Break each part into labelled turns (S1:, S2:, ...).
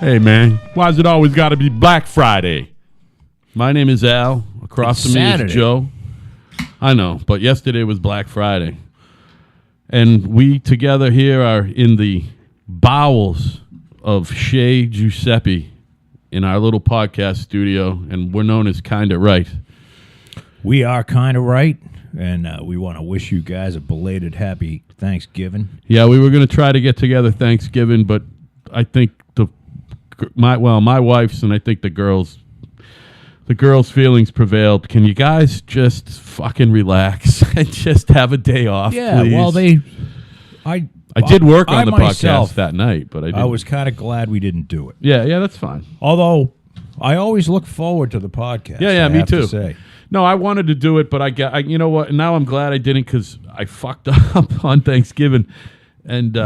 S1: Hey, man. Why's it always got to be Black Friday? My name is Al. Across from me is Joe. I know, but yesterday was Black Friday. And we together here are in the bowels of Shea Giuseppe in our little podcast studio, and we're known as Kinda Right.
S2: We are Kinda Right, and we want to wish you guys a belated happy Thanksgiving.
S1: Yeah, we were going to try to get together Thanksgiving, but I think my wife's and I think the girls' feelings prevailed. Can you guys just fucking relax and just have a day off, please?
S2: Well, I
S1: did work on the
S2: myself,
S1: podcast that night, but
S2: I was kind of glad we didn't do it.
S1: Yeah, that's fine.
S2: Although I always look forward to the podcast.
S1: Yeah, me too.
S2: To say.
S1: No, I wanted to do it, but you know what? Now I'm glad I didn't because I fucked up on Thanksgiving, and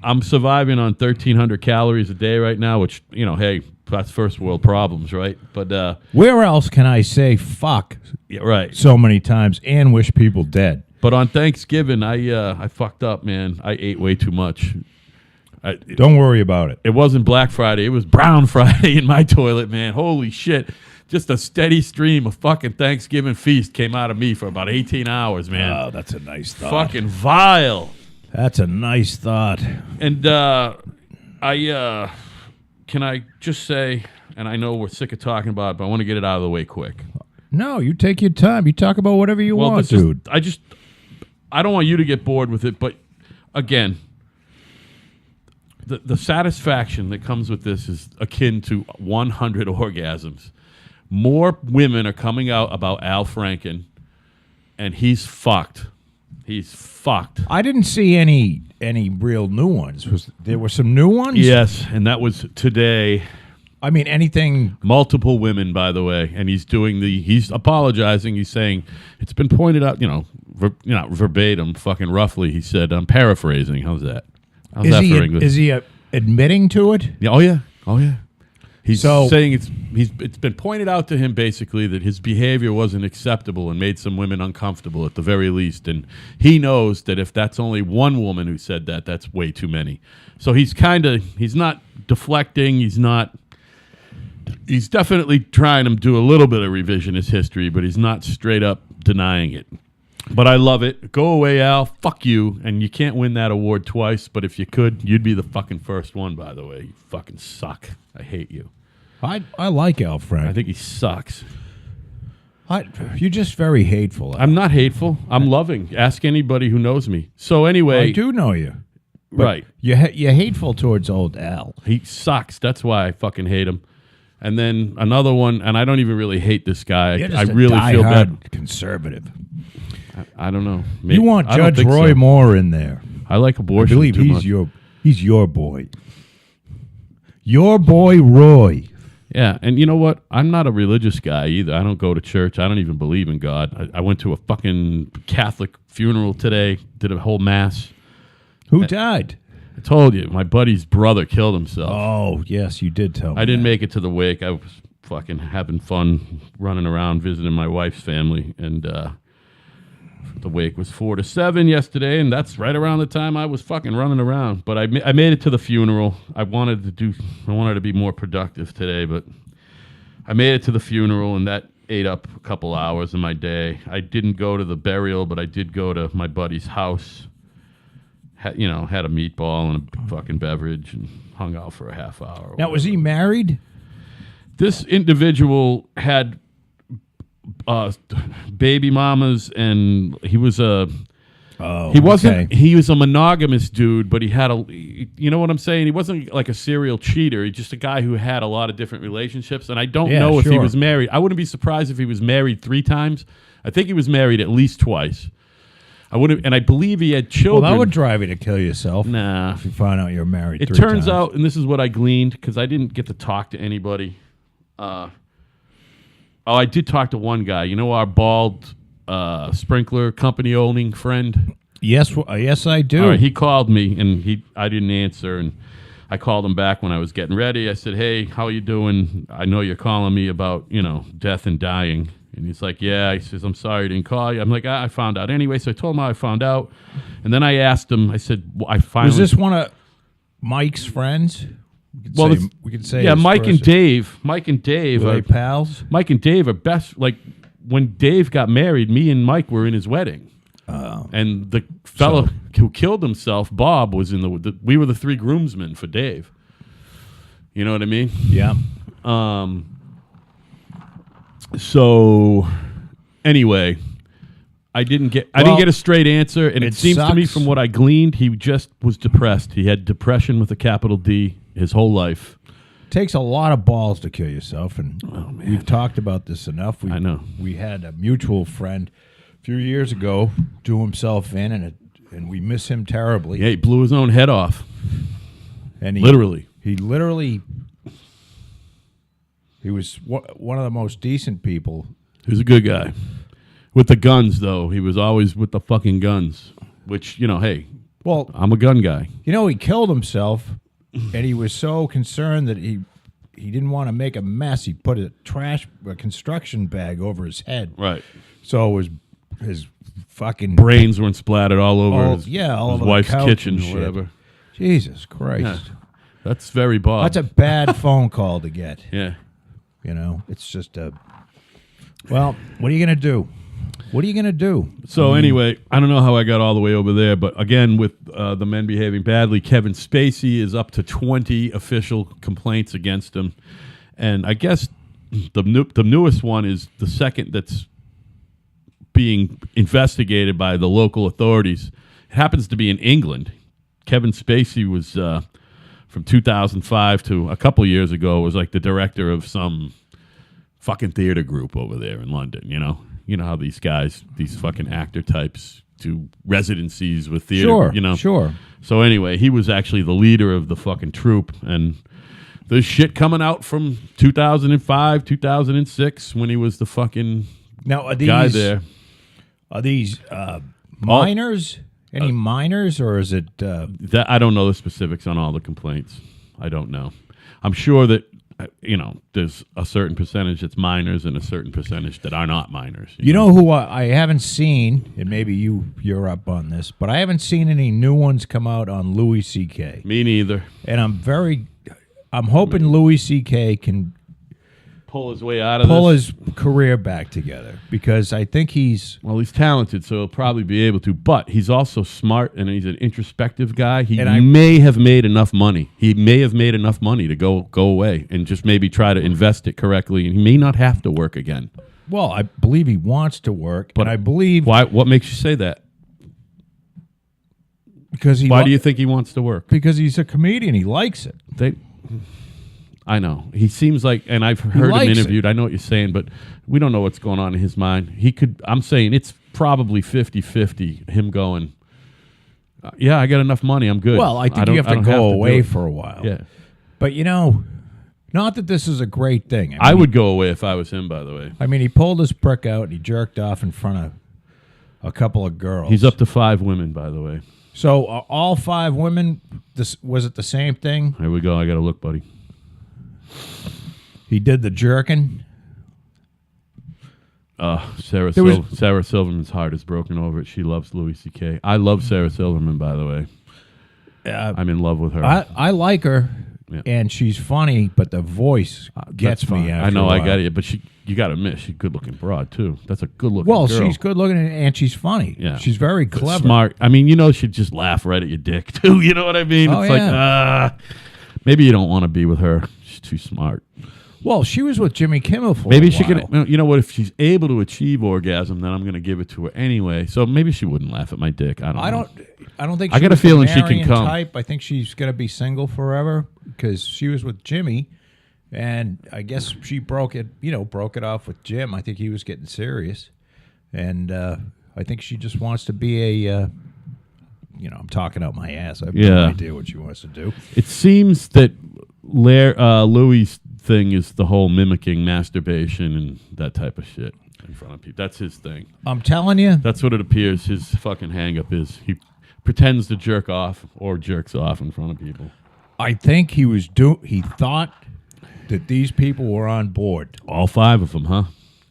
S1: I'm surviving on 1,300 calories a day right now, which, you know, hey, that's first world problems, right? But
S2: where else can I say fuck so many times and wish people dead?
S1: But on Thanksgiving, I fucked up, man. I ate way too much.
S2: Don't worry about it.
S1: It wasn't Black Friday. It was Brown Friday in my toilet, man. Holy shit. Just a steady stream of fucking Thanksgiving feast came out of me for about 18 hours, man.
S2: Oh, that's a nice thought.
S1: Fucking vile.
S2: That's a nice thought.
S1: And can I just say, and I know we're sick of talking about it, but I want to get it out of the way quick.
S2: No, you take your time. You talk about whatever you want, dude.
S1: I don't want you to get bored with it, but again, the satisfaction that comes with this is akin to 100 orgasms. More women are coming out about Al Franken, and he's fucked. He's fucked.
S2: I didn't see any real new ones. There were some new ones?
S1: Yes, and that was today.
S2: I mean, anything...
S1: Multiple women, by the way, and he's apologizing. He's saying, it's been pointed out, not verbatim, fucking roughly, he said, I'm paraphrasing. How's that? How's that for English?
S2: Is he admitting to it?
S1: Yeah, oh yeah. He's saying it's been pointed out to him basically that his behavior wasn't acceptable and made some women uncomfortable at the very least, and he knows that if that's only one woman who said that, that's way too many. So he's not deflecting. He's definitely trying to do a little bit of revisionist history, but he's not straight up denying it. But I love it. Go away, Al. Fuck you. And you can't win that award twice, but if you could, you'd be the fucking first one, by the way. You fucking suck. I hate you.
S2: I like Al Franken.
S1: I think he sucks.
S2: You're just very hateful, Al.
S1: I'm not hateful. I'm loving. Ask anybody who knows me. So anyway.
S2: I do know you.
S1: Right.
S2: You're hateful towards old Al.
S1: He sucks. That's why I fucking hate him. And then another one, and I don't even really hate this guy.
S2: You're just
S1: I really feel bad.
S2: Conservative.
S1: I don't know. Maybe,
S2: you want Judge Roy Moore in there.
S1: I like abortion.
S2: I believe he's your boy. Your boy Roy.
S1: Yeah, and you know what? I'm not a religious guy either. I don't go to church. I don't even believe in God. I went to a fucking Catholic funeral today, did a whole mass.
S2: Who died?
S1: I told you, my buddy's brother killed himself.
S2: Oh, yes, you did tell me.
S1: I didn't make it to the wake. I was fucking having fun running around visiting my wife's family, and the wake was 4 to 7 yesterday, and that's right around the time I was fucking running around. But I made it to the funeral. I wanted to be more productive today, but I made it to the funeral, and that ate up a couple hours of my day. I didn't go to the burial, but I did go to my buddy's house. Had a meatball and a fucking beverage, and hung out for a half hour.
S2: Now, was he married?
S1: This individual had baby mamas, and he was he was a monogamous dude, but he had you know what I'm saying? He wasn't like a serial cheater. He's just a guy who had a lot of different relationships, and I don't know if he was married. I wouldn't be surprised if he was married 3 times. I think he was married at least twice. And I believe he had children.
S2: Well, that would drive you to kill yourself.
S1: Nah.
S2: If you find out you're married 3
S1: times. It turns out, and this is what I gleaned, because I didn't get to talk to anybody. I did talk to one guy. You know our bald sprinkler company owning friend?
S2: Yes, I do.
S1: All right, he called me, and I didn't answer, and I called him back when I was getting ready. I said, hey, how you doing? I know you're calling me about, death and dying. And he's like, yeah. He says, I'm sorry I didn't call you. I'm like, I found out anyway. So I told him how I found out. And then I asked him, I said, I finally...
S2: Was this one of Mike's friends? We could say
S1: yeah,
S2: his
S1: Mike and
S2: first-
S1: Dave.
S2: Were they pals?
S1: Mike and Dave are best. Like when Dave got married, me and Mike were in his wedding. And the fellow who killed himself, Bob, was in we were the three groomsmen for Dave. You know what I mean?
S2: Yeah.
S1: So anyway, I didn't get a straight answer, and it seems to me from what I gleaned, he just was depressed. He had depression with a capital D his whole life.
S2: Takes a lot of balls to kill yourself, and we've talked about this enough.
S1: I know.
S2: We had a mutual friend a few years ago do himself in, and we miss him terribly.
S1: Yeah, he blew his own head off.
S2: And
S1: literally.
S2: He was one of the most decent people.
S1: He was a good guy. With the guns, though. He was always with the fucking guns. Which, hey,
S2: well,
S1: I'm a gun guy.
S2: He killed himself, and he was so concerned that he didn't want to make a mess. He put a construction bag over his head.
S1: Right.
S2: So it was his fucking
S1: brains weren't splattered all over his
S2: over
S1: wife's
S2: the couch
S1: kitchen
S2: and
S1: or
S2: shit.
S1: whatever.
S2: Jesus Christ.
S1: Yeah. That's very Bob.
S2: That's a bad phone call to get.
S1: Yeah.
S2: It's just well, what are you going to do? What are you going to do?
S1: So anyway, I don't know how I got all the way over there, but again, with the men behaving badly, Kevin Spacey is up to 20 official complaints against him. And I guess the newest one is the second that's being investigated by the local authorities. It happens to be in England. Kevin Spacey was, from 2005 to a couple years ago, was like the director of some fucking theater group over there in London, You know how these guys, these fucking actor types, do residencies with theater,
S2: Sure.
S1: So anyway, he was actually the leader of the fucking troupe, and there's shit coming out from 2005, 2006, when he was the fucking guy there.
S2: Are these minors? Any minors, or is it...
S1: That I don't know the specifics on all the complaints. I don't know. I'm sure that, there's a certain percentage that's minors and a certain percentage that are not minors.
S2: You know who I haven't seen, and maybe you're up on this, but I haven't seen any new ones come out on Louis C.K.
S1: Me neither.
S2: And I'm hoping Louis C.K. can
S1: pull his way out of
S2: his career back together, because I think he's
S1: talented, so he'll probably be able to, but he's also smart, and he's an introspective guy. He may have made enough money. He may have made enough money to go away and just maybe try to invest it correctly, and he may not have to work again.
S2: Well, I believe he wants to work, but I believe...
S1: Why? What makes you say that?
S2: Because
S1: why do you think he wants to work?
S2: Because he's a comedian. He likes it.
S1: I know. He seems like, and I've heard him interviewed. I know what you're saying, but we don't know what's going on in his mind. I'm saying it's probably 50-50, him going, yeah, I got enough money, I'm good.
S2: Well, I think you have to go away for a while.
S1: Yeah.
S2: But, not that this is a great thing.
S1: I would go away if I was him, by the way.
S2: I mean, he pulled his prick out and he jerked off in front of a couple of girls.
S1: He's up to 5 women, by the way.
S2: So all 5 women, was it the same thing?
S1: Here we go. I got to look, buddy.
S2: He did the jerking.
S1: Sarah Silverman's heart is broken over it. She loves Louis C.K. I love Sarah Silverman, by the way. I'm in love with her.
S2: I like her, and she's funny, but the voice gets me after
S1: I know,
S2: a while.
S1: I got it, but you got to admit, she's a good-looking broad, too. That's a good-looking girl.
S2: Well, she's good-looking, and she's funny.
S1: Yeah.
S2: She's very clever.
S1: Smart. I mean, she'd just laugh right at your dick, too. You know what I mean? It's like, maybe you don't want to be with her. She's too smart.
S2: Well, she was with Jimmy Kimmel for
S1: maybe
S2: a
S1: she
S2: while.
S1: could. You know what? If she's able to achieve orgasm, then I'm going to give it to her anyway. So maybe she wouldn't laugh at my dick. I don't think.
S2: I
S1: got a feeling she can come.
S2: Type. I think she's going to be single forever because she was with Jimmy, and I guess she broke it off with Jim. I think he was getting serious, and I think she just wants to be a. I'm talking out my ass. I have no idea what she wants to do.
S1: It seems that Louis' thing is the whole mimicking masturbation and that type of shit in front of people. That's his thing.
S2: I'm telling you.
S1: That's what it appears his fucking hang-up is. He pretends to jerk off or jerks off in front of people.
S2: I think he thought that these people were on board.
S1: All 5 of them, huh?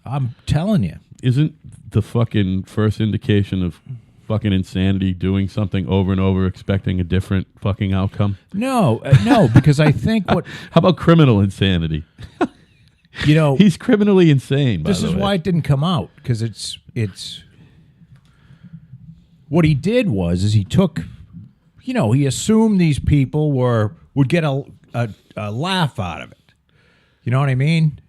S2: I'm telling you.
S1: Isn't the fucking first indication of fucking insanity, doing something over and over, expecting a different fucking outcome?
S2: No, because I think what
S1: How about criminal insanity? He's criminally insane.
S2: This is why it didn't come out, because it's what he did is he took, he assumed these people would get a laugh out of it. You know what I mean?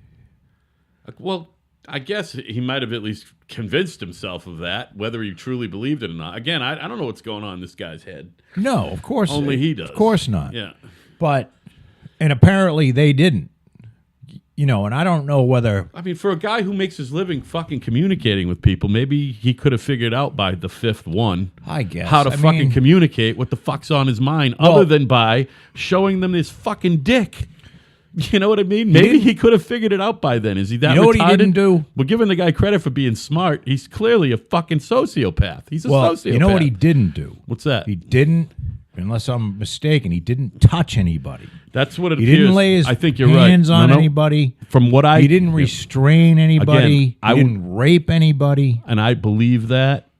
S1: Well, I guess he might have at least convinced himself of that, whether he truly believed it or not. Again, I don't know what's going on in this guy's head.
S2: No, of course.
S1: Only he does.
S2: Of course not.
S1: Yeah.
S2: And apparently they didn't. And I don't know whether...
S1: I mean, for a guy who makes his living fucking communicating with people, maybe he could have figured out by the fifth one,
S2: I guess,
S1: how to fucking communicate what the fuck's on his mind, other than by showing them his fucking dick. You know what I mean? Maybe he could have figured it out by then. Is he that retarded?
S2: What he didn't do?
S1: We're giving the guy credit for being smart. He's clearly a fucking sociopath. He's a sociopath.
S2: You know what he didn't do?
S1: What's that?
S2: He didn't, unless I'm mistaken, he didn't touch anybody.
S1: That's what it
S2: He
S1: appears.
S2: didn't lay his
S1: I think you're right.
S2: hands on anybody.
S1: From what
S2: He didn't restrain anybody. He didn't rape anybody.
S1: And I believe that.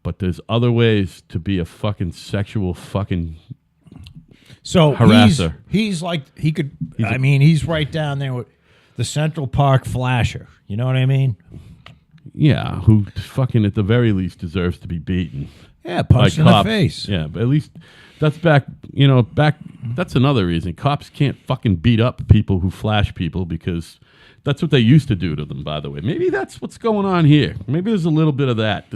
S1: But there's other ways to be a fucking sexual fucking harasser.
S2: He's right down there with the Central Park flasher. You know what I mean?
S1: Yeah, who fucking at the very least deserves to be beaten.
S2: Yeah, punched in the face.
S1: Yeah, but at least that's back, that's another reason. Cops can't fucking beat up people who flash people because that's what they used to do to them, by the way. Maybe that's what's going on here. Maybe there's a little bit of that.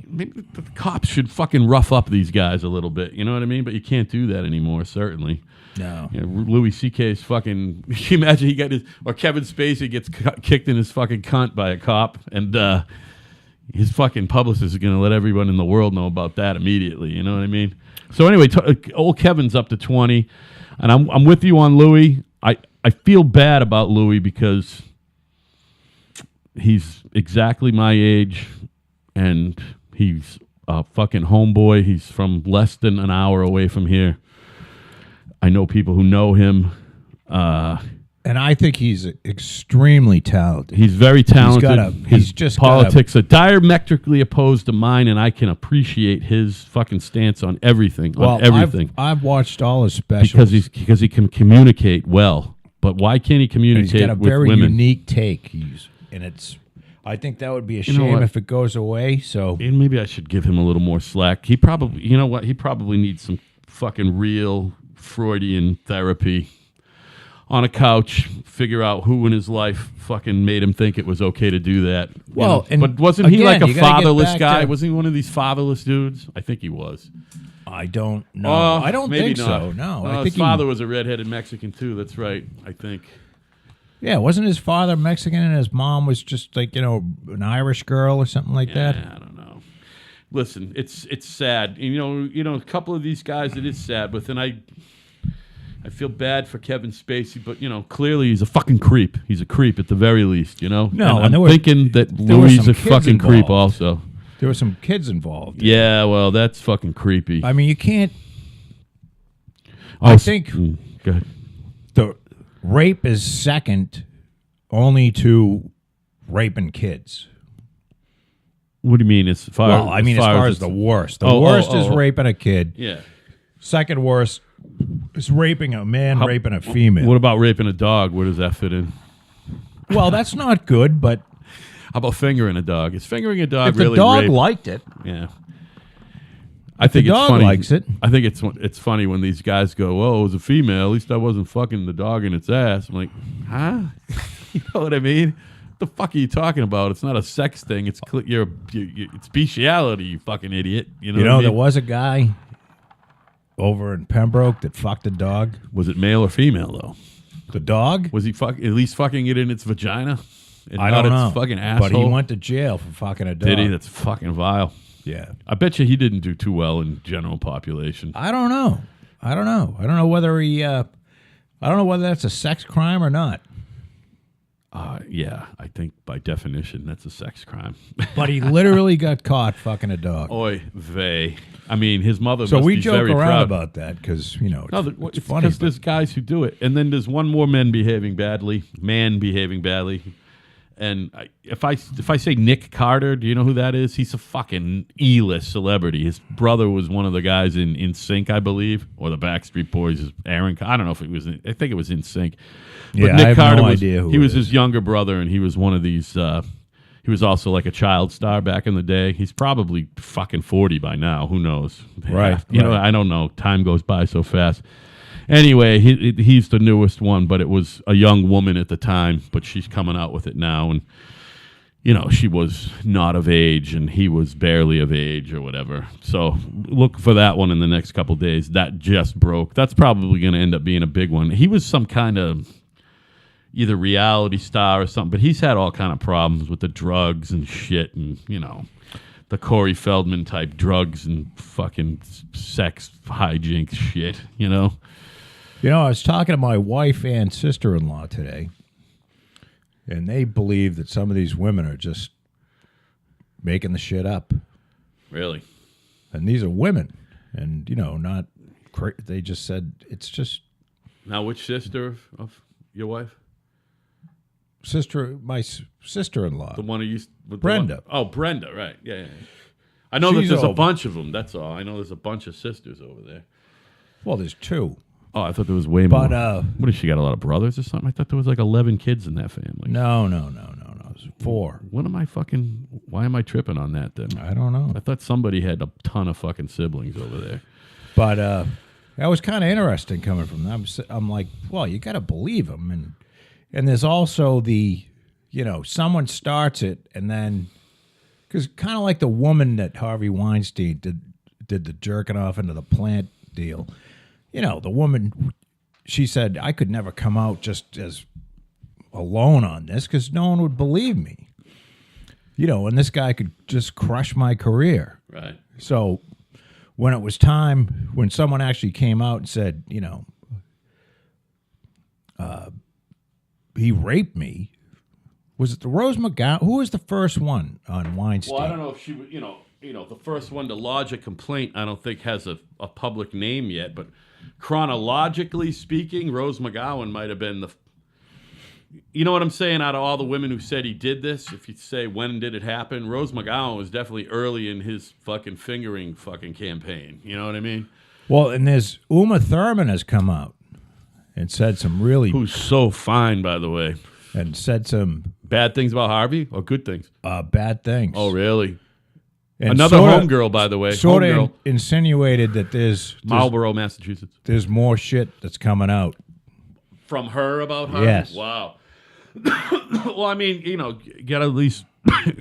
S1: Maybe the cops should fucking rough up these guys a little bit. You know what I mean? But you can't do that anymore, certainly.
S2: No.
S1: Louis C.K.'s fucking... Can you imagine or Kevin Spacey gets kicked in his fucking cunt by a cop, and his fucking publicist is going to let everyone in the world know about that immediately. You know what I mean? So anyway, old Kevin's up to 20, and I'm with you on Louis. I feel bad about Louis because he's exactly my age, and he's a fucking homeboy. He's from less than an hour away from here. I know people who know him.
S2: And I think he's extremely talented.
S1: He's very talented.
S2: His
S1: politics are diametrically opposed to mine, and I can appreciate his fucking stance on everything.
S2: I've watched all his specials
S1: because he can communicate well. But why can't he communicate with women?
S2: He's got a very unique take. I think that would be a shame if it goes away. So
S1: and maybe I should give him a little more slack. He probably, he probably needs some fucking real Freudian therapy. On a couch, figure out who in his life fucking made him think it was okay to do that. But wasn't he like a fatherless guy? Wasn't he one of these fatherless dudes? I think he was.
S2: I don't know. I don't think so. No, I think
S1: his father was a redheaded Mexican too. That's right. I think.
S2: Yeah, wasn't his father Mexican and his mom was just like an Irish girl or something like that?
S1: I don't know. Listen, it's sad. A couple of these guys, it is sad. But then I feel bad for Kevin Spacey, but clearly he's a fucking creep. He's a creep at the very least, No, and I'm thinking that Louis is a fucking creep also.
S2: There were some kids involved.
S1: Yeah, well, that's fucking creepy.
S2: I mean, you can't.
S1: I
S2: think
S1: go ahead.
S2: The rape is second only to raping kids.
S1: What do you mean? As far
S2: as the worst. The worst is raping a kid.
S1: Yeah.
S2: Second worst is raping a man, raping a female.
S1: What about raping a dog? Where does that fit in?
S2: Well, that's not good, but...
S1: How about fingering a dog? Is fingering a dog
S2: if
S1: really
S2: the dog
S1: rape?
S2: Liked it.
S1: Yeah. I think
S2: the dog
S1: funny.
S2: Likes it.
S1: I think it's funny when these guys go, "Oh, it was a female. At least I wasn't fucking the dog in its ass." I'm like, huh? You know what I mean? What the fuck are you talking about? It's not a sex thing. It's it's bestiality. You fucking idiot. You know what I mean?
S2: There was a guy over in Pembroke that fucked a dog.
S1: Was it male or female though?
S2: The dog?
S1: Was he at least fucking it in its vagina? And
S2: I don't know.
S1: Its fucking asshole.
S2: But he went to jail for fucking a dog.
S1: Did he? That's fucking vile.
S2: Yeah.
S1: I bet you he didn't do too well in general population.
S2: I don't know. I don't know whether he. I don't know whether that's a sex crime or not.
S1: Yeah, I think by definition that's a sex crime.
S2: But he literally got caught fucking a dog.
S1: Oy vey. I mean, his mother.
S2: So
S1: must
S2: we
S1: be
S2: joke
S1: very
S2: around
S1: proud.
S2: about that because it's funny.
S1: Because there's guys who do it, and then there's one more man behaving badly, And if I say Nick Carter, do you know who that is? He's a fucking E-list celebrity. His brother was one of the guys in Sync, I believe, or the Backstreet Boys. Aaron, I don't know if it was. I think it was in Sync. But
S2: Yeah,
S1: Nick
S2: I have
S1: Carter
S2: no
S1: was,
S2: idea who
S1: he
S2: it
S1: was
S2: is.
S1: his younger brother, and he was one of these. He was also like a child star back in the day. He's probably fucking 40 by now. Who knows?
S2: Right,
S1: You know,
S2: right.
S1: I don't know. Time goes by so fast. Anyway, he's the newest one, but it was a young woman at the time, but she's coming out with it now. And, you know, she was not of age and he was barely of age or whatever. So look for that one in the next couple days. That just broke. That's probably going to end up being a big one. He was some kind of either reality star or something, but he's had all kind of problems with the drugs and shit and, you know, the Corey Feldman type drugs and fucking sex hijinks shit, you know?
S2: You know, I was talking to my wife and sister-in-law today, and they believe that some of these women are just making the shit up.
S1: Really?
S2: And these are women, and, you know, not they just said it's just
S1: Now, which sister of your wife?
S2: my sister-in-law.
S1: The one who used... the
S2: Brenda.
S1: Oh, Brenda, right. Yeah, yeah. I know that
S2: She's
S1: there's a
S2: over.
S1: bunch of them, that's all. I know there's a bunch of sisters over there.
S2: Well, there's two.
S1: Oh, I thought there was way more.
S2: But,
S1: what, does she got a lot of brothers or something? I thought there was like 11 kids in that family.
S2: No. It's 4.
S1: Why am I tripping on that then?
S2: I don't know.
S1: I thought somebody had a ton of fucking siblings over there.
S2: But that was kind of interesting coming from them. I'm like, well, you got to believe them. And there's also the, you know, someone starts it and then, because kind of like the woman that Harvey Weinstein did the jerking off into the plant deal. You know, the woman, she said, I could never come out just as alone on this because no one would believe me. You know, and this guy could just crush my career.
S1: Right.
S2: So when it was time, when someone actually came out and said, you know, he raped me, was it the Rose McGowan? Who was the first one on Weinstein?
S1: Well, I don't know if she was, you know, the first one to lodge a complaint, I don't think has a public name yet, but chronologically speaking, Rose McGowan might have been you know what I'm saying? Out of all the women who said he did this, if you say when did it happen, Rose McGowan was definitely early in his fucking fingering fucking campaign. You know what I mean?
S2: Well, and there's Uma Thurman has come out and said some really
S1: Who's so fine, by the way.
S2: and said some
S1: Bad things about Harvey or good things?
S2: bad things.
S1: Oh, really?
S2: And
S1: Another
S2: sorta-
S1: homegirl, by the way.
S2: Sort of
S1: Homegirl,
S2: insinuated that there's
S1: Marlboro, Massachusetts.
S2: there's more shit that's coming out.
S1: From her about Harvey?
S2: Yes.
S1: Wow. Well, I mean, you know, got at least...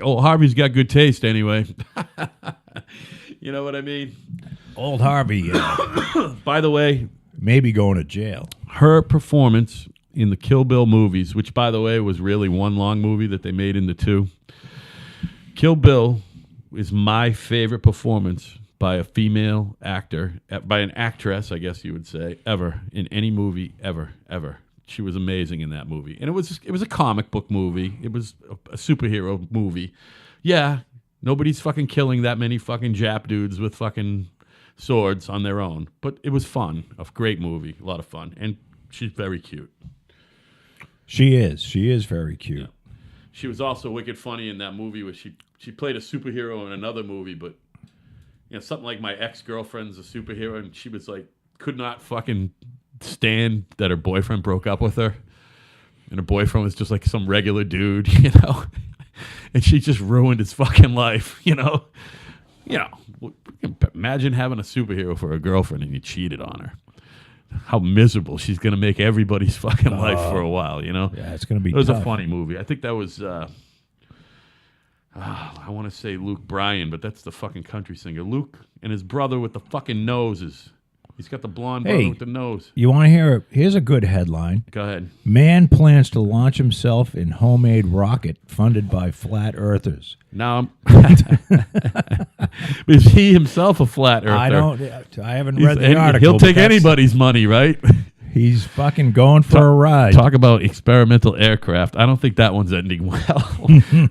S1: oh, Harvey's got good taste anyway. You know what I mean?
S2: Old Harvey
S1: By the way,
S2: maybe going to jail.
S1: her performance in the Kill Bill movies, which, by the way, was really one long movie that they made into 2. Kill Bill is my favorite performance by a female actor, by an actress, I guess you would say, ever, in any movie, ever. She was amazing in that movie. And it was a comic book movie. It was a superhero movie. Yeah, nobody's fucking killing that many fucking Jap dudes with fucking swords on their own. But it was fun. A great movie. A lot of fun. And she's very cute.
S2: She is very cute.
S1: Yeah. She was also wicked funny in that movie where she played a superhero in another movie, but you know, something like My Ex-Girlfriend's a superhero, and she was like, could not fucking stand that her boyfriend broke up with her. And her boyfriend was just like some regular dude, you know? And she just ruined his fucking life, you know? You know, imagine having a superhero for a girlfriend and you cheated on her. How miserable she's going to make everybody's fucking life for a while, you know?
S2: Yeah, it's going to be
S1: It was
S2: tough.
S1: a funny movie. I think that was, I want to say Luke Bryan, but that's the fucking country singer. Luke and his brother with the fucking noses. He's got the blonde brother
S2: Hey.
S1: with the nose.
S2: You want to hear? Here's a good headline.
S1: Go ahead.
S2: Man plans to launch himself in homemade rocket funded by flat earthers.
S1: Now, is he himself a flat earther?
S2: I haven't read the article.
S1: He'll take
S2: but that's-
S1: anybody's money, right?
S2: He's fucking going for a ride.
S1: Talk about experimental aircraft. I don't think that one's ending well.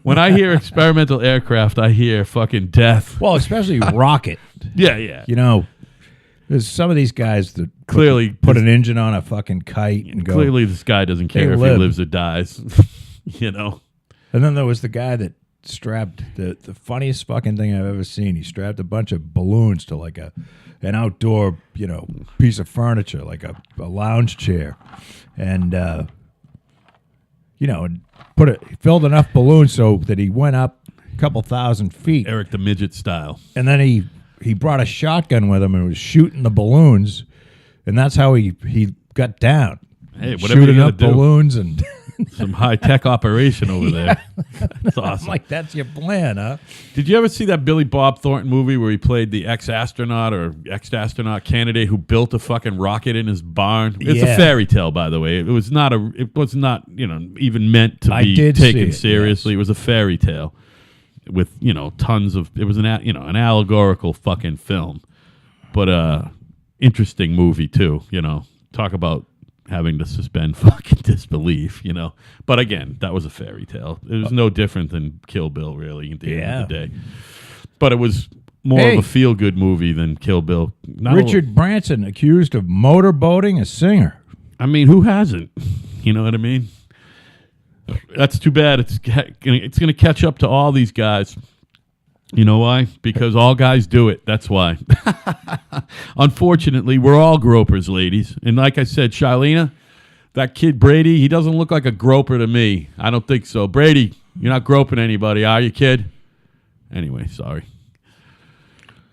S1: When I hear experimental aircraft, I hear fucking death.
S2: Well, especially rocket.
S1: Yeah.
S2: You know, there's some of these guys that
S1: Clearly,
S2: put an engine on a fucking kite and go.
S1: Clearly, this guy doesn't care if
S2: live.
S1: he lives or dies. You know?
S2: And then there was the guy that strapped the funniest fucking thing I've ever seen. He strapped a bunch of balloons to like an outdoor, piece of furniture, like a lounge chair, and filled enough balloons so that he went up a couple 1,000 feet.
S1: Eric the Midget style.
S2: And then he brought a shotgun with him and was shooting the balloons, and that's how he got down.
S1: Hey, whatever you
S2: shooting
S1: gotta
S2: up
S1: do.
S2: balloons and.
S1: Some high-tech operation over there. That's awesome.
S2: I'm like, that's your plan, huh?
S1: Did you ever see that Billy Bob Thornton movie where he played the ex-astronaut or ex-astronaut candidate who built a fucking rocket in his barn? It's a fairy tale, by the way. It was not even meant to be taken seriously. Yes. It was a fairy tale with, tons of, it was an allegorical fucking film. But interesting movie too, talk about having to suspend fucking disbelief, But again, that was a fairy tale. It was no different than Kill Bill, really, at the end of the day. But it was more of a feel-good movie than Kill Bill.
S2: Richard Branson accused of motorboating a singer.
S1: I mean, who hasn't? You know what I mean? That's too bad. It's going to catch up to all these guys. You know why? Because all guys do it. That's why. Unfortunately, we're all gropers, ladies. And like I said, Charlena, that kid Brady, he doesn't look like a groper to me. I don't think so. Brady, you're not groping anybody, are you, kid? Anyway, sorry.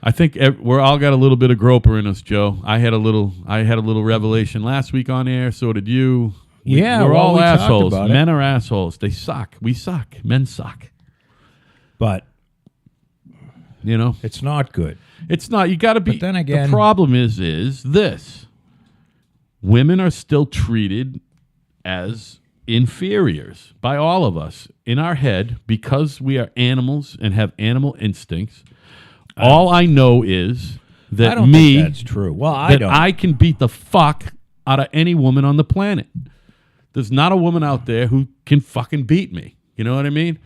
S1: I think we're all got a little bit of groper in us, Joe. I had a little revelation last week on air. So did you. We're all assholes. Men are assholes. They suck. We suck. Men suck.
S2: But. It's not good.
S1: It's not. You got to be.
S2: But then again,
S1: the problem is this: women are still treated as inferiors by all of us in our head because we are animals and have animal instincts. All I know is that
S2: I don't think that's true. Well, I
S1: can beat the fuck out of any woman on the planet. There's not a woman out there who can fucking beat me. You know what I mean?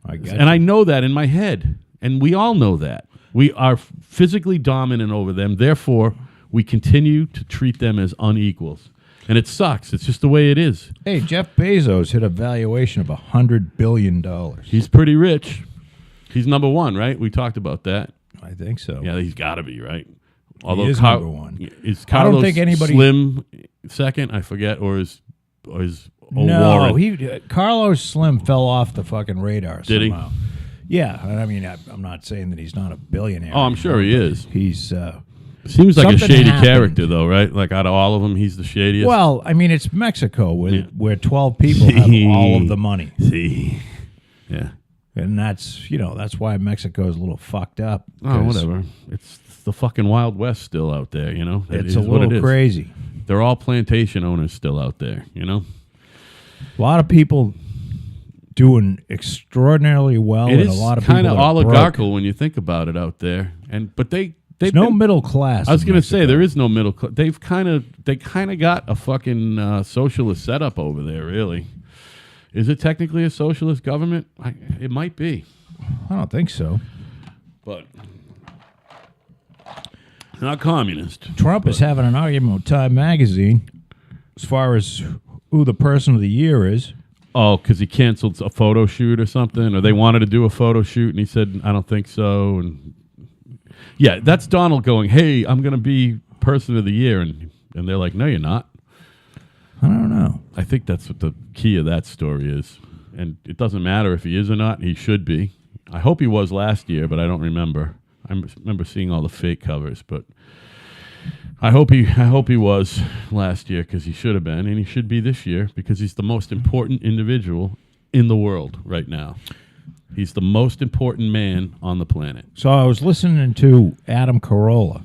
S1: I know that in my head. And we all know that. We are physically dominant over them. Therefore, we continue to treat them as unequals. And it sucks. It's just the way it is.
S2: Hey, Jeff Bezos hit a valuation of $100 billion.
S1: He's pretty rich. He's number one, right? We talked about that.
S2: I think so.
S1: Yeah, he's got to be, right?
S2: Although he is number one.
S1: Is Carlos Slim second? I forget. Or is
S2: No, Carlos Slim fell off the fucking radar somehow.
S1: Did he?
S2: Yeah, I mean, I'm not saying that he's not a billionaire.
S1: Oh, I'm sure he is.
S2: He's
S1: seems like a shady character, though, right? Like out of all of them, he's the shadiest.
S2: Well, I mean, it's Mexico where 12 people have all of the money.
S1: Yeah,
S2: and that's why Mexico's a little fucked up.
S1: Oh, whatever. It's the fucking Wild West still out there.
S2: It's a little crazy.
S1: They're all plantation owners still out there.
S2: A lot of people doing extraordinarily well.
S1: It
S2: and
S1: is
S2: a lot of kind
S1: of oligarchical when you think about it out there, but there's
S2: no middle class.
S1: I was going to say there is no middle class. They kind of got a fucking socialist setup over there. Really, is it technically a socialist government? It might be.
S2: I don't think so,
S1: but not communist.
S2: Trump is having an argument with Time Magazine as far as who the person of the year is.
S1: Oh, because he canceled a photo shoot or something, or they wanted to do a photo shoot, and he said, "I don't think so." And yeah, that's Donald going, "Hey, I'm going to be person of the year," and they're like, "No, you're not."
S2: I don't know.
S1: I think that's what the key of that story is, and it doesn't matter if he is or not. He should be. I hope he was last year, but I don't remember. I remember seeing all the fake covers, but I hope he was last year because he should have been, and he should be this year because he's the most important individual in the world right now. He's the most important man on the planet.
S2: So I was listening to Adam Carolla,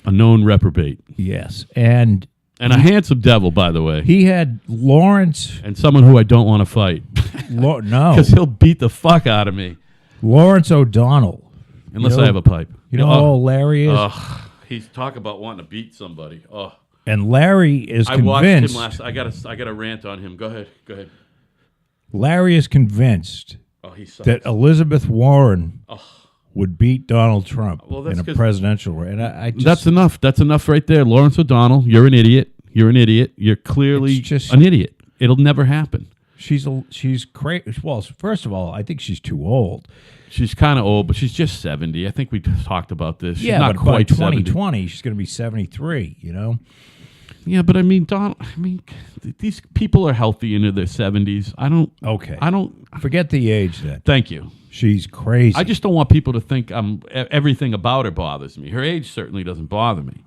S1: a known reprobate.
S2: Yes, and
S1: a handsome devil, by the way.
S2: He had Lawrence,
S1: and someone who I don't want to fight.
S2: No,
S1: because he'll beat the fuck out of me.
S2: Lawrence O'Donnell,
S1: unless I have a pipe.
S2: You know how Larry is.
S1: He's talking about wanting to beat somebody. Oh,
S2: and Larry is convinced.
S1: I watched him last. I got a rant on him. Go ahead.
S2: Larry is convinced that Elizabeth Warren would beat Donald Trump in a presidential race. And I just,
S1: that's enough. That's enough right there. Lawrence O'Donnell, you're an idiot. You're clearly an idiot. It'll never happen.
S2: She's crazy. Well, first of all, I think she's too old.
S1: She's kind of old, but she's just 70. I think we talked about this. She's
S2: Yeah,
S1: not
S2: but
S1: quite
S2: by
S1: 70.
S2: 2020, she's going to be 73. You know.
S1: Yeah, but I mean, Donald. I mean, these people are healthy into their 70s. I don't.
S2: Okay.
S1: I don't.
S2: Forget the age then.
S1: Thank you.
S2: She's crazy.
S1: I just don't want people to think everything about her bothers me. Her age certainly doesn't bother me.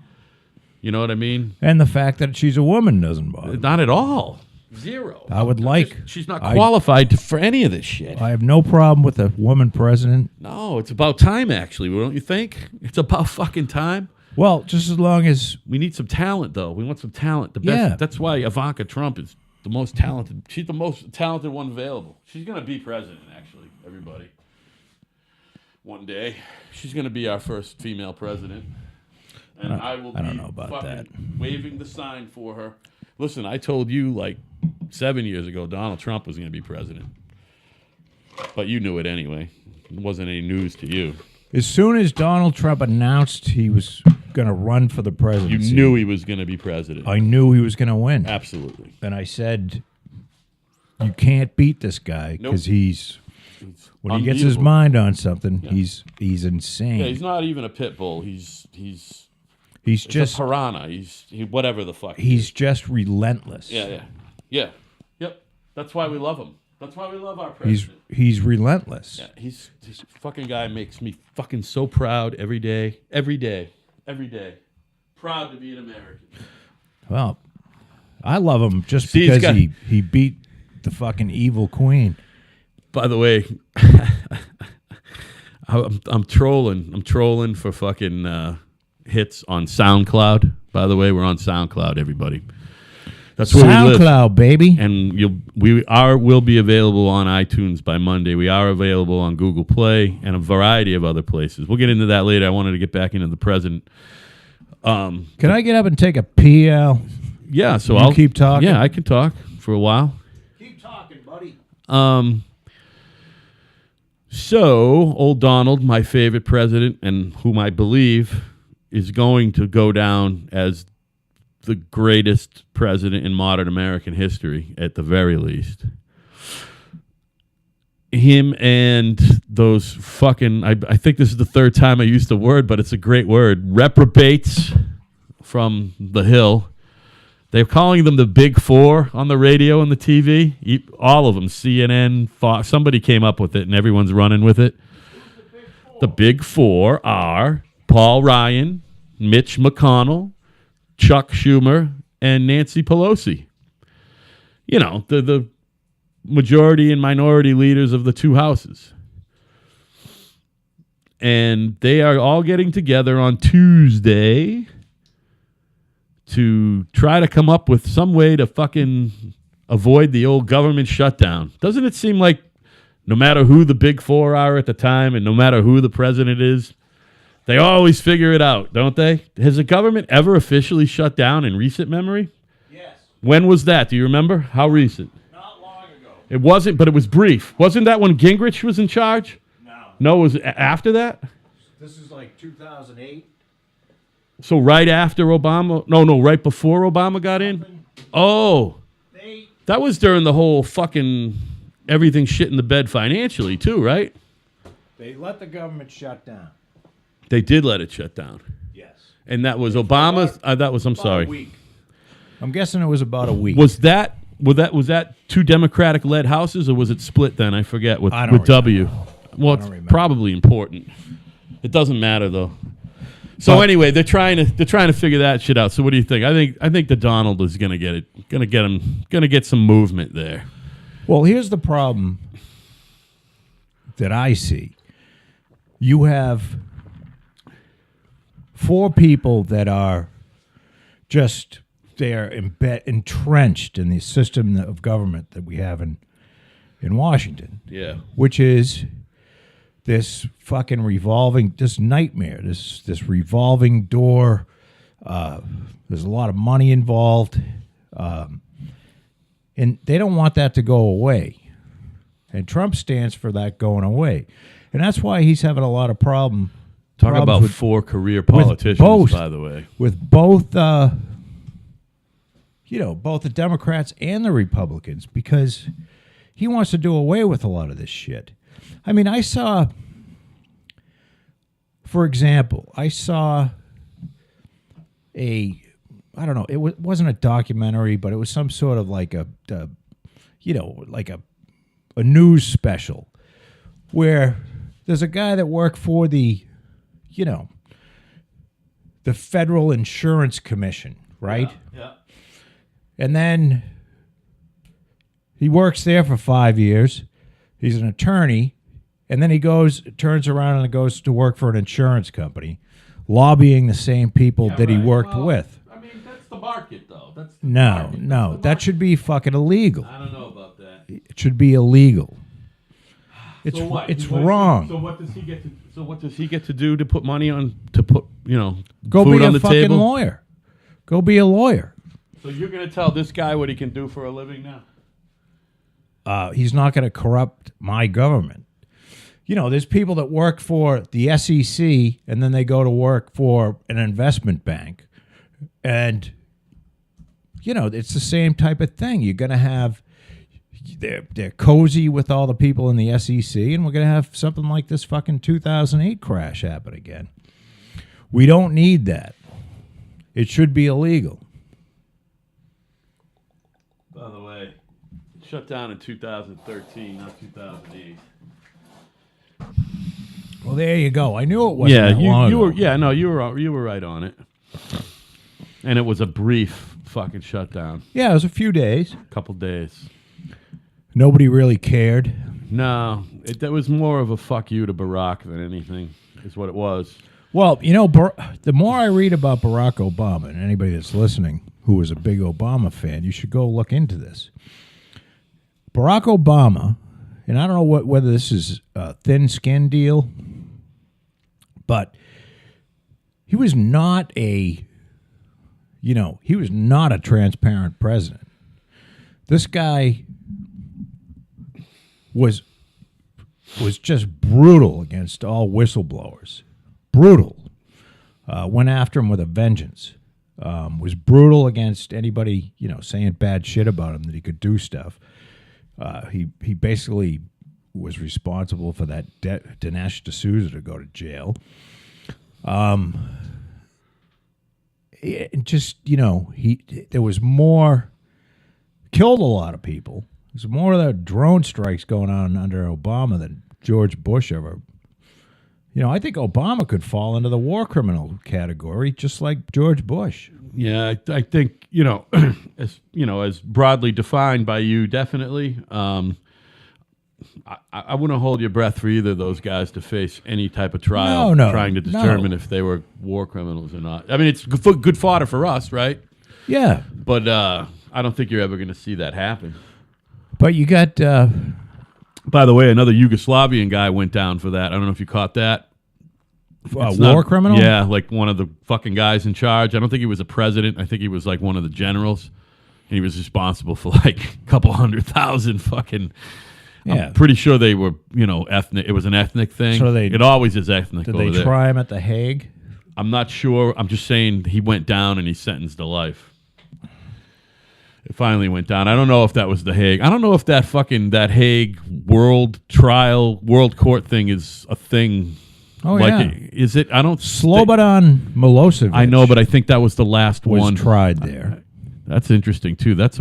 S1: You know what I mean?
S2: And the fact that she's a woman doesn't bother me.
S1: Not at all. Zero.
S2: I would like.
S1: She's not qualified for any of this shit.
S2: I have no problem with a woman president.
S1: No, it's about time, actually. Don't you think? It's about fucking time.
S2: Well, just as long as
S1: We need some talent, though. We want some talent. The
S2: Yeah.
S1: best. That's why Ivanka Trump is the most talented. She's the most talented one available. She's going to be president, actually, everybody. One day. She's going to be our first female president. And I don't
S2: know about
S1: fucking
S2: that.
S1: waving the sign for her. Listen, I told you like 7 years ago Donald Trump was going to be president. But you knew it anyway. It wasn't any news to you.
S2: as soon as Donald Trump announced he was going to run for the
S1: You
S2: presidency,
S1: knew he was going to be president.
S2: I knew he was going to win.
S1: Absolutely.
S2: And I said, you can't beat this guy because
S1: It's
S2: when he gets his
S1: unbeatable.
S2: mind on something, he's insane.
S1: Yeah, he's not even a pit bull. He's
S2: He's
S1: just
S2: just
S1: a piranha. He's whatever the fuck.
S2: he's just relentless.
S1: Yeah. Yep. That's why we love him. That's why we love our president.
S2: He's relentless.
S1: Yeah, he's this fucking guy makes me fucking so proud every day. Proud to be an American.
S2: Well, I love him just
S1: See, he's
S2: because
S1: got-
S2: he beat the fucking evil queen.
S1: By the way, I'm trolling. I'm trolling for fucking hits on SoundCloud. By the way, we're on SoundCloud, everybody. That's where we live.
S2: SoundCloud, baby.
S1: And will be available on iTunes by Monday. We are available on Google Play and a variety of other places. We'll get into that later. I wanted to get back into the present.
S2: Can I get up and take a pee, Al?
S1: Yeah, so
S2: You
S1: I'll
S2: keep talking?
S1: Yeah, I can talk for a while.
S2: Keep talking, buddy.
S1: So old Donald, my favorite president, and whom I believe is going to go down as the greatest president in modern American history, at the very least. Him and those fucking, I think this is the third time I used the word, but it's a great word, reprobates from the Hill. They're calling them the Big Four on the radio and the TV. All of them, CNN, Fox. Somebody came up with it, and everyone's running with it. The Big Four are Paul Ryan, Mitch McConnell, Chuck Schumer, and Nancy Pelosi. You know, the majority and minority leaders of the two houses. And they are all getting together on Tuesday to try to come up with some way to fucking avoid the old government shutdown. Doesn't it seem like no matter who the Big Four are at the time and no matter who the president is, they always figure it out, don't they? Has the government ever officially shut down in recent memory?
S2: Yes.
S1: When was that? Do you remember? How recent?
S2: Not long ago.
S1: It wasn't, but it was brief. Wasn't that when Gingrich was in charge?
S2: No.
S1: No, it was after that?
S2: This is like 2008.
S1: So right after Obama? No, right before Obama got in? Oh, that was during the whole fucking everything shit in the bed financially too, right?
S2: They let the government shut down.
S1: They did let it shut down.
S2: Yes.
S1: And that was Obama's, I'm sorry.
S2: A week. I'm guessing it was about a week.
S1: Was that two Democratic-led houses, or was it split then? I forget with W. Well, it's probably important. It doesn't matter though. So anyway, they're trying to figure that shit out. So what do you think? I think the Donald is gonna get some movement there.
S2: Well, here's the problem that I see. You have 4 people that are just entrenched in the system of government that we have in Washington.
S1: Yeah.
S2: Which is this fucking this nightmare, this revolving door. There's a lot of money involved, and they don't want that to go away. And Trump stands for that going away, and that's why he's having a lot of problems.
S1: Talk about 4 career politicians, by the way.
S2: With both, both the Democrats and the Republicans, because he wants to do away with a lot of this shit. I mean, for example, I saw I don't know, it wasn't a documentary, but it was some sort of like a news special where there's a guy that worked for the Federal Insurance Commission, right?
S1: Yeah.
S2: And then he works there for 5 years. He's an attorney. And then he turns around and goes to work for an insurance company, lobbying the same people that he worked with.
S1: I mean, that's the market, though.
S2: No, that should be fucking illegal.
S1: I don't know about that.
S2: It should be illegal. It's
S1: So what?
S2: it's wrong.
S1: So what does he get to? So what does he get to do to put money on
S2: Go
S1: food
S2: be
S1: on
S2: a
S1: the
S2: fucking
S1: table?
S2: lawyer. Go be a lawyer.
S1: So you're going to tell this guy what he can do for a living now?
S2: He's not going to corrupt my government. There's people that work for the SEC and then they go to work for an investment bank. And, it's the same type of thing. You're going to have, they're cozy with all the people in the SEC, and we're going to have something like this fucking 2008 crash happen again. We don't need that. It should be illegal.
S1: By the way, shut down in 2013, not 2008.
S2: Well, there you go. I knew it wasn't that long ago.
S1: You were right on it. And it was a brief fucking shutdown.
S2: Yeah, it was a few days.
S1: Couple days.
S2: Nobody really cared.
S1: No, that was more of a fuck you to Barack than anything, is what it was.
S2: Well, the more I read about Barack Obama, and anybody that's listening who was a big Obama fan, you should go look into this. Barack Obama, and I don't know whether this is a thin skin deal, but he was not a transparent president. This guy was just brutal against all whistleblowers. Brutal. Went after him with a vengeance. Was brutal against anybody, saying bad shit about him that he could do stuff. He basically was responsible for that Dinesh D'Souza to go to jail. There was more, killed a lot of people. There's more of the drone strikes going on under Obama than George Bush ever. I think Obama could fall into the war criminal category, just like George Bush.
S1: Yeah, I think as broadly defined by you, definitely. I wouldn't hold your breath for either of those guys to face any type of trial, trying to determine if they were war criminals or not. I mean, it's good fodder for us, right?
S2: Yeah,
S1: but I don't think you're ever going to see that happen.
S2: But you got.
S1: By the way, another Yugoslavian guy went down for that. I don't know if you caught that.
S2: War criminal?
S1: Yeah, like one of the fucking guys in charge. I don't think he was a president. I think he was like one of the generals. And he was responsible for like a couple 100,000 fucking... Yeah. I'm pretty sure they were, ethnic. It was an ethnic thing. So it always is ethnic over there.
S2: Did they try him at The Hague?
S1: I'm not sure. I'm just saying he went down and he's sentenced to life. It finally went down. I don't know if that was The Hague. I don't know if that Hague world court thing is a thing.
S2: Oh, yeah.
S1: Is it? I don't...
S2: Slobodan Milosevic.
S1: I know, but I think that was the last one.
S2: Was tried there.
S1: That's interesting, too. That's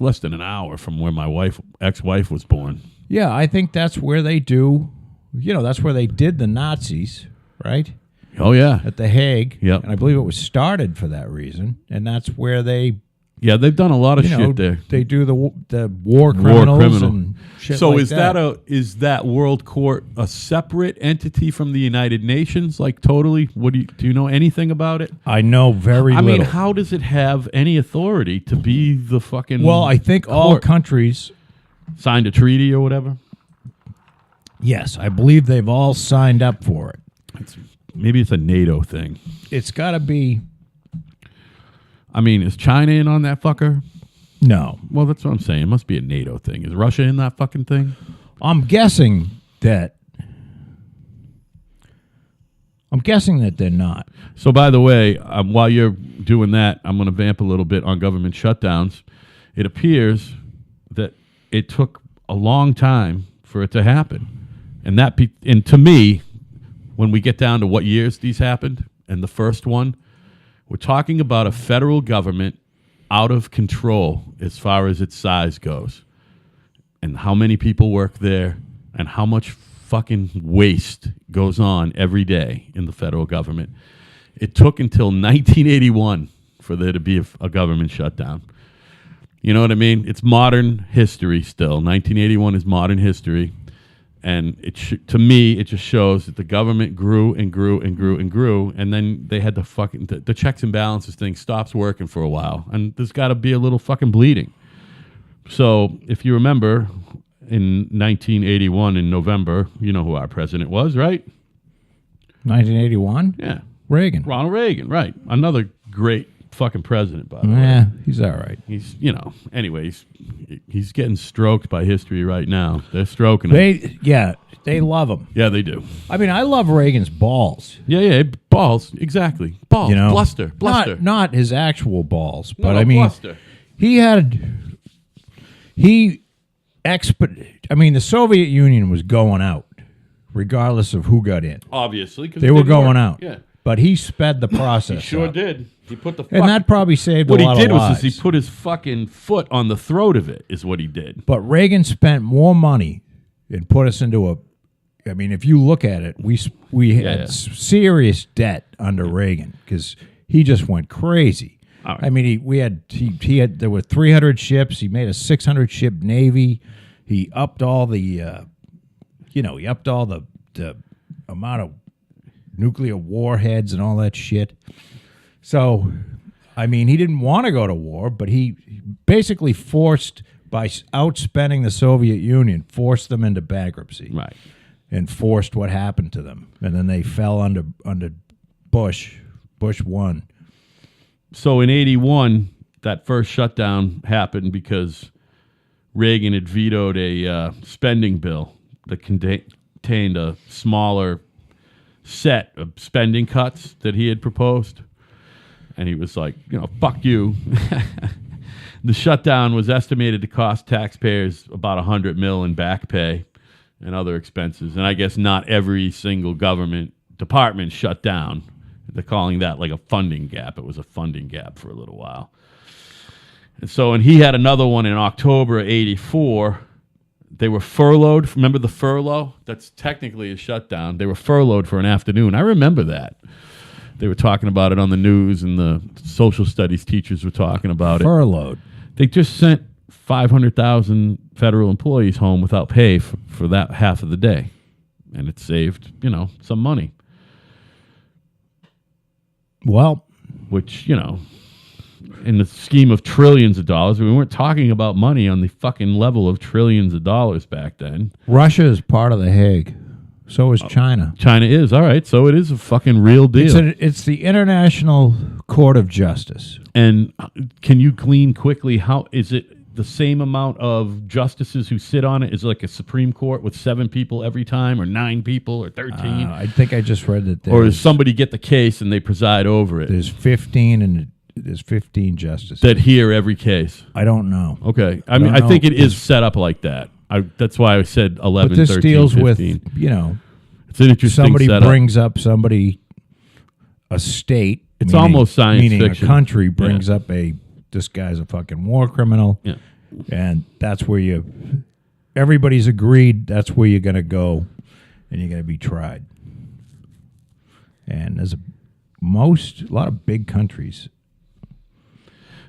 S1: less than an hour from where my ex-wife was born.
S2: Yeah, I think that's where they do... that's where they did the Nazis, right?
S1: Oh, yeah.
S2: At The Hague.
S1: Yep.
S2: And I believe it was started for that reason. And that's where they...
S1: Yeah, they've done a lot of shit there.
S2: They do the war criminals and shit
S1: so
S2: like
S1: is that. Is that World Court a separate entity from the United Nations? Like totally? Do you know anything about it?
S2: I know very little.
S1: I mean, how does it have any authority to be the fucking?
S2: Well, I think all countries
S1: signed a treaty or whatever.
S2: Yes, I believe they've all signed up for it.
S1: Maybe it's a NATO thing.
S2: It's got to be.
S1: I mean, is China in on that fucker?
S2: No.
S1: Well, that's what I'm saying. It must be a NATO thing. Is Russia in that fucking thing?
S2: I'm guessing that they're not.
S1: So, by the way, while you're doing that, I'm going to vamp a little bit on government shutdowns. It appears that it took a long time for it to happen. And and to me, when we get down to what years these happened, and the first one, we're talking about a federal government out of control as far as its size goes, and how many people work there, and how much fucking waste goes on every day in the federal government. It took until 1981 for there to be a government shutdown. You know what I mean? It's modern history still. 1981 is modern history. And to me, it just shows that the government grew and grew and grew and grew. And then they had the checks and balances thing stops working for a while. And there's got to be a little fucking bleeding. So if you remember, in 1981 in November, you know who our president was, right?
S2: 1981?
S1: Yeah.
S2: Reagan.
S1: Ronald Reagan, right. Another great fucking president, by the way.
S2: Yeah, he's all right.
S1: He's, anyways, he's getting stroked by history right now. They're stroking him.
S2: They love him.
S1: Yeah, they do.
S2: I mean, I love Reagan's balls.
S1: Yeah, balls, exactly. Balls, bluster.
S2: Not his actual balls, but
S1: No,
S2: I mean,
S1: bluster.
S2: I mean, the Soviet Union was going out, regardless of who got in.
S1: Obviously. 'Cause
S2: They were going out.
S1: Yeah.
S2: But he sped the process.
S1: He sure
S2: up.
S1: did. He put the
S2: And that probably saved a lot of lives.
S1: What he did was he put his fucking foot on the throat of it, is what he did.
S2: But Reagan spent more money and put us into I mean, if you look at it, we had serious debt under Reagan because he just went crazy.
S1: Right.
S2: I mean, there were 300 ships. He made a 600 ship navy. He upped all the amount of nuclear warheads and all that shit. So, I mean, he didn't want to go to war, but he basically forced, by outspending the Soviet Union, forced them into bankruptcy.
S1: Right.
S2: And forced what happened to them. And then they fell under Bush. Bush won.
S1: So in 81, that first shutdown happened because Reagan had vetoed a spending bill that contained a smaller set of spending cuts that he had proposed. And he was like, fuck you. The shutdown was estimated to cost taxpayers about $100 million in back pay and other expenses. And I guess not every single government department shut down. They're calling that like a funding gap. It was a funding gap for a little while. And he had another one in October of 84. They were furloughed. Remember the furlough? That's technically a shutdown. They were furloughed for an afternoon. I remember that. They were talking about it on the news, and the social studies teachers were talking about
S2: Furloughed.
S1: They just sent 500,000 federal employees home without pay for that half of the day. And it saved, some money.
S2: Well,
S1: which, in the scheme of trillions of dollars, we weren't talking about money on the fucking level of trillions of dollars back then.
S2: Russia is part of the Hague. So is China.
S1: China is. All right. So it is a fucking real deal.
S2: It's the International Court of Justice.
S1: And can you glean quickly, how is it the same amount of justices who sit on it? Is it like a Supreme Court with 7 people every time, or 9 people, or 13?
S2: I think I just read that.
S1: Or does somebody get the case and they preside over it?
S2: There's 15 and there's 15 justices
S1: that hear every case.
S2: I don't know.
S1: Okay. I mean, I think it is set up like that. That's why I said 11,
S2: but this
S1: 13,
S2: deals
S1: 15.
S2: with,
S1: it's an interesting
S2: somebody
S1: setup.
S2: brings up a state.
S1: It's almost science
S2: meaning
S1: fiction.
S2: A country brings up this guy's a fucking war criminal.
S1: Yeah.
S2: And that's where everybody's agreed that's where you're going to go and you're going to be tried. And there's a lot of big countries.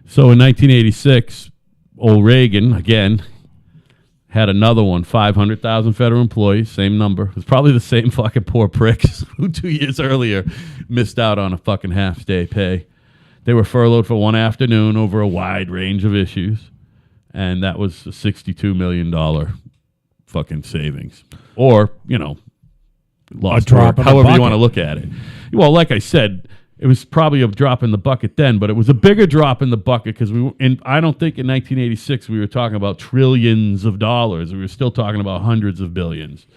S1: So in 1986, old Reagan, again, had another one, 500,000 federal employees, same number. It was probably the same fucking poor pricks who 2 years earlier missed out on a fucking half-day pay. They were furloughed for one afternoon over a wide range of issues, and that was a $62 million fucking savings. Or, lost work, however you want to look at it. Well, like I said, it was probably a drop in the bucket then, but it was a bigger drop in the bucket because I don't think in 1986 we were talking about trillions of dollars. We were still talking about hundreds of billions,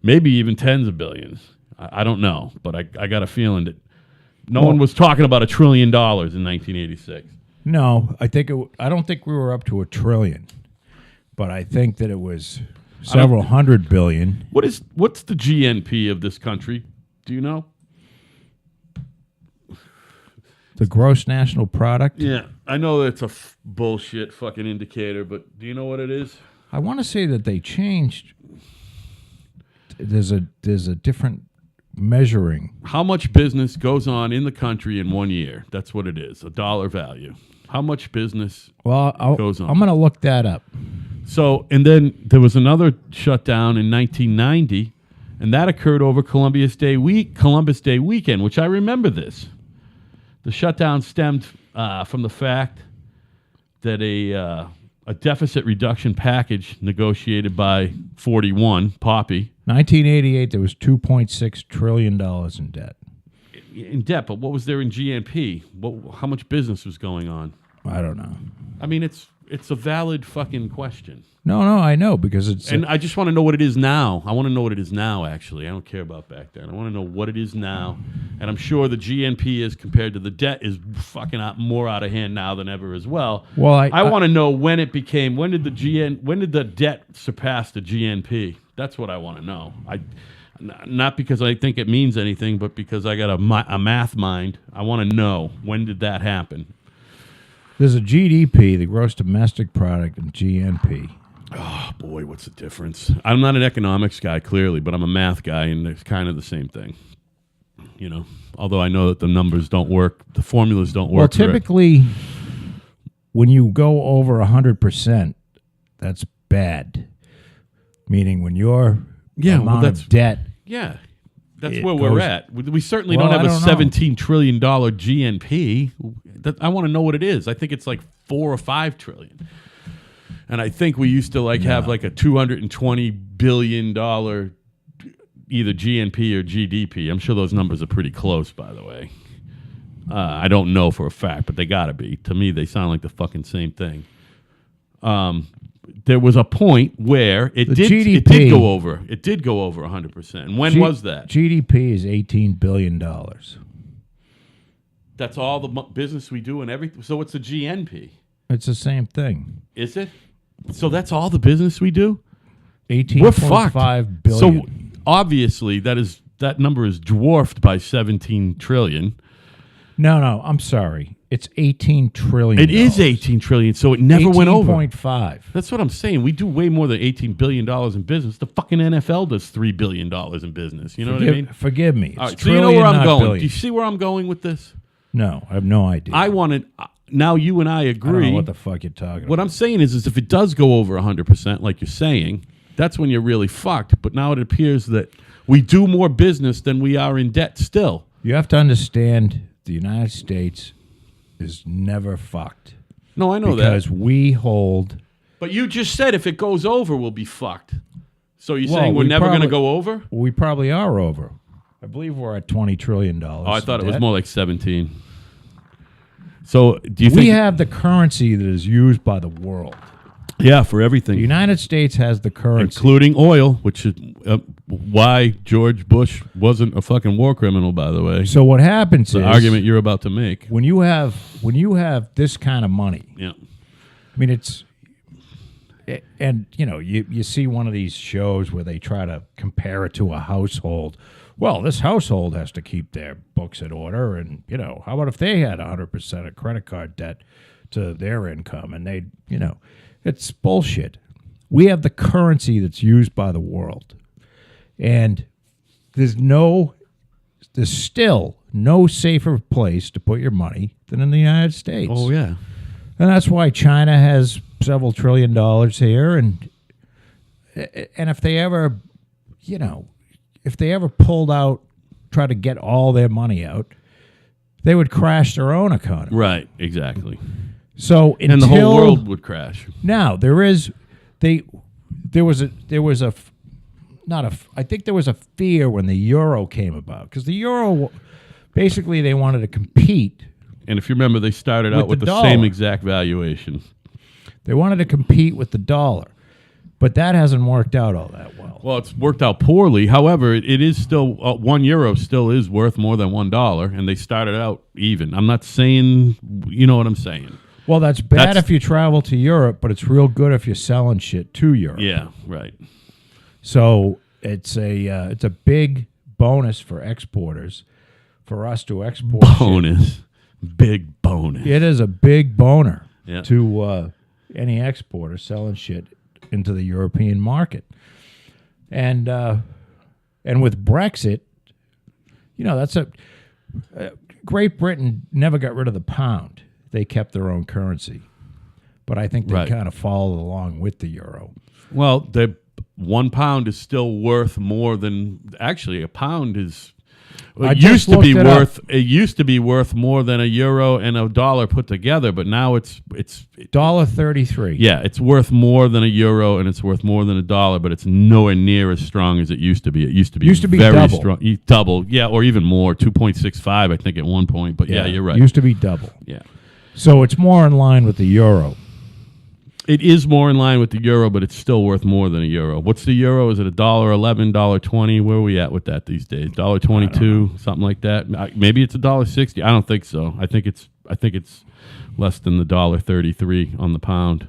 S1: maybe even tens of billions. I don't know, but I got a feeling that no one was talking about $1 trillion in 1986.
S2: No, I don't think we were up to $1 trillion, but I think that it was several hundred billion.
S1: What's the GNP of this country? Do you know?
S2: The gross national product?
S1: Yeah, I know it's a bullshit fucking indicator, but do you know what it is?
S2: I want to say that they changed. There's a different measuring.
S1: How much business goes on in the country in 1 year? That's what it is, a dollar value. How much business goes on?
S2: I'm going to look that up.
S1: So, and then there was another shutdown in 1990, and that occurred over Columbus Day weekend, which I remember this. The shutdown stemmed from the fact that a deficit reduction package negotiated by 41, Poppy.
S2: 1988, there was $2.6 trillion in debt.
S1: In debt, but what was there in GNP? How much business was going on?
S2: I don't know.
S1: I mean, it's a valid fucking question.
S2: No, I know, because it's...
S1: And I just want to know what it is now. I want to know what it is now, actually. I don't care about back then. I want to know what it is now. And I'm sure the GNP is compared to the debt is fucking more out of hand now than ever as well.
S2: Well,
S1: I want to know when did the debt surpass the GNP? That's what I want to know. Not because I think it means anything, but because I got a math mind. I want to know, when did that happen?
S2: There's a GDP, the gross domestic product, and GNP.
S1: Oh, boy, what's the difference? I'm not an economics guy, clearly, but I'm a math guy, and it's kind of the same thing. You know, although I know that the numbers don't work, the formulas don't work.
S2: Well, typically, when you go over 100%, that's bad. Meaning when your amount of debt...
S1: Yeah, that's where we're at. We certainly don't have a $17 trillion GNP. I want to know what it is. I think it's like 4 or 5 trillion. And I think we used to have like a $220 billion either GNP or GDP. I'm sure those numbers are pretty close, by the way. I don't know for a fact, but they got to be. To me, they sound like the fucking same thing. There was a point where it did go over. It did go over 100%. And when was that?
S2: GDP is $18 billion.
S1: That's all the business we do and everything. So what's the GNP?
S2: It's the same thing.
S1: Is it? So that's all the business we do?
S2: 18.5 billion.
S1: So obviously that number is dwarfed by 17 trillion.
S2: No, I'm sorry. It's 18 trillion.
S1: It is 18 trillion, so it never went over.
S2: 18.5.
S1: That's what I'm saying. We do way more than $18 billion in business. The fucking NFL does $3 billion in business. You know what I mean?
S2: Forgive me.
S1: All right, so you know where I'm going. Do you see where I'm going with this?
S2: No, I have no idea.
S1: Now you and I agree.
S2: I don't know what the fuck you're talking about.
S1: What I'm saying is if it does go over 100%, like you're saying, that's when you're really fucked. But now it appears that we do more business than we are in debt still.
S2: You have to understand the United States is never fucked.
S1: No, I know
S2: because we hold...
S1: But you just said if it goes over, we'll be fucked. So you're saying we're never going to go over?
S2: We probably are over. I believe we're at $20 trillion.
S1: Oh, I thought it was more like 17. So do you think...
S2: We have the currency that is used by the world.
S1: Yeah, for everything.
S2: The United States has the currency.
S1: Including oil, which is why George Bush wasn't a fucking war criminal, by the way.
S2: So what happens is...
S1: The argument you're about to make.
S2: When you have this kind of money...
S1: Yeah.
S2: I mean, it's... And, you see one of these shows where they try to compare it to a household. Well, this household has to keep their books in order. And, how about if they had 100% of credit card debt to their income and they, it's bullshit. We have the currency that's used by the world. And there's still no safer place to put your money than in the United States.
S1: Oh, yeah.
S2: And that's why China has several $1 trillion here. And if they ever, pulled out, try to get all their money out, they would crash their own economy.
S1: Right, exactly.
S2: So
S1: and the whole world would crash.
S2: Now there was a fear when the euro came about, because the euro, basically they wanted to compete.
S1: And if you remember, they started out with the same exact valuation.
S2: They wanted to compete with the dollar, but that hasn't worked out all that well.
S1: Well, it's worked out poorly. However, it is still €1 still is worth more than $1, and they started out even. I'm not saying, you know what I'm saying.
S2: Well, that's bad if you travel to Europe, but it's real good if you're selling shit to Europe.
S1: Yeah, right.
S2: So it's a big bonus for exporters, for us to export.
S1: Bonus, big bonus.
S2: It is a big boner
S1: Yeah.
S2: to any exporter selling shit into the European market, and with Brexit, that's Great Britain never got rid of the pound. They kept their own currency, but I think they kind of followed along with the euro.
S1: Well, the £1 is still worth more than actually a pound is. It used to be worth more than a euro and a dollar put together, but now it's
S2: $1.33.
S1: Yeah, it's worth more than a euro and it's worth more than a dollar, but it's nowhere near as strong as it used to be. It used to be very
S2: double.
S1: strong, double, yeah, or even more, 2.65, I think at one point. But yeah, you're right.
S2: It used to be double.
S1: Yeah,
S2: so it's more in line with the euro.
S1: it is more in line with the euro, but it's still worth more than a euro. What's the euro? Is it $1.11, $1.20? Where are we at with that these days? $1.22, something like that. Maybe it's $1.60. I don't think so. I think it's less than the $1.33 on the pound.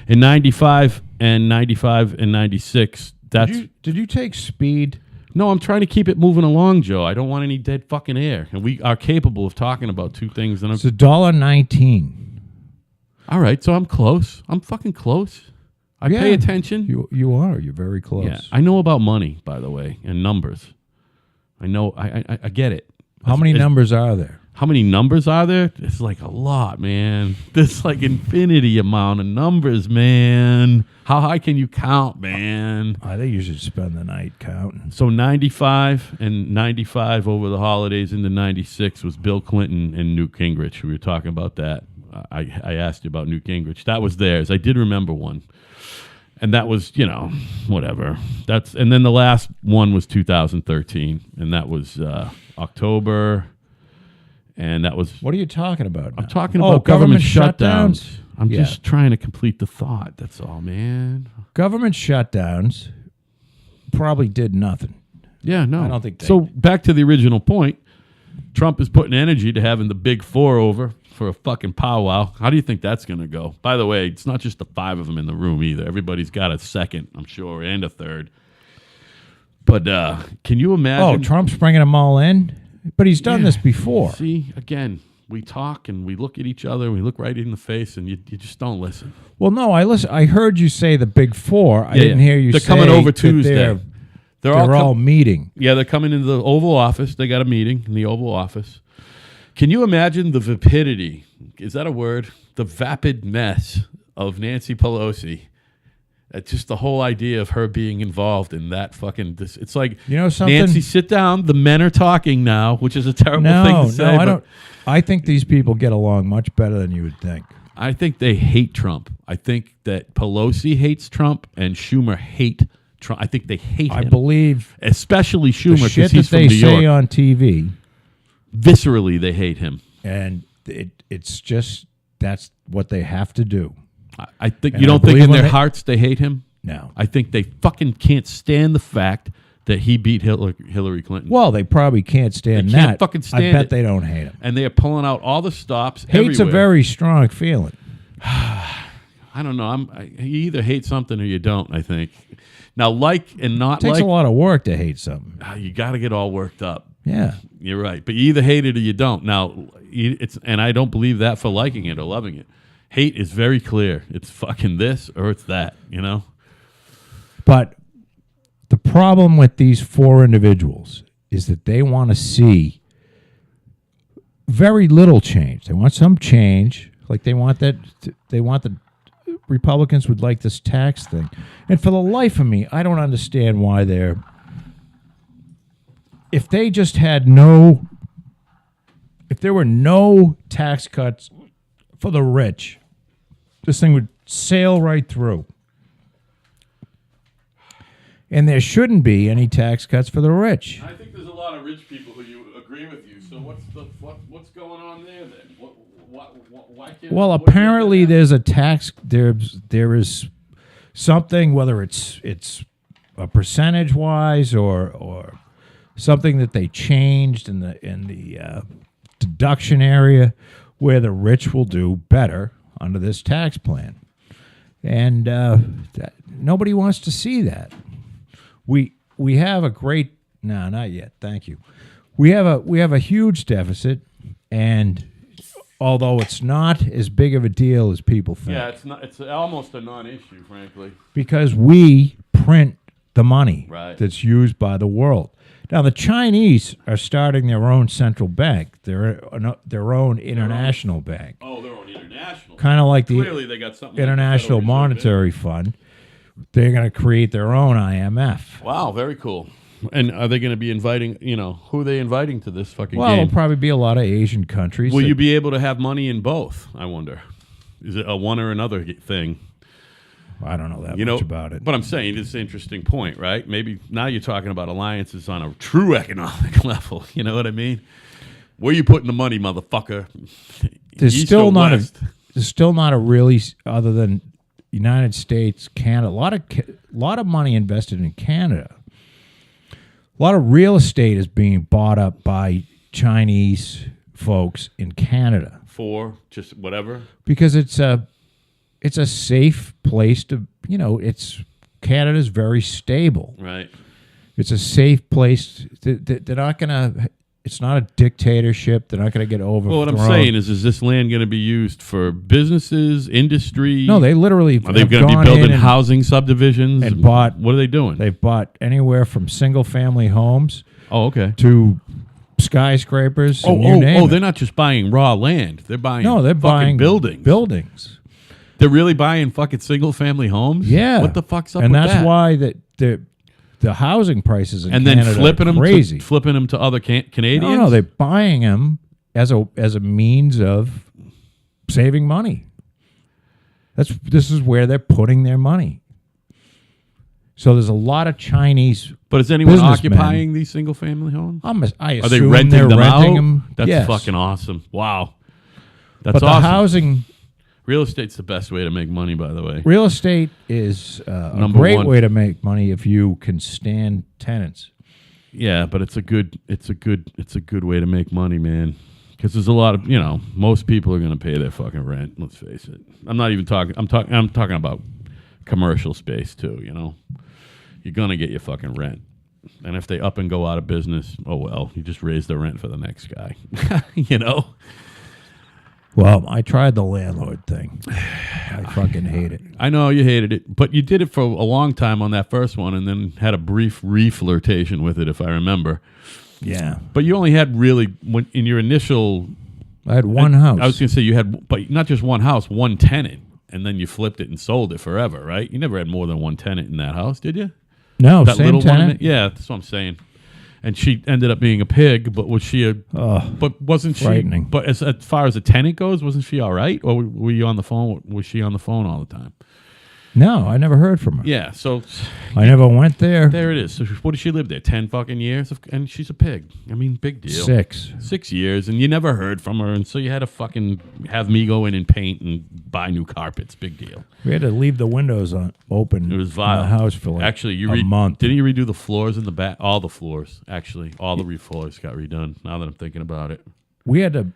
S1: In 95 and 96, that's.
S2: Did you take speed?
S1: No, I'm trying to keep it moving along, Joe. I don't want any dead fucking air, and we are capable of talking about two things. And
S2: it's $1.19.
S1: All right, so I'm close. I'm fucking close. I pay attention.
S2: You are. You're very close.
S1: Yeah, I know about money, by the way, and numbers. I know. I get it.
S2: How many numbers are there?
S1: How many numbers are there? It's like a lot, man. There's like infinity amount of numbers, man. How high can you count, man?
S2: I think you should spend the night counting.
S1: So 95 and 95 over the holidays into 96 was Bill Clinton and Newt Gingrich. We were talking about that. I asked you about Newt Gingrich. That was theirs. I did remember one. And that was, whatever. And then the last one was 2013. And that was October. And that was...
S2: What are you talking about now?
S1: I'm talking about government shutdowns. I'm
S2: Yeah.
S1: just trying to complete the thought. That's all, man.
S2: Government shutdowns probably did nothing.
S1: Yeah, no.
S2: I don't think they
S1: so back to the original point. Trump is putting energy to having the big four over for a fucking powwow. How do you think that's going to go? By the way, it's not just the five of them in the room either. Everybody's got a second, I'm sure, and a third. But can you imagine?
S2: Oh, Trump's bringing them all in? But he's done this before.
S1: See, again, we talk and we look at each other, we look right in the face, and you just don't listen.
S2: Well, no, I heard you say the big four. I didn't hear you say
S1: they're coming over
S2: that
S1: Tuesday.
S2: They're all meeting.
S1: Yeah, they're coming into the Oval Office. They got a meeting in the Oval Office. Can you imagine the vapidity? Is that a word? The vapid mess of Nancy Pelosi. Just the whole idea of her being involved in that fucking... It's like,
S2: something?
S1: Nancy, sit down. The men are talking now, which is a terrible thing to say.
S2: No, I don't. I think these people get along much better than you would think.
S1: I think they hate Trump. I think that Pelosi hates Trump and Schumer hate Trump. I think they hate him.
S2: I believe...
S1: Especially Schumer,
S2: because
S1: he's from New York.
S2: The shit that they say on TV...
S1: Viscerally, they hate him.
S2: And it's just... That's what they have to do.
S1: I think you don't think in their hearts they hate him?
S2: No.
S1: I think they fucking can't stand the fact that he beat Hillary Clinton.
S2: Well, they probably can't stand
S1: they
S2: that.
S1: Can't fucking stand
S2: I bet
S1: it.
S2: they don't hate him.
S1: And they are pulling out all the stops.
S2: Hate's
S1: everywhere.
S2: a very strong feeling.
S1: I don't know. You either hate something or you don't, I think. Now, like and not
S2: like... It takes a lot of work to hate something.
S1: You got to get all worked up.
S2: Yeah.
S1: You're right. But you either hate it or you don't. Now, and I don't believe that for liking it or loving it. Hate is very clear. It's fucking this or it's that, But
S2: the problem with these four individuals is that they want to see very little change. They want some change. Like they want the Republicans would like this tax thing. And for the life of me, I don't understand why they're... If they just had if there were no tax cuts for the rich, this thing would sail right through. And there shouldn't be any tax cuts for the rich.
S1: I think there's a lot of rich people who agree with you. So what's going on there then? Why can't?
S2: Well, apparently there's a tax. There is something, whether it's a percentage wise or something that they changed in the deduction area, where the rich will do better under this tax plan. And nobody wants to see that. We have a great no, not yet. Thank you. We have a huge deficit, and although it's not as big of a deal as people think.
S1: Yeah, it's not. It's almost a non-issue, frankly.
S2: Because we print the money
S1: Right.
S2: that's used by the world. Now, the Chinese are starting their own central bank, their own international bank.
S1: Oh, their own international.
S2: Kind of like
S1: Clearly,
S2: the
S1: they got something.
S2: International
S1: like the Federal Reserve
S2: Monetary Fund. They're going to create their own IMF.
S1: Wow, very cool. And are they going to be inviting, who are they inviting to this fucking
S2: Well,
S1: game?
S2: there'll probably be a lot of Asian countries.
S1: Will
S2: that-
S1: you be able to have money in both, I wonder? Is it a one or another thing?
S2: I don't know that much about it.
S1: But I'm saying it's an interesting point, right? Maybe now you're talking about alliances on a true economic level. You know what I mean? Where you putting the money, motherfucker?
S2: There's
S1: East
S2: still
S1: or
S2: not
S1: west?
S2: there's still not a really, other than United States, Canada, a lot of money invested in Canada. A lot of real estate is being bought up by Chinese folks in Canada
S1: For just whatever.
S2: because it's a safe place to, Canada's very stable.
S1: Right.
S2: It's a safe place. They're not going to, it's not a dictatorship. They're not going to get overthrown.
S1: Well, what I'm saying is this land going to be used for businesses, industry?
S2: No, they literally
S1: Are they
S2: have
S1: going to be
S2: gone
S1: building
S2: in
S1: housing subdivisions?
S2: and bought-
S1: What are they doing?
S2: They've bought anywhere from single-family homes
S1: Oh, okay.
S2: to skyscrapers. and you name it.
S1: They're not just buying raw land. They're buying
S2: they're
S1: fucking
S2: buying
S1: buildings.
S2: Buildings.
S1: They're really buying fucking single family homes?
S2: Yeah.
S1: What the fuck's up
S2: and
S1: with
S2: that's
S1: that?
S2: why the housing prices in
S1: And
S2: Canada
S1: then flipping
S2: are
S1: them
S2: crazy.
S1: to other Canadians?
S2: No, they're buying them as a means of saving money. This is where they're putting their money. So there's a lot of Chinese.
S1: But is anyone
S2: businessmen.
S1: occupying these single family homes?
S2: I assume
S1: Are they renting
S2: they're
S1: them
S2: renting
S1: out?
S2: them.
S1: That's
S2: Yes.
S1: fucking awesome. Wow. That's
S2: But the
S1: awesome.
S2: housing.
S1: Real estate's the best way to make money, by the way.
S2: Real estate is a
S1: Number
S2: great
S1: one.
S2: way to make money if you can stand tenants.
S1: Yeah, but it's a good way to make money, man. Because there's a lot of most people are going to pay their fucking rent. Let's face it. I'm not even talking. I'm talking about commercial space too. You're gonna get your fucking rent, and if they up and go out of business, oh well, you just raise the rent for the next guy.
S2: Well, I tried the landlord thing. I fucking hate it.
S1: I know you hated it, but you did it for a long time on that first one, and then had a brief re-flirtation with it, if I remember.
S2: Yeah.
S1: But you only had really in your initial.
S2: I had one house.
S1: I was gonna say you had, but not just one house, one tenant, and then you flipped it and sold it forever, right? You never had more than one tenant in that house, did you?
S2: no,
S1: That
S2: same
S1: little one.
S2: tenant.
S1: Yeah, that's what I'm saying. And she ended up being a pig, but was she a? But wasn't she?
S2: frightening.
S1: But as far as a tenant goes, wasn't she all right? Or were you on the phone? Was she on the phone all the time?
S2: No, I never heard from her.
S1: Yeah. So
S2: I never went there.
S1: there it is. So what did she live there? 10 fucking years, and she's a pig. I mean, big deal.
S2: 6.
S1: 6 years, and you never heard from her, and so you had to fucking have me go in and paint and buy new carpets. Big deal.
S2: We had to leave the windows open.
S1: It was
S2: in
S1: vile.
S2: the house for like
S1: Actually,
S2: a month.
S1: Didn't you redo the floors in the back? All the floors, actually, all the floors got redone. Now that I'm thinking about it,
S2: We had to.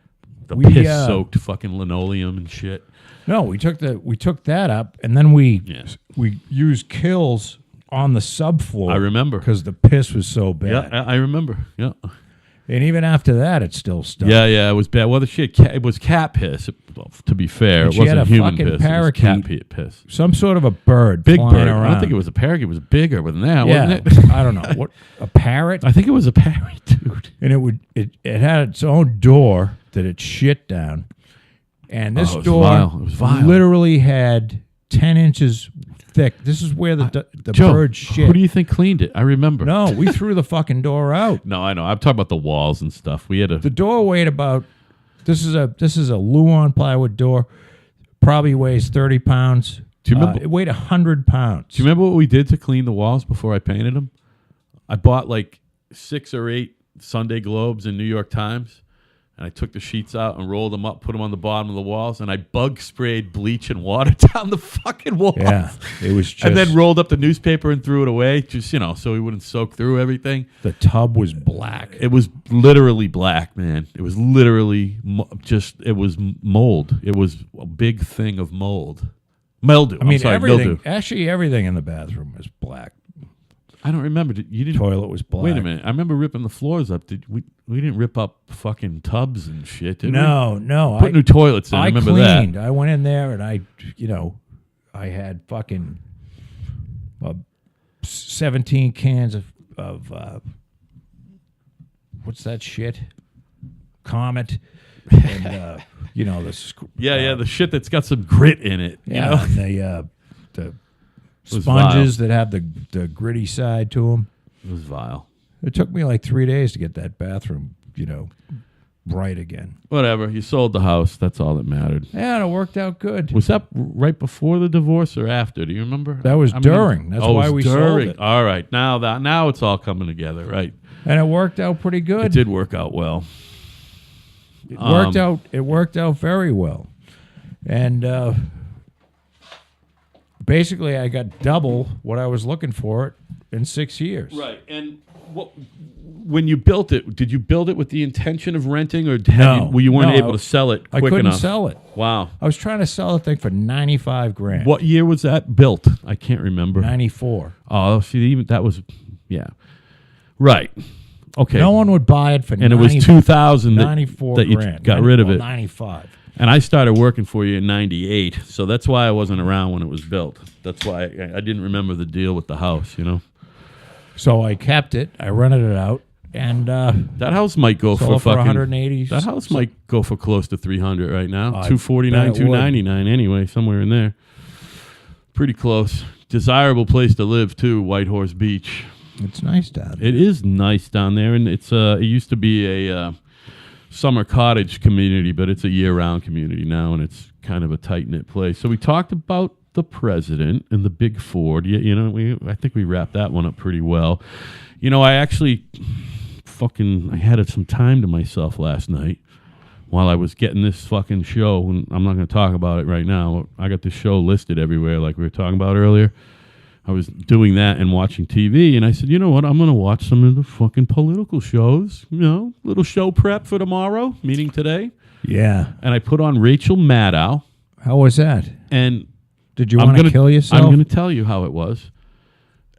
S1: the
S2: We,
S1: piss-soaked fucking linoleum and shit.
S2: No, we took that up, and then we
S1: Yeah.
S2: used kills on the subfloor.
S1: I remember.
S2: because the piss was so bad.
S1: Yeah, I remember. Yeah,
S2: And even after that, it still stunk.
S1: yeah, it was bad. Well, the shit, it was cat piss. Well, to be fair,
S2: And
S1: it
S2: she had
S1: wasn't
S2: a
S1: human
S2: fucking
S1: piss. It was
S2: parakeet.
S1: cat piss.
S2: Some sort of a bird.
S1: Big
S2: flying
S1: bird.
S2: Around.
S1: I don't think it was a parakeet. It was bigger than that,
S2: Yeah,
S1: wasn't it?
S2: I don't know what a parrot.
S1: I think it was a parrot, dude.
S2: And it had its own door that it shit down, and this
S1: Oh, it was
S2: door
S1: vile. It was vile.
S2: literally had 10 inches thick. This is where the
S1: Joe,
S2: bird shit.
S1: who do you think cleaned it? I remember.
S2: No, we threw the fucking door out.
S1: No, I know. I'm talking about the walls and stuff. We had a.
S2: The door weighed about. This is a Luan plywood door. Probably weighs 30 pounds.
S1: Do you remember?
S2: It weighed 100 pounds.
S1: Do you remember what we did to clean the walls before I painted them? I bought like 6 or 8 Sunday Globes in New York Times, And I took the sheets out and rolled them up, put them on the bottom of the walls, and I bug sprayed bleach and water down the fucking walls.
S2: Yeah, it was just...
S1: And then rolled up the newspaper and threw it away, just, so he wouldn't soak through everything.
S2: The tub was black.
S1: It was literally black, man. It was literally it was mold. It was a big thing of mold. Mildew.
S2: I mean, everything.
S1: Mildew.
S2: Actually, everything in the bathroom was black.
S1: I don't remember. You didn't.
S2: Toilet was black.
S1: Wait a minute. I remember ripping the floors up. We didn't rip up fucking tubs and shit, did we?
S2: No.
S1: Put new toilets in. I remember
S2: cleaned.
S1: that.
S2: I went in there and I had fucking 17 cans of what's that shit? Comet. And the
S1: the shit that's got some grit in it.
S2: Yeah, and the sponges that have the gritty side to them.
S1: It was vile.
S2: It took me like 3 days to get that bathroom, right again.
S1: Whatever. You sold the house. That's all that mattered.
S2: Yeah, it worked out good.
S1: Was that right before the divorce or after? Do you remember?
S2: That was during. That's why we sold it.
S1: All right. Now it's all coming together, right?
S2: And it worked out pretty good.
S1: It did work out well.
S2: It worked out very well. And basically I got double what I was looking for in 6 years.
S1: Right. And when you built it, did you build it with the intention of renting, or you weren't able to sell it quick enough?
S2: I couldn't sell it.
S1: Wow.
S2: I was trying to sell the thing for $95,000.
S1: What year was that built? I can't remember.
S2: 94.
S1: Oh, see, that was, yeah. Right. Okay.
S2: No one would buy it for
S1: and it was 2000
S2: 94
S1: that you
S2: grand.
S1: got rid of it.
S2: 95.
S1: And I started working for you in 98, so that's why I wasn't around when it was built. That's why I didn't remember the deal with the house,
S2: So I kept it. I rented it out, and
S1: that house might go for fucking
S2: 180.
S1: That house might go for close to 300 right now.
S2: 249,
S1: 299 anyway, somewhere in there. Pretty close. Desirable place to live too, Whitehorse Beach.
S2: It's nice down there.
S1: It is nice down there, and it used to be a summer cottage community, but it's a year-round community now, and it's kind of a tight-knit place. So we talked about the president and the big Ford. I think we wrapped that one up pretty well. I actually I had some time to myself last night while I was getting this fucking show, and I'm not going to talk about it right now. I got this show listed everywhere like we were talking about earlier. I was doing that and watching TV, and I said, you know what? I'm going to watch some of the fucking political shows, little show prep for tomorrow, meaning today.
S2: Yeah.
S1: And I put on Rachel Maddow.
S2: How was that?
S1: And
S2: did you want to kill yourself?
S1: I'm going to tell you how it was.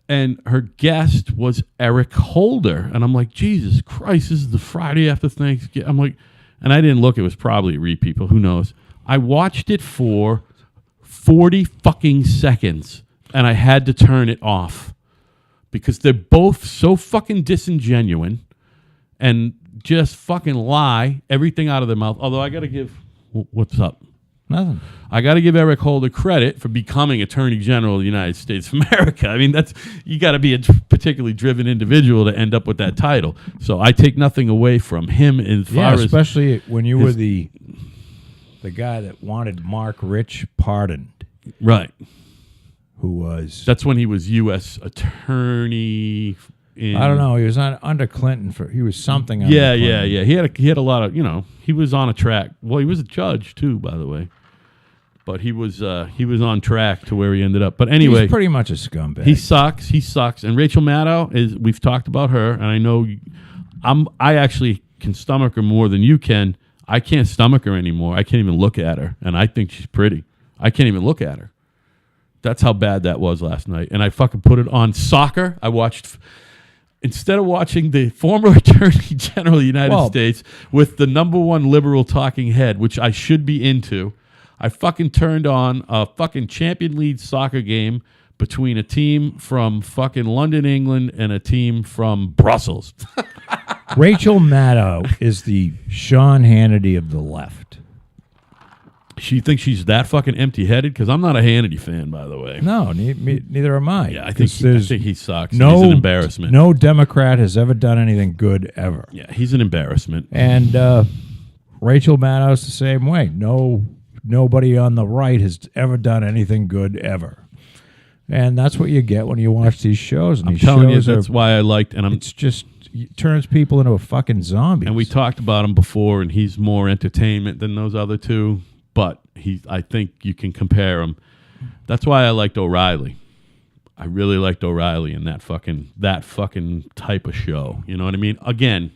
S1: And her guest was Eric Holder. And I'm like, Jesus Christ, this is the Friday after Thanksgiving. I'm like, and I didn't look. It was probably a repeat, but who knows? I watched it for 40 fucking seconds. And I had to turn it off because they're both so fucking disingenuous and just fucking lie everything out of their mouth. Although I got to give, what's up?
S2: Nothing.
S1: I got to give Eric Holder credit for becoming Attorney General of the United States of America. I mean, you got to be a particularly driven individual to end up with that title. So I take nothing away from him as far as,
S2: especially when you were the guy that wanted Mark Rich pardoned.
S1: Right.
S2: Who was...
S1: That's when he was U.S. Attorney.
S2: I don't know. He was under Clinton. He was something.
S1: Yeah. He had a lot of, he was on a track. Well, he was a judge too, by the way. But he was on track to where he ended up. But anyway,
S2: he's pretty much a scumbag.
S1: He sucks. And Rachel Maddow we've talked about her, and I know I actually can stomach her more than you can. I can't stomach her anymore. I can't even look at her, and I think she's pretty. I can't even look at her. That's how bad that was last night. And I fucking put it on soccer. I watched, instead of watching the former Attorney General of the United States with the number one liberal talking head, which I should be into, I fucking turned on a fucking Champion League soccer game between a team from fucking London, England, and a team from Brussels.
S2: Rachel Maddow is the Sean Hannity of the left.
S1: She thinks she's that fucking empty-headed? Because I'm not a Hannity fan, by the way.
S2: No, neither am I.
S1: Yeah, I think he sucks. He's an embarrassment.
S2: No Democrat has ever done anything good ever.
S1: Yeah, he's an embarrassment.
S2: And Rachel Maddow's the same way. Nobody on the right has ever done anything good ever. And that's what you get when you watch these shows. And
S1: I'm telling you, that's why I liked. And
S2: it's just turns people into a fucking zombie.
S1: And we talked about him before, and he's more entertainment than those other two. But I think you can compare him. That's why I liked O'Reilly. I really liked O'Reilly in that fucking type of show. You know what I mean? Again,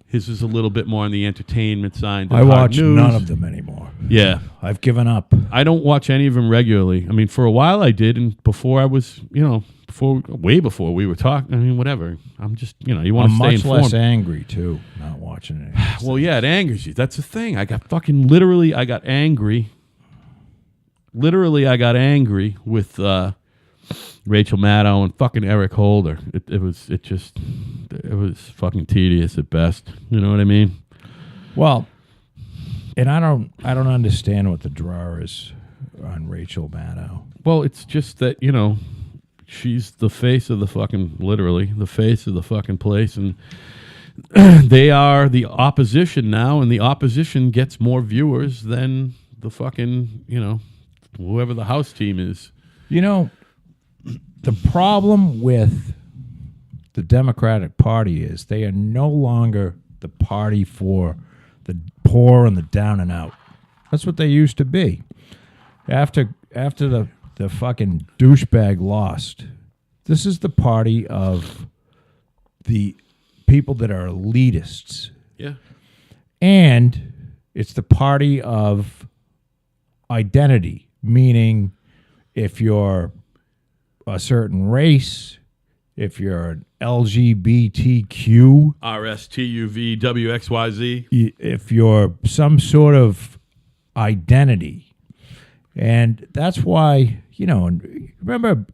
S1: his is a little bit more on the entertainment side.
S2: I watch none of them anymore.
S1: Yeah.
S2: I've given up.
S1: I don't watch any of them regularly. I mean, for a while I did, and before I was, way before we were talking, I mean, whatever. I'm just, you want to stay informed.
S2: I'm much less angry, too, not watching it.
S1: Well, yeah, it angers you. That's the thing. I got angry. Literally, I got angry with Rachel Maddow and fucking Eric Holder. It was fucking tedious at best. You know what I mean?
S2: Well, and I don't understand what the draw is on Rachel Maddow.
S1: Well, it's just that, she's the face of the fucking, literally, the face of the fucking place. And they are the opposition now, and the opposition gets more viewers than the fucking, whoever the house team is.
S2: The problem with the Democratic Party is they are no longer the party for the poor and the down and out. That's what they used to be. After the fucking douchebag lost, this is the party of the people that are elitists.
S1: Yeah.
S2: And it's the party of identity, meaning if you're a certain race, if you're an LGBTQ,
S1: RSTUVWXYZ,
S2: if you're some sort of identity. And that's why, remember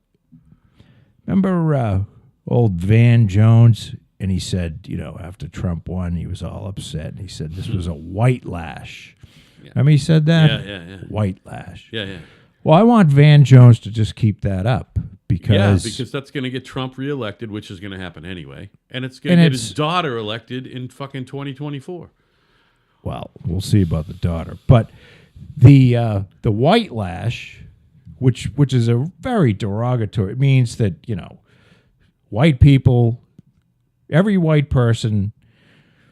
S2: old Van Jones, and he said, after Trump won, he was all upset, and he said this was a white lash. Yeah. Remember he said that?
S1: Yeah.
S2: White lash.
S1: Yeah.
S2: Well, I want Van Jones to just keep that up. Because
S1: that's going to get Trump reelected, which is going to happen anyway. And it's going to get his daughter elected in fucking 2024.
S2: Well, we'll see about the daughter. But the white lash, which is a very derogatory, it means that, white people, every white person,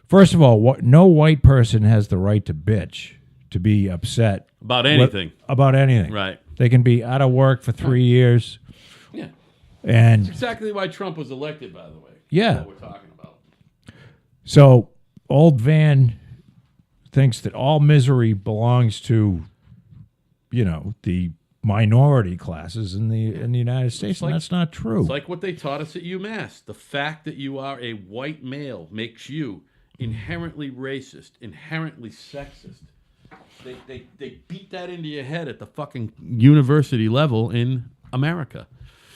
S2: first of all, no white person has the right to bitch, to be upset.
S1: About anything.
S2: About anything.
S1: Right.
S2: They can be out of work for 3 years.
S1: Yeah.
S2: And
S1: that's exactly why Trump was elected, by the way.
S2: Yeah.
S1: That's what we're talking about.
S2: So old Van thinks that all misery belongs to, the minority classes in the United States, and that's not true.
S1: It's like what they taught us at UMass. The fact that you are a white male makes you inherently racist, inherently sexist. They beat that into your head at the fucking university level in America.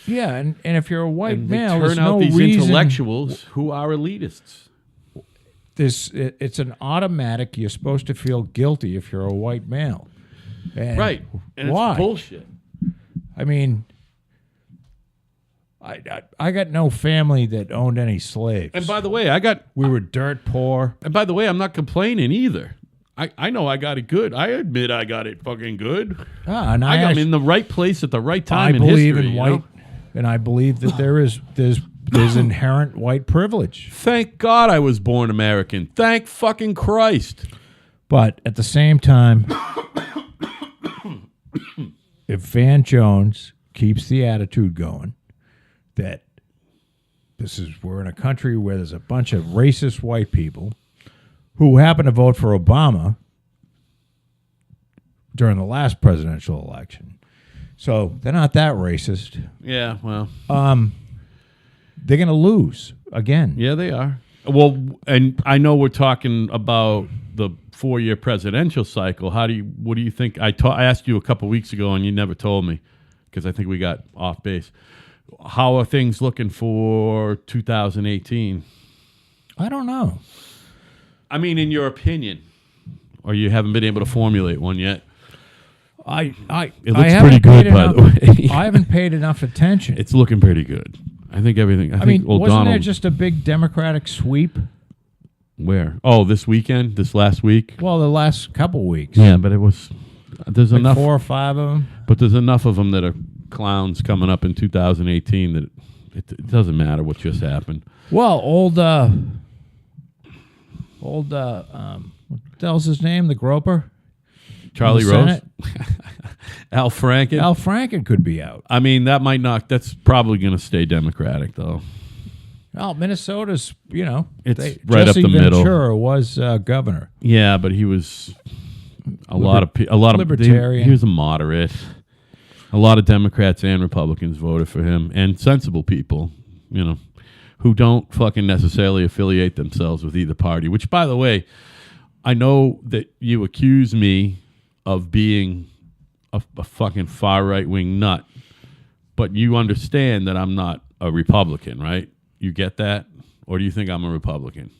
S2: Yeah, and if you're a white male,
S1: turn out these intellectuals who are elitists.
S2: It's an automatic. You're supposed to feel guilty if you're a white male. And
S1: right. And
S2: why?
S1: It's bullshit.
S2: I mean, I got no family that owned any slaves.
S1: And by the way,
S2: we were dirt poor.
S1: And by the way, I'm not complaining either. I know I got it good. I admit I got it fucking good.
S2: And
S1: I'm in the right place at the right time in
S2: history. I believe
S1: in
S2: white, and I believe that there's inherent white privilege.
S1: Thank God I was born American. Thank fucking Christ.
S2: But at the same time, if Van Jones keeps the attitude going that we're in a country where there's a bunch of racist white people who happen to vote for Obama during the last presidential election. So they're not that racist.
S1: Yeah, well.
S2: They're going to lose again.
S1: Yeah, they are. Well, and I know we're talking about the 4-year presidential cycle. What do you think? I asked you a couple weeks ago, and you never told me because I think we got off base. How are things looking for 2018?
S2: I don't know.
S1: I mean, in your opinion, or you haven't been able to formulate one yet?
S2: It
S1: looks pretty good, by the way.
S2: I haven't paid enough attention.
S1: It's looking pretty good. I think everything. I think
S2: wasn't
S1: Donald,
S2: there just a big Democratic sweep?
S1: Where? Oh, this weekend? This last week?
S2: Well, the last couple weeks.
S1: Yeah, but it was. There's enough.
S2: 4 or 5 of them.
S1: But there's enough of them that are clowns coming up in 2018 that It doesn't matter what just happened.
S2: Well, what the hell's his name? The groper?
S1: Charlie
S2: In the
S1: Rose?
S2: Senate?
S1: Al Franken?
S2: Al Franken could be out.
S1: I mean, that's probably going to stay Democratic, though.
S2: Well, Minnesota's,
S1: It's right up the middle.
S2: Jesse Ventura was governor.
S1: Yeah, but he was a lot of
S2: libertarian.
S1: He was a moderate. A lot of Democrats and Republicans voted for him, and sensible people, who don't fucking necessarily affiliate themselves with either party. Which, by the way, I know that you accuse me of being a fucking far right wing nut, but you understand that I'm not a Republican, right? You get that, or do you think I'm a Republican?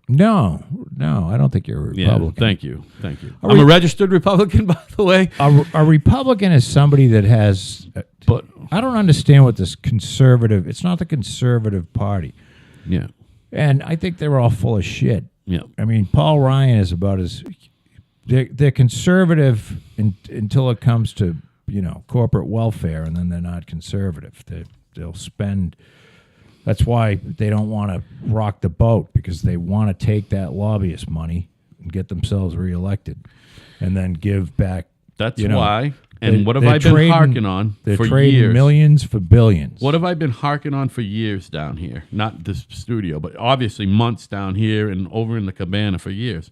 S2: No, I don't think you're a Republican.
S1: Yeah, thank you. I'm a registered Republican, by the way.
S2: A Republican is somebody that has.
S1: But
S2: I don't understand what this conservative. It's not the conservative party.
S1: Yeah,
S2: and I think they're all full of shit.
S1: Yeah,
S2: I mean, Paul Ryan is about as they're conservative until it comes to corporate welfare, and then they're not conservative. They'll spend. That's why they don't want to rock the boat, because they want to take that lobbyist money and get themselves reelected, and then give back.
S1: That's why. And what have I been harking on
S2: they're
S1: for
S2: trading
S1: years?
S2: Millions for billions.
S1: What have I been harking on for years down here? Not this studio, but obviously months down here and over in the cabana for years.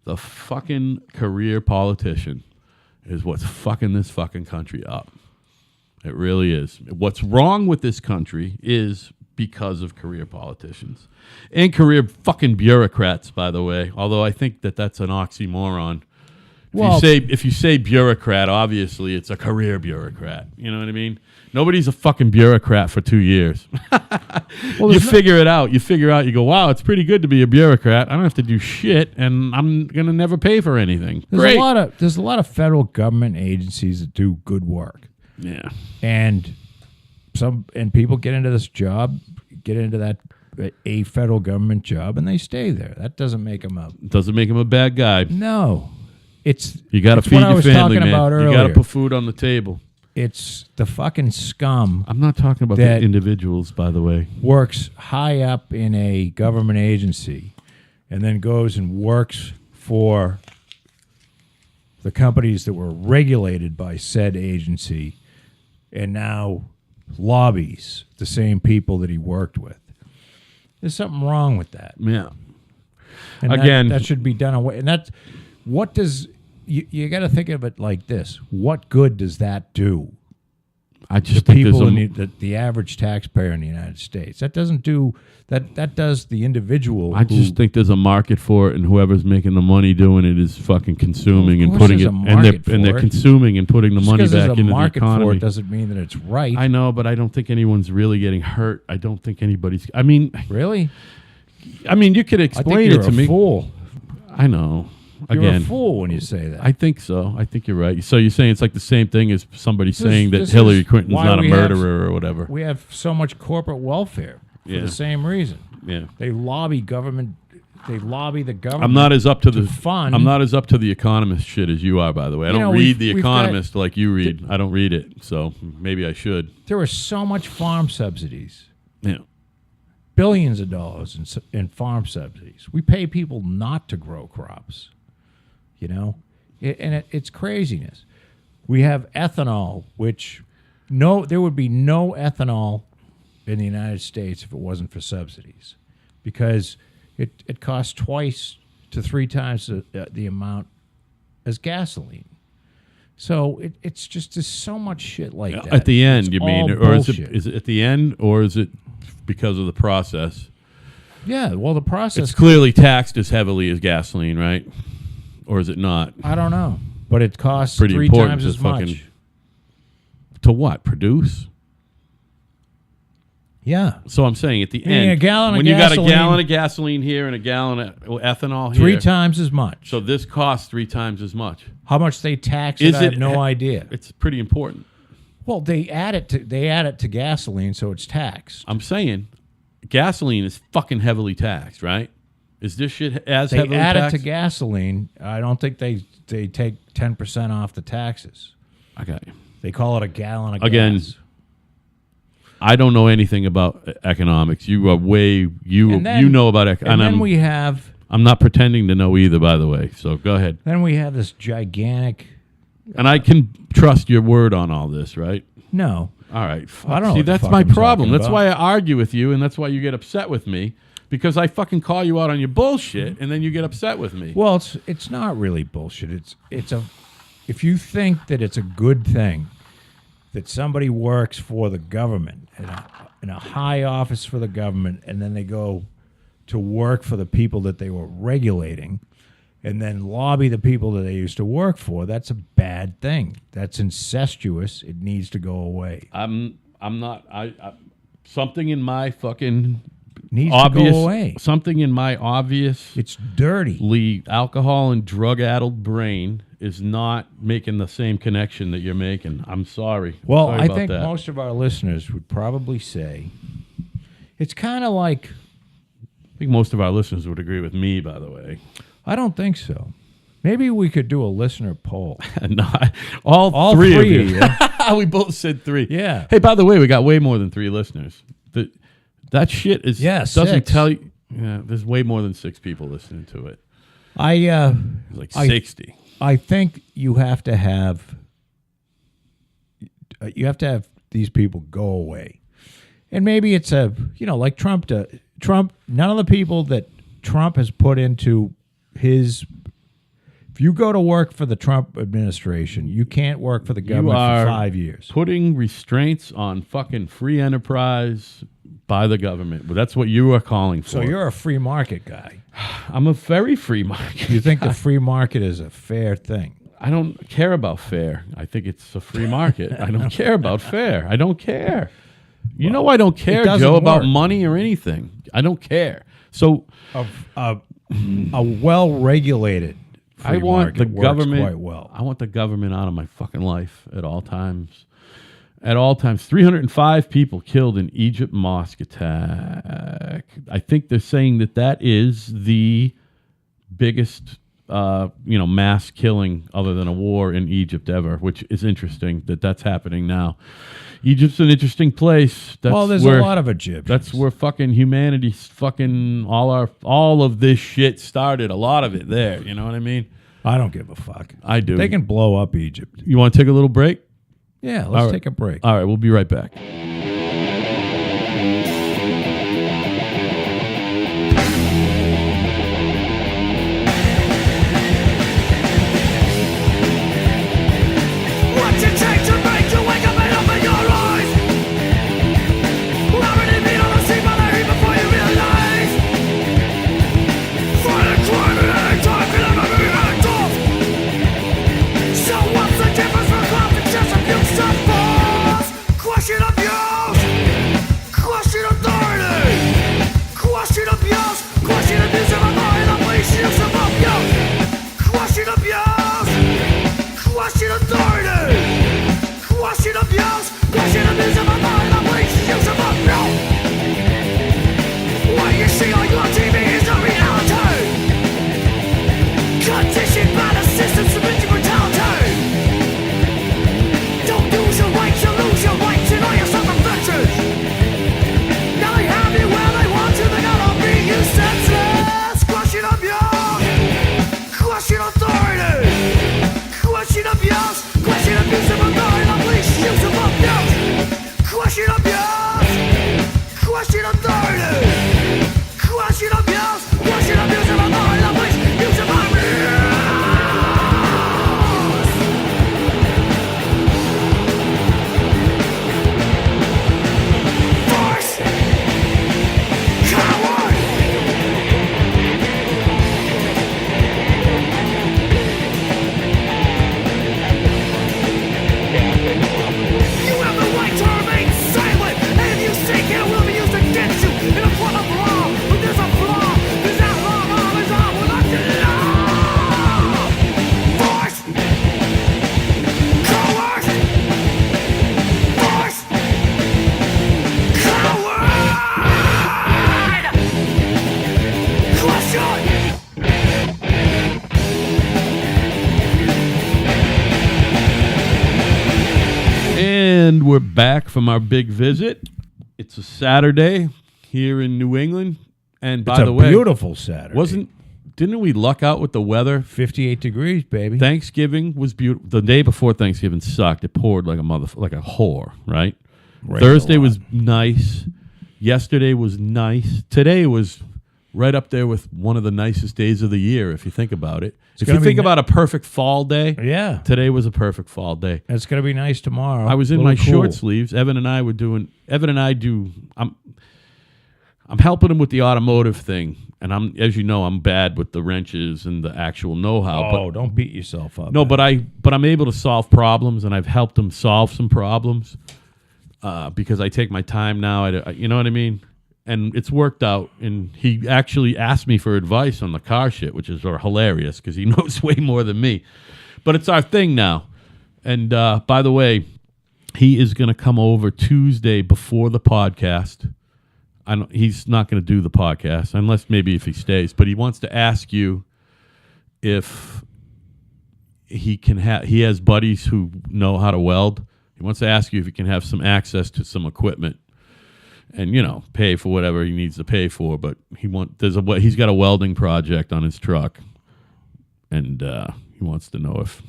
S1: The fucking career politician is what's fucking this fucking country up. It really is. What's wrong with this country is because of career politicians and career fucking bureaucrats, by the way. Although I think that's an oxymoron. If you say bureaucrat, obviously it's a career bureaucrat. You know what I mean? Nobody's a fucking bureaucrat for 2 years. You figure it out. You figure out. You go, wow, it's pretty good to be a bureaucrat. I don't have to do shit, and I'm gonna never pay for anything.
S2: There's a lot of federal government agencies that do good work.
S1: Yeah,
S2: and people get into this job, a federal government job, and they stay there. That doesn't make them
S1: a bad guy.
S2: No,
S1: you got to feed your family, man. You got to put food on the table.
S2: It's the fucking scum.
S1: I'm not talking about the individuals, by the way.
S2: Works high up in a government agency, and then goes and works for the companies that were regulated by said agency, and now lobbies the same people that he worked with. There's something wrong with that.
S1: Yeah.
S2: And
S1: again,
S2: that should be done away. And that's what does you got to think of it like this: what good does that do?
S1: I just
S2: to
S1: think
S2: people the average taxpayer in the United States. That doesn't do that. That does the individual.
S1: I just think there's a market for it, and whoever's making the money doing it is fucking consuming and putting it, and they're consuming and putting the money back into the economy.
S2: For it doesn't mean that it's right.
S1: I know, but I don't think anyone's really getting hurt. I don't think anybody's. I mean,
S2: really?
S1: I mean, you could explain it to me.
S2: You're a fool.
S1: I know.
S2: You're a fool when you say that.
S1: I think so. I think you're right. So you're saying it's like the same thing as somebody saying that Hillary Clinton's not a murderer or whatever.
S2: We have so much corporate welfare for the same reason.
S1: Yeah.
S2: They lobby government. They lobby the government.
S1: I'm not as up to the
S2: fund.
S1: I'm not as up to the Economist shit as you are, by the way. I don't read the Economist like you read. I don't read it, so maybe I should.
S2: There are so much farm subsidies.
S1: Yeah.
S2: Billions of dollars in farm subsidies. We pay people not to grow crops. It's craziness. We have ethanol, which there would be no ethanol in the United States if it wasn't for subsidies, because it costs twice to 3 times the amount as gasoline. So it's just there's so much shit like that.
S1: At the end, you mean, or is it at the end, or is it because of the process?
S2: Yeah, well, the process.
S1: It's clearly taxed as heavily as gasoline, right? Or is it not?
S2: I don't know. But it costs
S1: pretty
S2: 3 times as much.
S1: To what? Produce?
S2: Yeah.
S1: So I'm saying at the end,
S2: a gallon
S1: when
S2: of
S1: you
S2: gasoline,
S1: got a gallon of gasoline here and a gallon of ethanol here.
S2: 3 times as much.
S1: So this costs 3 times as much.
S2: How much they tax it, I have no idea.
S1: It's pretty important.
S2: Well, they add it to gasoline, so it's taxed.
S1: I'm saying gasoline is fucking heavily taxed, right? Is this shit as heavily taxed?
S2: They add it to gasoline. I don't think they take 10% off the taxes.
S1: Okay.
S2: They call it a gallon of gas.
S1: I don't know anything about economics. You are way you know about economics.
S2: And then we have.
S1: I'm not pretending to know either, by the way. So go ahead.
S2: Then we have this gigantic.
S1: And I can trust your word on all this, right?
S2: No.
S1: All right.
S2: I don't know
S1: See,
S2: what the
S1: that's
S2: fuck
S1: my
S2: I'm
S1: problem.
S2: talking
S1: That's
S2: about.
S1: why I argue with you, and that's why you get upset with me, because I fucking call you out on your bullshit, and then you get upset with me.
S2: Well, it's not really bullshit. If you think that it's a good thing that somebody works for the government in a high office for the government, and then they go to work for the people that they were regulating, and then lobby the people that they used to work for, that's a bad thing. That's incestuous. It needs to go away.
S1: I'm not. Something in my fucking
S2: Needs
S1: obvious,
S2: to go away.
S1: something in my obvious,
S2: It's dirty.
S1: alcohol and drug-addled brain is not making the same connection that you're making. I'm sorry.
S2: Well,
S1: Sorry
S2: I
S1: about
S2: think
S1: that.
S2: most of our listeners would probably say it's kind of like.
S1: I think most of our listeners would agree with me, by the way.
S2: I don't think so. Maybe we could do a listener poll.
S1: Not, all
S2: three
S1: three of
S2: of
S1: you. We both said 3.
S2: Yeah.
S1: Hey, by the way, we got way more than 3 listeners. That shit is doesn't
S2: 6.
S1: tell you. Yeah, there's way more than 6 people listening to it.
S2: It's
S1: like 60.
S2: I think you have to have these people go away, and maybe it's like Trump. Trump. None of the people that Trump has put into his. If you go to work for the Trump administration, you can't work for the government for 5 years.
S1: Putting restraints on fucking free enterprise by the government. But that's what you are calling for.
S2: So you're a free market guy.
S1: I'm a very free market.
S2: You think the free market is a fair thing?
S1: I don't care about fair. I think it's a free market. I don't care about fair. I don't care. You know I don't care, Joe, about money or anything. I don't care. So
S2: A well-regulated free
S1: I want
S2: market
S1: the
S2: works
S1: government.
S2: quite well.
S1: I want the government out of my fucking life at all times. At all times. 305 people killed in Egypt mosque attack. I think they're saying that is the biggest, mass killing other than a war in Egypt ever, which is interesting that's happening now. Egypt's an interesting place.
S2: There's a lot of Egyptians.
S1: That's where fucking humanity's fucking all of this shit started. A lot of it there. You know what I mean?
S2: I don't give a fuck.
S1: I do.
S2: They can blow up Egypt.
S1: You want to take a little break?
S2: Yeah, let's take a break.
S1: All right, we'll be right back.
S3: What's it take to make you wake up and open your eyes? Already been on the scene by the heat before you realize. Fighting crime at any time can never be hacked off. So what's the difference from clout and just abuse of force? Question abuse, question authority, question abuse, question abuse of authority, the police use of abuse, question abuse, question authority, question abuse, question abuse of authority, the police use of abuse. What you see on your TV is the reality, conditioned by the system's submitting brutality. Don't use your rights, you lose your rights and all your self-affections. Now they have you where they want you, they gotta be you senseless. Question abuse, question authority, question abuse, question abuse of authority, the police use of abuse. Question abuse, question authority, question abuse, question abuse of authority, the police use of abuse. Force! Coward! You have the right to remain silent, and if you speak, it will be used against you in a court of law. But there's a flaw, there's that law, is all without the law. Force! Coward! Force! Coward! Question!
S1: And we're back from our big visit. It's a Saturday here in New England, and by
S2: It's
S1: the
S2: a
S1: way,
S2: beautiful Saturday.
S1: Didn't we luck out with the weather?
S2: 58 degrees, baby.
S1: Thanksgiving was beautiful. The day before Thanksgiving sucked. It poured like a whore, right?
S2: Rained
S1: Thursday
S2: a lot.
S1: was nice. Yesterday was nice. Today was right up there with one of the nicest days of the year, if you think about it. If you
S2: gonna be
S1: think about a perfect fall day,
S2: Yeah.
S1: today was a perfect fall day.
S2: It's going to be nice tomorrow.
S1: I was in my short sleeves. Evan and I do. I'm helping him with the automotive thing, and as you know, I'm bad with the wrenches and the actual know-how.
S2: Oh, don't beat yourself up.
S1: No, but I'm able to solve problems, and I've helped him solve some problems because I take my time now. You know what I mean? And it's worked out. And he actually asked me for advice on the car shit, which is hilarious because he knows way more than me. But it's our thing now. And by the way, he is going to come over Tuesday before the podcast. He's not going to do the podcast unless maybe if he stays. But he wants to ask you if he can he has buddies who know how to weld. He wants to ask you if he can have some access to some equipment and, pay for whatever he needs to pay for. But he's got a welding project on his truck, and he wants to know if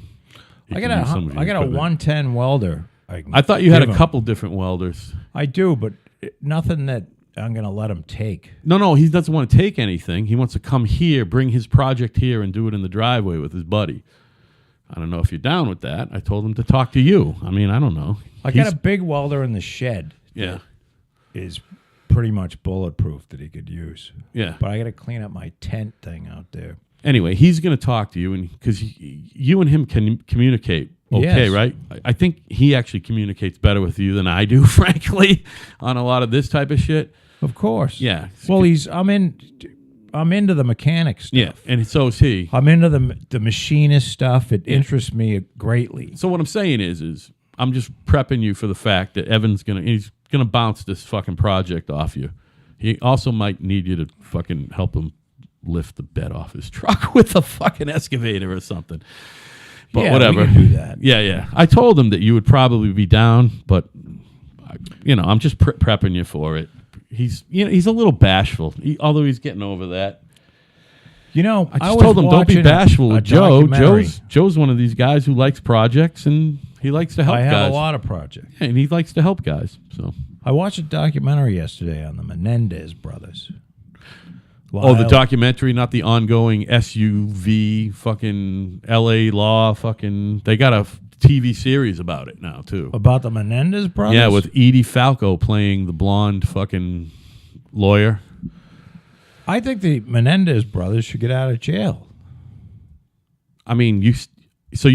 S2: I got a 110 welder.
S1: I thought you had a couple different welders.
S2: I do, but nothing that I'm going to let him take.
S1: No, he doesn't want to take anything. He wants to come here, bring his project here, and do it in the driveway with his buddy. I don't know if you're down with that. I told him to talk to you. I mean, I don't know.
S2: I got a big welder in the shed.
S1: Yeah.
S2: Is pretty much bulletproof that he could use.
S1: Yeah.
S2: But I got to clean up my tent thing out there.
S1: Anyway, he's going to talk to you, and because you and him can communicate okay,
S2: Yes.
S1: right? I think he actually communicates better with you than I do, frankly, on a lot of this type of shit.
S2: Of course.
S1: Yeah.
S2: Well, I'm into the mechanic stuff.
S1: Yeah, and so is he.
S2: I'm into the machinist stuff. It interests me greatly.
S1: So what I'm saying is I'm just prepping you for the fact that he's gonna bounce this fucking project off you. He also might need you to fucking help him lift the bed off his truck with a fucking excavator or something. But
S2: Yeah,
S1: whatever.
S2: we can do that.
S1: Yeah. I told him that you would probably be down, but I'm just prepping you for it. He's a little bashful, although he's getting over that. I just
S2: was
S1: told him don't be
S2: watching
S1: bashful
S2: a
S1: with Joe.
S2: documentary.
S1: Joe's one of these guys who likes projects and he likes to help
S2: I
S1: guys.
S2: have a lot of projects.
S1: Yeah, and he likes to help guys. So
S2: I watched a documentary yesterday on the Menendez brothers.
S1: the documentary, not the ongoing SUV fucking LA law fucking. They got a TV series about it now too.
S2: About the Menendez brothers?
S1: Yeah, with Edie Falco playing the blonde fucking lawyer.
S2: I think the Menendez brothers should get out of jail.
S1: I mean, you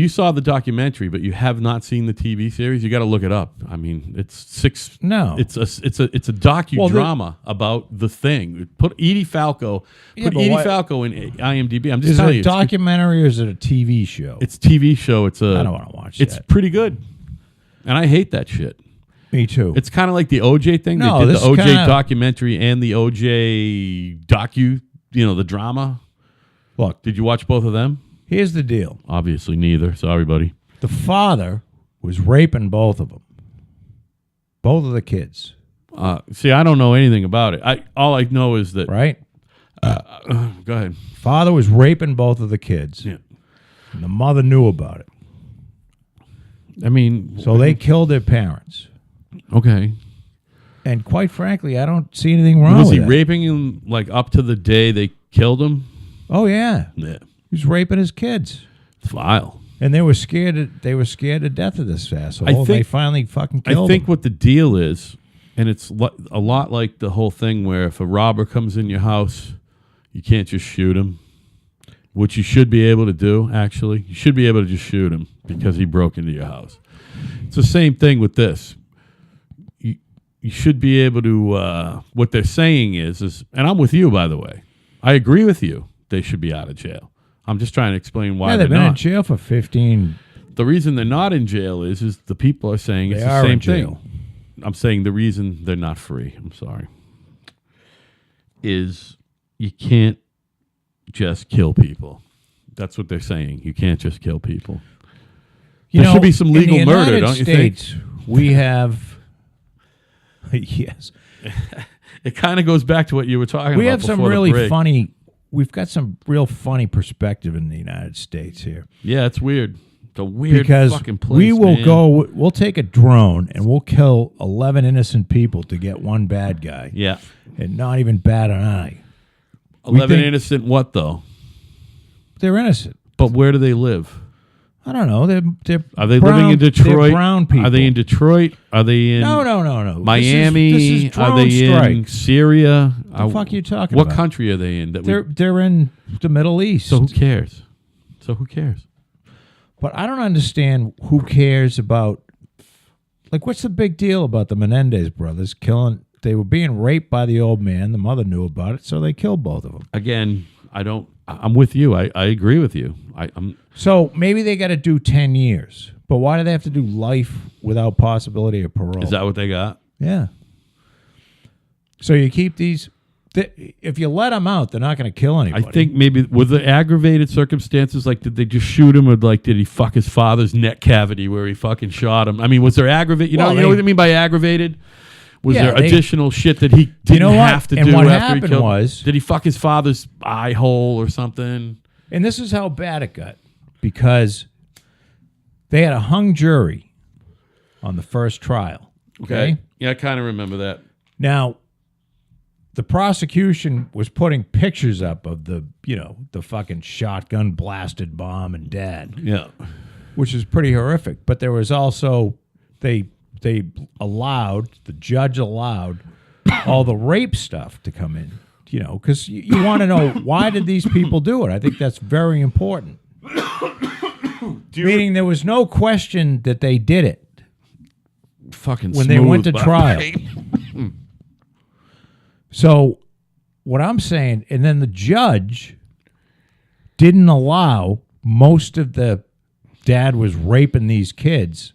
S1: saw the documentary, but you have not seen the TV series. You got to look it up. I mean, it's six.
S2: No.
S1: it's a docudrama about the thing. Put Edie Falco.
S2: Yeah,
S1: Put
S2: but
S1: Edie
S2: why-
S1: Falco in IMDb. I'm just
S2: Is it
S1: telling
S2: a
S1: you,
S2: documentary or is it a TV show?
S1: it's TV show. It's
S2: I don't want to watch
S1: It's
S2: that.
S1: pretty good, and I hate that shit.
S2: Me too.
S1: It's kind of like the OJ thing.
S2: No,
S1: They did
S2: this
S1: the
S2: is
S1: OJ
S2: kinda-
S1: documentary and the OJ the drama.
S2: Look,
S1: Did you watch both of them?
S2: here's the deal.
S1: Obviously, neither. Sorry, buddy.
S2: The father was raping both of them. Both of the kids,
S1: See, I don't know anything about it. All I know is that.
S2: right?
S1: Go ahead.
S2: Father was raping both of the kids.
S1: Yeah.
S2: And the mother knew about it.
S1: I mean,
S2: So they killed their parents.
S1: okay.
S2: And quite frankly, I don't see anything wrong
S1: Was
S2: with
S1: he
S2: that.
S1: raping him like up to the day they killed him?
S2: Oh yeah.
S1: Yeah,
S2: He was raping his kids.
S1: it's vile.
S2: And they were scared to death of this asshole.
S1: I
S2: And they
S1: think-
S2: finally fucking
S1: I
S2: killed
S1: think
S2: him.
S1: what the deal is, and it's a lot like the whole thing where if a robber comes in your house, you can't just shoot him. Which you should be able to do, actually. You should be able to just shoot him because he broke into your house. It's the same thing with this. You should be able to, what they're saying is, and I'm with you, by the way. I agree with you. They should be out of jail. I'm just trying to explain why
S2: Yeah,
S1: they're
S2: they've been in
S1: not.
S2: jail for 15.
S1: The reason they're not in jail is the people are saying it's
S2: They
S1: the
S2: are
S1: same
S2: in jail.
S1: thing. I'm saying the reason they're not free, I'm sorry, is you can't just kill people. That's what they're saying. You can't just kill people. There should be some legal
S2: in the
S1: murder,
S2: United
S1: don't you think?
S2: States, we have Yes.
S1: It kind of goes back to what you were talking
S2: We
S1: about.
S2: have some
S1: before the
S2: really
S1: break.
S2: funny. We've got some real funny perspective in the United States here.
S1: Yeah, it's weird. It's a weird
S2: Because
S1: fucking place.
S2: we will
S1: man.
S2: we'll take a drone and we'll kill 11 innocent people to get one bad guy.
S1: Yeah.
S2: And not even bat an eye.
S1: 11
S2: think-
S1: innocent what, though?
S2: They're innocent.
S1: But where do they live?
S2: I don't know. They're
S1: Are they
S2: brown,
S1: living in Detroit?
S2: They're brown people.
S1: Are they in Detroit? Are they in
S2: No.
S1: Miami?
S2: This is
S1: Are
S2: drone
S1: they in
S2: strike.
S1: Syria?
S2: The fuck are you talking
S1: What
S2: about?
S1: country are they in?
S2: They're in the Middle East.
S1: So who cares?
S2: But I don't understand who cares about, like, what's the big deal about the Menendez brothers killing? They were being raped by the old man. The mother knew about it, so they killed both of them.
S1: Again, I'm with you. I agree with you. I'm
S2: So maybe they got to do 10 years. But why do they have to do life without possibility of parole?
S1: Is that what they got?
S2: Yeah. So you keep these. If you let them out, they're not going to kill anybody.
S1: I think maybe with the aggravated circumstances, like did they just shoot him, or like did he fuck his father's neck cavity where he fucking shot him? I mean, was there aggravated? You know what I mean by aggravated? Was there additional shit that he didn't have to
S2: and
S1: do
S2: what
S1: after he
S2: happened
S1: killed?
S2: was,
S1: Did he fuck his father's eye hole or something?
S2: and this is how bad it got, because they had a hung jury on the first trial. Okay.
S1: Yeah, I kind of remember that.
S2: Now, the prosecution was putting pictures up of the fucking shotgun blasted mom and dad,
S1: Yeah.
S2: which is pretty horrific. But there was also the judge allowed all the rape stuff to come in, because you want to know, why did these people do it? I think that's very important. Meaning there was no question that they did it
S1: Fucking
S2: when they went to
S1: smooth,
S2: trial.
S1: Bob.
S2: So what I'm saying, and then the judge didn't allow most of the dad was raping these kids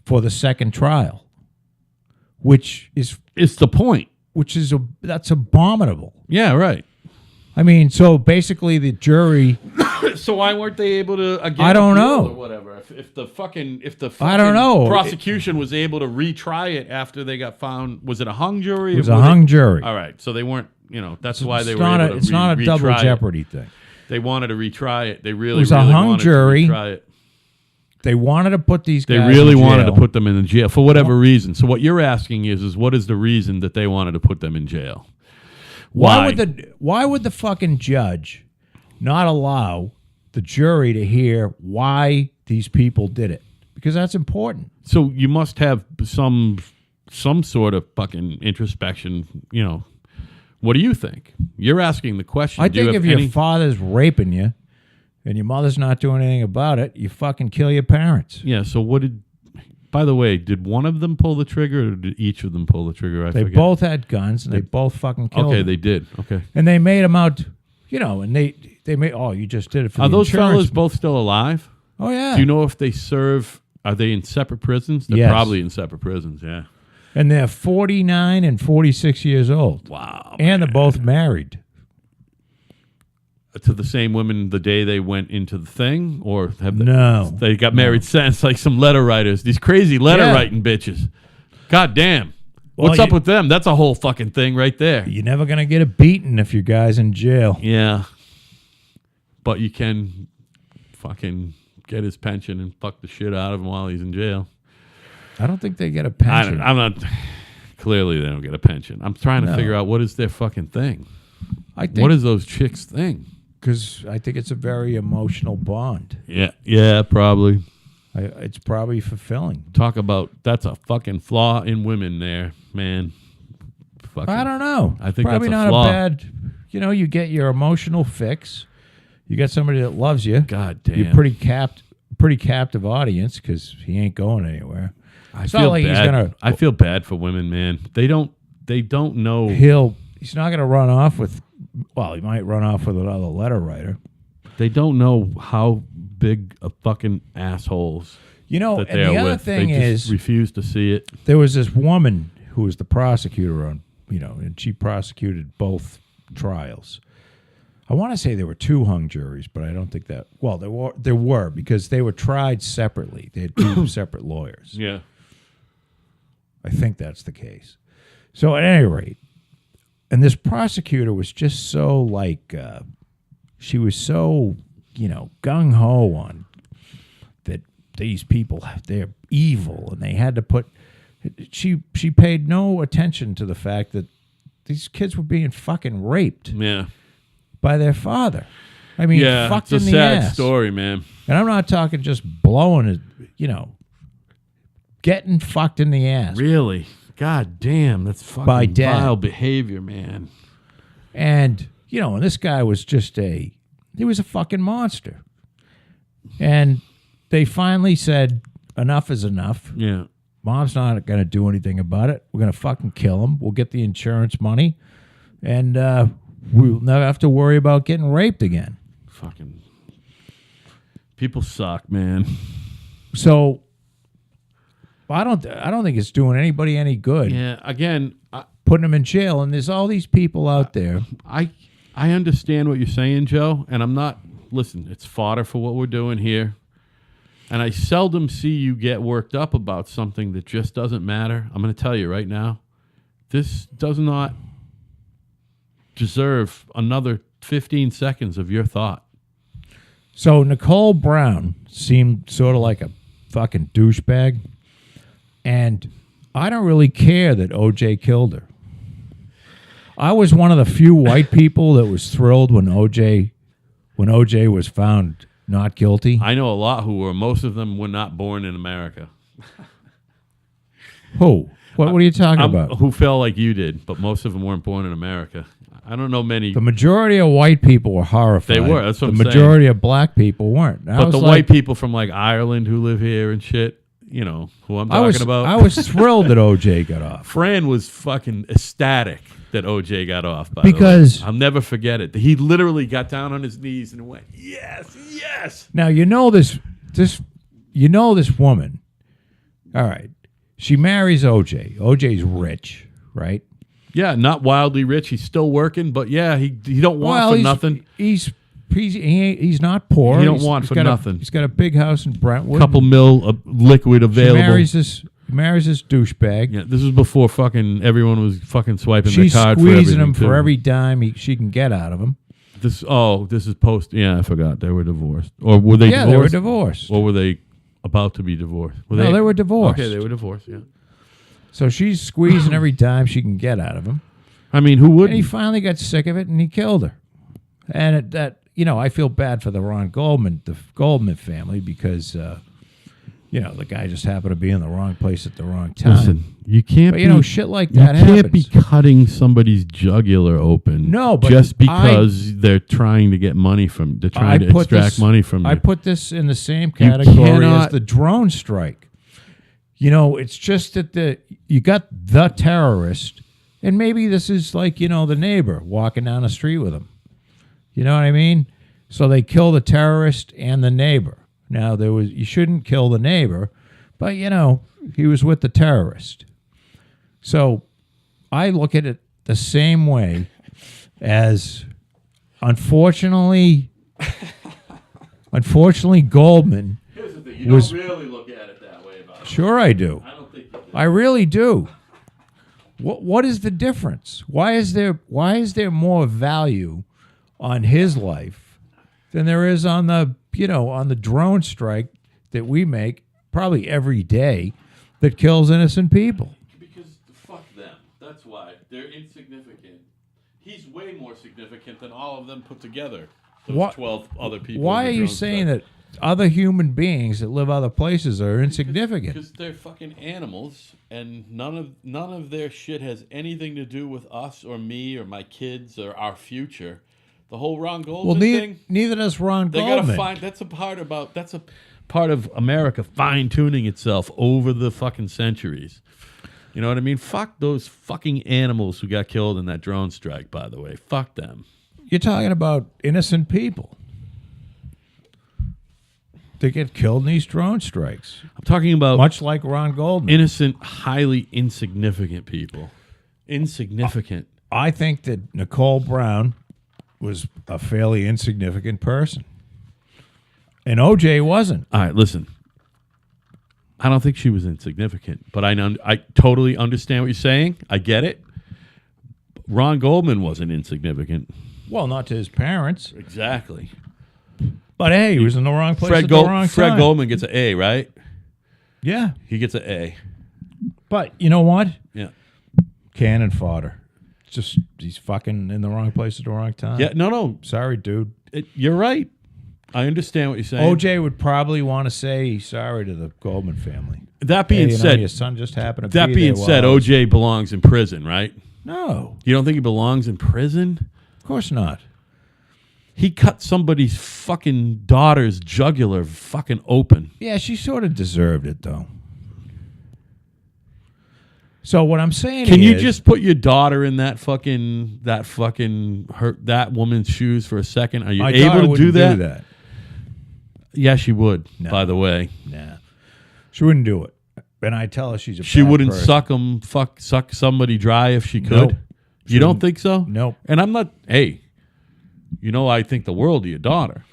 S2: for the second trial, which is
S1: It's the point.
S2: that's abominable.
S1: Yeah, right.
S2: I mean, so basically the jury,
S1: So why weren't they able to again?
S2: I don't
S1: appeal
S2: know.
S1: Or whatever. If the fucking
S2: I don't know.
S1: prosecution was able to retry it after they got found. Was it a hung jury?
S2: it was a hung jury.
S1: All right. So they weren't. That's why they
S2: It's
S1: were
S2: not
S1: able
S2: a,
S1: to
S2: it's not a double
S1: retry it.
S2: jeopardy thing.
S1: They wanted to retry it. They really,
S2: It was a
S1: really
S2: hung
S1: wanted
S2: jury.
S1: to retry it.
S2: They wanted to put these
S1: They
S2: guys
S1: really
S2: in
S1: wanted to
S2: jail.
S1: put them in the jail for whatever reason. So what you're asking is what is the reason that they wanted to put them in jail?
S2: Why would the fucking judge not allow the jury to hear why these people did it? Because that's important.
S1: So you must have some sort of fucking introspection. What do you think? You're asking the question.
S2: I
S1: Do you
S2: think
S1: have
S2: if
S1: any-
S2: your father's raping you and your mother's not doing anything about it, you fucking kill your parents.
S1: Yeah. So what did? By the way, did one of them pull the trigger, or did each of them pull the trigger? I
S2: They
S1: forget.
S2: both had guns and they both fucking killed
S1: Okay,
S2: them.
S1: they did. Okay.
S2: And they made them out, and they made, you just did it for
S1: Are
S2: the
S1: those
S2: insurance.
S1: fellas both still alive?
S2: Oh, yeah.
S1: Do you know if they serve? Are they in separate prisons? They're
S2: Yes.
S1: probably in separate prisons. Yeah.
S2: And they're 49 and 46 years old.
S1: Wow.
S2: And they're both married.
S1: To the same women the day they went into the thing, or have they?
S2: No.
S1: They got married since, like some letter writers. These crazy letter
S2: Yeah.
S1: writing bitches. God damn.
S2: Well,
S1: What's up with them? That's a whole fucking thing right there.
S2: You're never going to get a beating if your guy's in jail.
S1: Yeah. But you can fucking get his pension and fuck the shit out of him while he's in jail.
S2: I don't think they get a pension.
S1: I'm not. Clearly, they don't get a pension. I'm trying to
S2: No.
S1: figure out what is their fucking thing.
S2: I think
S1: What is those chicks' thing?
S2: because I think it's a very emotional bond.
S1: Yeah, probably.
S2: It's probably fulfilling.
S1: Talk about that's a fucking flaw in women there, man. Fucking,
S2: I don't know.
S1: I think
S2: probably
S1: that's a
S2: not
S1: flaw.
S2: a bad. You get your emotional fix. You got somebody that loves you.
S1: God damn.
S2: You're pretty captive audience because he ain't going anywhere.
S1: I
S2: It's
S1: feel
S2: not like
S1: bad.
S2: he's gonna.
S1: I feel bad for women, man. They don't know.
S2: He's not gonna run off with. Well, he might run off with another letter writer.
S1: They don't know how big a fucking assholes that
S2: And
S1: they're
S2: the other
S1: with.
S2: thing
S1: They just
S2: is,
S1: refuse to see it.
S2: there was this woman who was the prosecutor on, and she prosecuted both trials. I want to say there were two hung juries, but I don't think that. Well, there were because they were tried separately. They had two separate lawyers.
S1: Yeah.
S2: I think that's the case. So at any rate, and this prosecutor was just so like, she was so, gung ho on that these people, they're evil, and they had to put. She paid no attention to the fact that these kids were being fucking raped by their father. I mean, fucked in the ass.
S1: It's a sad story, man.
S2: And I'm not talking just blowing it, getting fucked in the ass.
S1: Really? God damn, that's fucking
S2: By dad.
S1: vile behavior, man.
S2: And, and this guy was just he was a fucking monster. And they finally said, enough is enough.
S1: Yeah.
S2: Mom's not going to do anything about it. We're going to fucking kill him. We'll get the insurance money. And we'll never have to worry about getting raped again.
S1: Fucking people suck, man.
S2: So I don't think it's doing anybody any good.
S1: Yeah, again,
S2: Putting them in jail, and there's all these people out there.
S1: I understand what you're saying, Joe, and I'm not. Listen, it's fodder for what we're doing here, and I seldom see you get worked up about something that just doesn't matter. I'm going to tell you right now, this does not deserve another 15 seconds of your thought.
S2: So Nicole Brown seemed sort of like a fucking douchebag, and I don't really care that OJ killed her. I was one of the few white people that was thrilled when OJ was found not guilty.
S1: I know a lot who were. Most of them were not born in America.
S2: Who? What are you talking about?
S1: Who fell like you did, but most of them weren't born in America. I don't know many.
S2: The majority of white people were horrified.
S1: They were. That's what I'm
S2: saying. The majority of black people weren't.
S1: But the white people from like Ireland who live here and shit, who I'm talking about.
S2: I was thrilled that OJ got off.
S1: Fran was fucking ecstatic that OJ got off.
S2: Because
S1: I'll never forget it. He literally got down on his knees and went, "Yes, yes."
S2: Now this woman. All right, she marries OJ. OJ's rich, right?
S1: Yeah, not wildly rich. He's still working, but yeah, he don't want for nothing.
S2: He's not poor.
S1: He don't want for nothing.
S2: He's got a big house in Brentwood.
S1: Couple mil of liquid available.
S2: She marries this douchebag.
S1: Yeah, this was before fucking everyone was fucking swiping
S2: She's
S1: their card.
S2: Squeezing him for every dime she can get out of him.
S1: This is post. Yeah, I forgot they were divorced, or were they?
S2: Yeah,
S1: divorced?
S2: they were divorced.
S1: Or were they about to be divorced?
S2: They were divorced.
S1: Okay, they were divorced. Yeah.
S2: So she's squeezing every dime she can get out of him.
S1: I mean, who would?
S2: And he finally got sick of it, and he killed her. And I feel bad for the Goldman family, because the guy just happened to be in the wrong place at the wrong time.
S1: Listen, you can't.
S2: But shit like that happens.
S1: You can't be cutting somebody's jugular open.
S2: No, but
S1: just because they're trying to get money from. They're trying to extract money from you.
S2: I put this in the same category as the drone strike. It's just that you got the terrorist, and maybe this is like the neighbor walking down the street with him. You know what I mean? So they kill the terrorist and the neighbor. Now you shouldn't kill the neighbor, but he was with the terrorist. So I look at it the same way as, unfortunately, Goldman.
S1: Here's the thing: you don't really look at it that way about it.
S2: Sure, I do.
S1: I don't think you do.
S2: I really do. What is the difference? Why is there more value on his life than there is on the drone strike that we make probably every day that kills innocent people?
S1: Because fuck them. That's why. They're insignificant. He's way more significant than all of them put together. Those 12 other people.
S2: Why are you saying that other human beings that live other places are insignificant?
S1: Because they're fucking animals, and none of their shit has anything to do with us or me or my kids or our future. The whole Ron Goldman thing.
S2: Neither does Ron Goldman.
S1: They gotta find. That's a part of America fine tuning itself over the fucking centuries. You know what I mean? Fuck those fucking animals who got killed in that drone strike. By the way, fuck them.
S2: You're talking about innocent people. They get killed in these drone strikes.
S1: I'm talking about
S2: much like Ron Goldman.
S1: Innocent, highly insignificant people. Insignificant.
S2: I think that Nicole Brown was a fairly insignificant person. And OJ wasn't.
S1: All right, listen. I don't think she was insignificant, but I totally understand what you're saying. I get it. Ron Goldman wasn't insignificant.
S2: Well, not to his parents.
S1: Exactly.
S2: But hey, he was in the wrong place at the wrong time.
S1: Fred Goldman gets an A, right?
S2: Yeah.
S1: He gets an A.
S2: But you know what?
S1: Yeah.
S2: Cannon fodder. Just he's fucking in the wrong place at the wrong time.
S1: Yeah. No.
S2: Sorry, dude.
S1: You're right. I understand what you're saying.
S2: OJ would probably want to say sorry to the Goldman family.
S1: That being
S2: Hey,
S1: said,
S2: your son just happened to
S1: that
S2: be
S1: being
S2: there
S1: said,
S2: while I was-
S1: OJ belongs in prison, right?
S2: No,
S1: You don't think he belongs in prison?
S2: of course not.
S1: He cut somebody's fucking daughter's jugular fucking open.
S2: Yeah, she sort of deserved it, though. So what I'm saying
S1: Can
S2: is,
S1: you just put your daughter in that woman's shoes for a second? Are you
S2: my
S1: able
S2: daughter
S1: to
S2: wouldn't
S1: do that? Yeah, she would.
S2: No.
S1: By the way,
S2: Nah, she wouldn't do it. And I tell her she's a
S1: she
S2: bad
S1: wouldn't
S2: person.
S1: suck somebody dry if she could.
S2: Nope.
S1: You don't think so?
S2: Nope.
S1: And I'm not. Hey, I think the world of your daughter.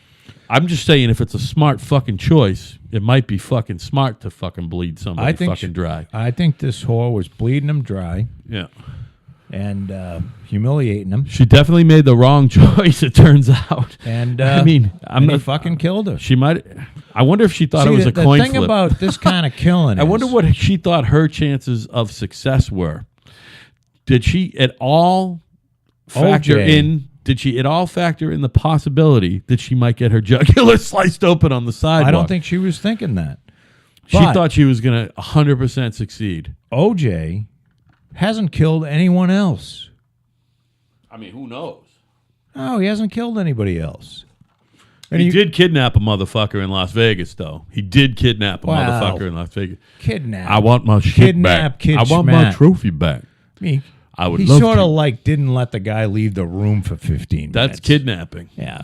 S1: I'm just saying, if it's a smart fucking choice, it might be fucking smart to fucking bleed somebody fucking dry.
S2: I think this whore was bleeding him dry
S1: Yeah.
S2: and humiliating him.
S1: She definitely made the wrong choice, it turns out.
S2: And
S1: I mean, I'm
S2: and he
S1: not
S2: fucking killed her.
S1: She might. I wonder if she thought
S2: See,
S1: it was a
S2: the
S1: coin
S2: thing
S1: flip.
S2: about this kind of killing
S1: I wonder
S2: is-
S1: what she thought her chances of success were. Did she at all factor
S2: OJ.
S1: in? Did she at all factor in the possibility that she might get her jugular sliced open on the sidewalk?
S2: I don't think she was thinking that.
S1: she
S2: But
S1: thought she was going to 100% succeed.
S2: OJ hasn't killed anyone else.
S1: I mean, who knows?
S2: No, he hasn't killed anybody else.
S1: He did kidnap a motherfucker in Las Vegas, though. He did kidnap a
S2: Wow.
S1: motherfucker in Las Vegas.
S2: Kidnap.
S1: I want my shit
S2: Kidnap,
S1: back.
S2: kid
S1: I want my
S2: schmack.
S1: trophy back. I would
S2: He
S1: love
S2: sort
S1: to.
S2: of like didn't let the guy leave the room for 15 minutes.
S1: That's kidnapping.
S2: Yeah.